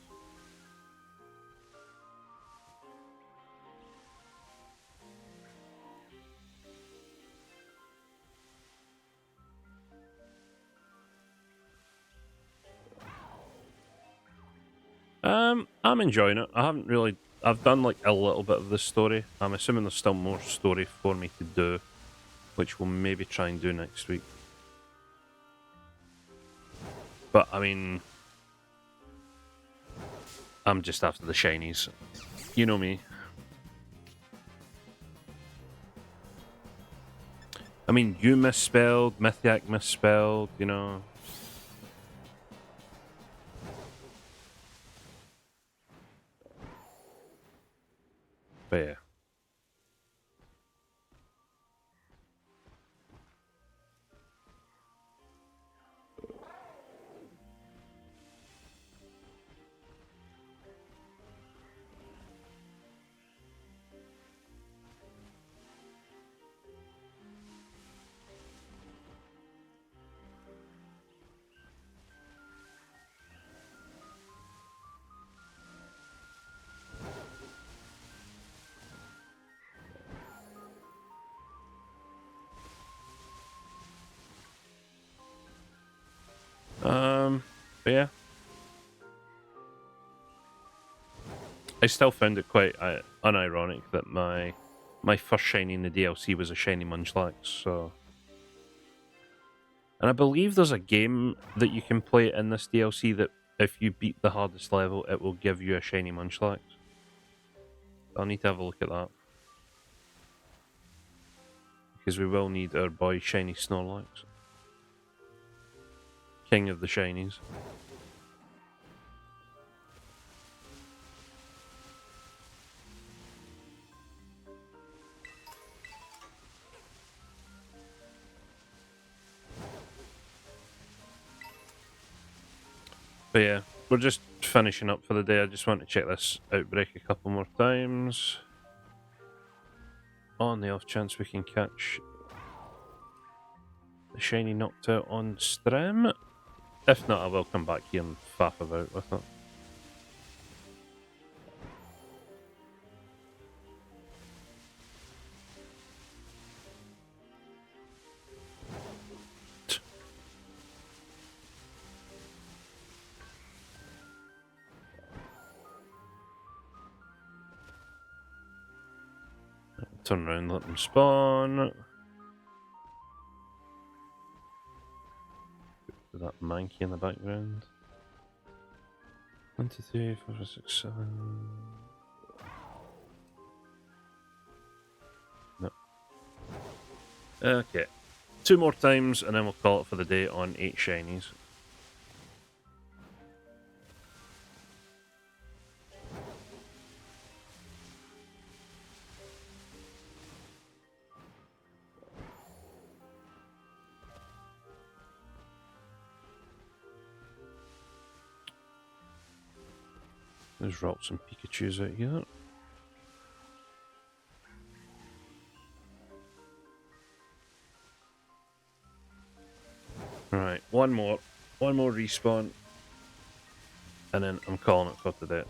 I'm enjoying it. I've done like a little bit of the story. I'm assuming there's still more story for me to do, which we'll maybe try and do next week. But I mean, I'm just after the shinies. You know me. I mean, you misspelled, Mythiac misspelled, you know. But yeah. But yeah. I still found it quite unironic that my first shiny in the DLC was a shiny Munchlax, so... And I believe there's a game that you can play in this DLC that if you beat the hardest level, it will give you a shiny Munchlax. I'll need to have a look at that. Because we will need our boy shiny Snorlax. King of the shinies. But yeah, we're just finishing up for the day. I just want to check this outbreak a couple more times. On the off chance we can catch the shiny Noctowl on stream. If not, I will come back here and faff about with it. Turn around, let them spawn. That Mankey in the background. 1, 2, 3, 4, 5, 6, 7. No. Okay. 2 more times and then we'll call it for the day on 8 shinies. There's Rocks and Pikachus out here. Right, one more respawn, and then I'm calling it for today.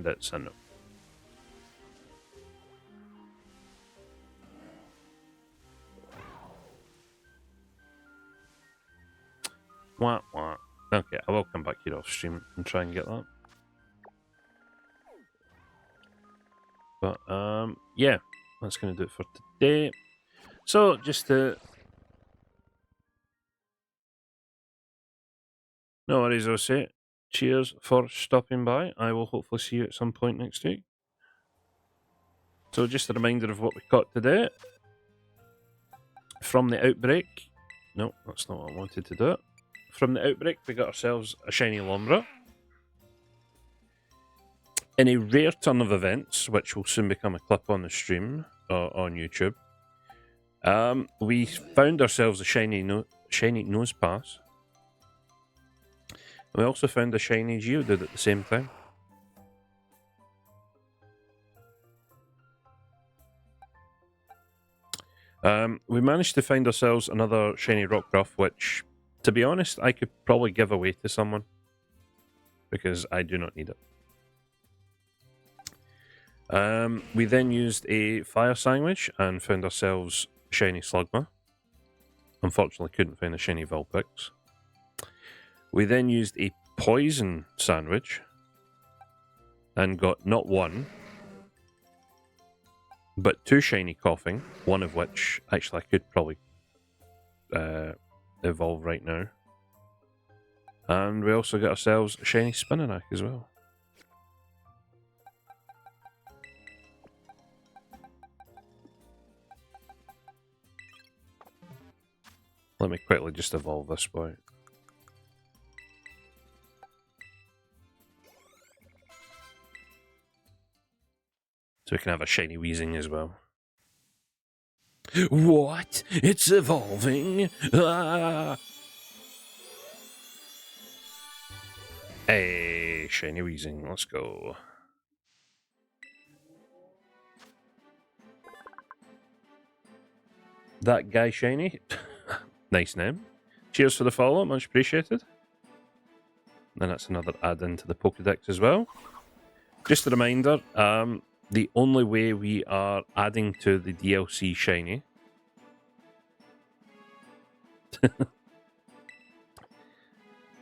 and it's a no. Wah, wah. Okay, I will come back here off stream and try and get that. But, yeah, that's going to do it for today. So, just to... No worries, I'll say. Cheers for stopping by. I will hopefully see you at some point next week. So, just a reminder of what we caught today. From the Outbreak... No, that's not what I wanted to do. From the Outbreak, we got ourselves a shiny Lombra. In a rare turn of events, which will soon become a clip on the stream on YouTube, we found ourselves a shiny Nosepass. We also found a shiny Geodude at the same time. We managed to find ourselves another shiny Rockruff, which, to be honest, I could probably give away to someone because I do not need it. We then used a Fire Sandwich and found ourselves shiny Slugma. Unfortunately, couldn't find a shiny Vulpix. We then used a Poison Sandwich and got not one, but two shiny Coughing, one of which actually I could probably evolve right now. And we also got ourselves a shiny Spinarak as well. Let me quickly just evolve this boy. So we can have a shiny Weezing as well. What? It's evolving! Ah! Hey, shiny Weezing, let's go. That guy shiny. Nice name. Cheers for the follow, much appreciated. And that's another add-in to the Pokedex as well. Just a reminder, the only way we are adding to the DLC shiny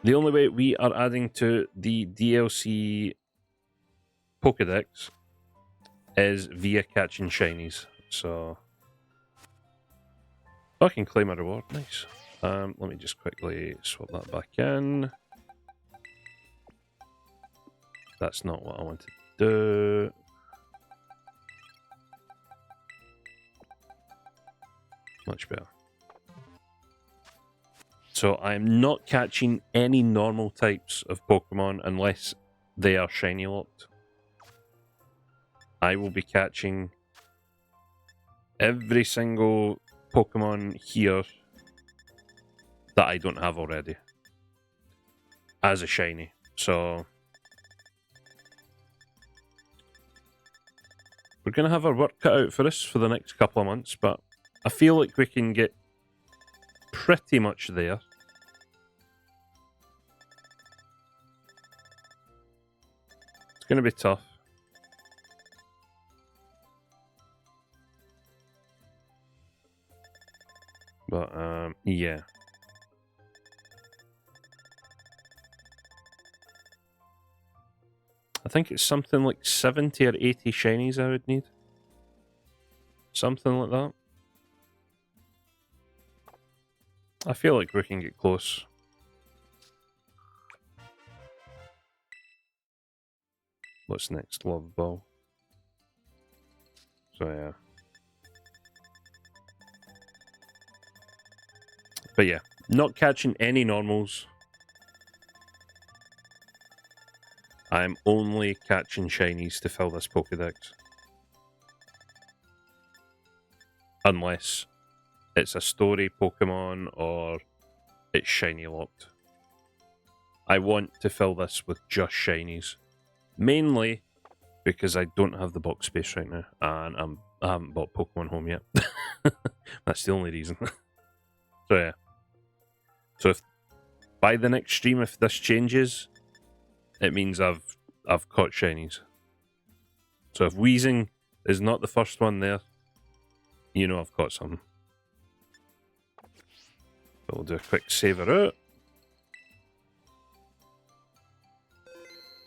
the only way we are adding to the DLC Pokedex is via catching shinies. So I can claim a reward. Nice. Let me just quickly swap that back in. That's not what I wanted to do. Much better. So I'm not catching any normal types of Pokemon unless they are shiny locked. I will be catching every single Pokemon here that I don't have already as a shiny. So we're going to have our work cut out for us for the next couple of months, but I feel like we can get pretty much there. It's going to be tough. But, yeah. I think it's something like 70 or 80 shinies I would need. Something like that. I feel like we can get close. What's next? Love Ball. So yeah. But yeah, not catching any normals. I'm only catching shinies to fill this Pokedex. Unless it's a story Pokemon or it's shiny locked. I want to fill this with just shinies. Mainly because I don't have the box space right now and I haven't bought Pokemon Home yet. That's the only reason. So yeah. So if by the next stream, if this changes, it means I've caught shinies. So if wheezing is not the first one there, you know I've got something. So we'll do a quick saver out.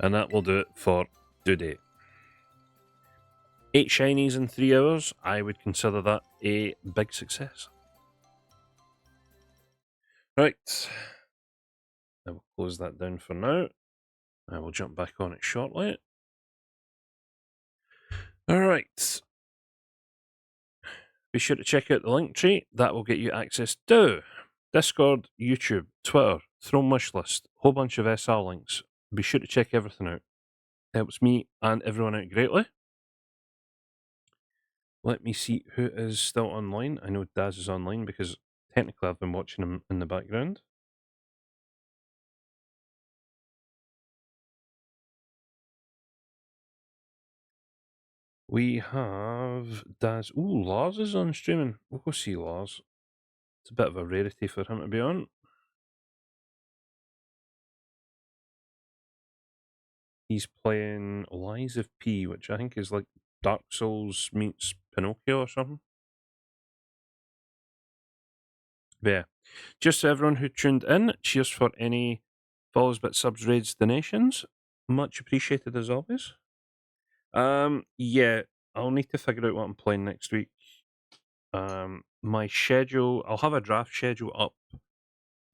And that will do it for today. 8 shinies in 3 hours. I would consider that a big success. Right. I will close that down for now. I will jump back on it shortly. Alright. Be sure to check out the link tree. That will get you access to Discord, YouTube, Twitter, Throne wish list, whole bunch of SR links. Be sure to check everything out. It helps me and everyone out greatly. Let me see who is still online. I know Daz is online because technically I've been watching him in the background. We have Daz. Ooh, Lars is on streaming. We'll go see Lars. It's a bit of a rarity for him to be on. He's playing Lies of P, which I think is like Dark Souls meets Pinocchio or something. But yeah, just so everyone who tuned in, cheers for any follows, bits, subs, raids, donations. Much appreciated as always. Yeah, I'll need to figure out what I'm playing next week. My schedule, I'll have a draft schedule up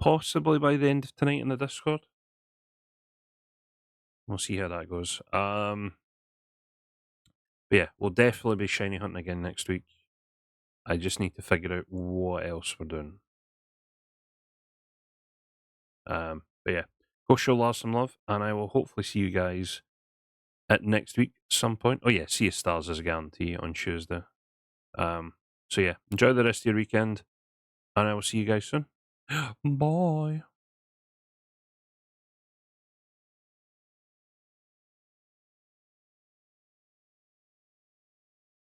possibly by the end of tonight in the Discord. We'll see how that goes. But yeah, we'll definitely be shiny hunting again next week. I just need to figure out what else we're doing. But yeah, go show Lars some love, and I will hopefully see you guys at next week at some point. Oh yeah, see you stars as a guarantee on Tuesday. So yeah, enjoy the rest of your weekend, and I will see you guys soon. Bye.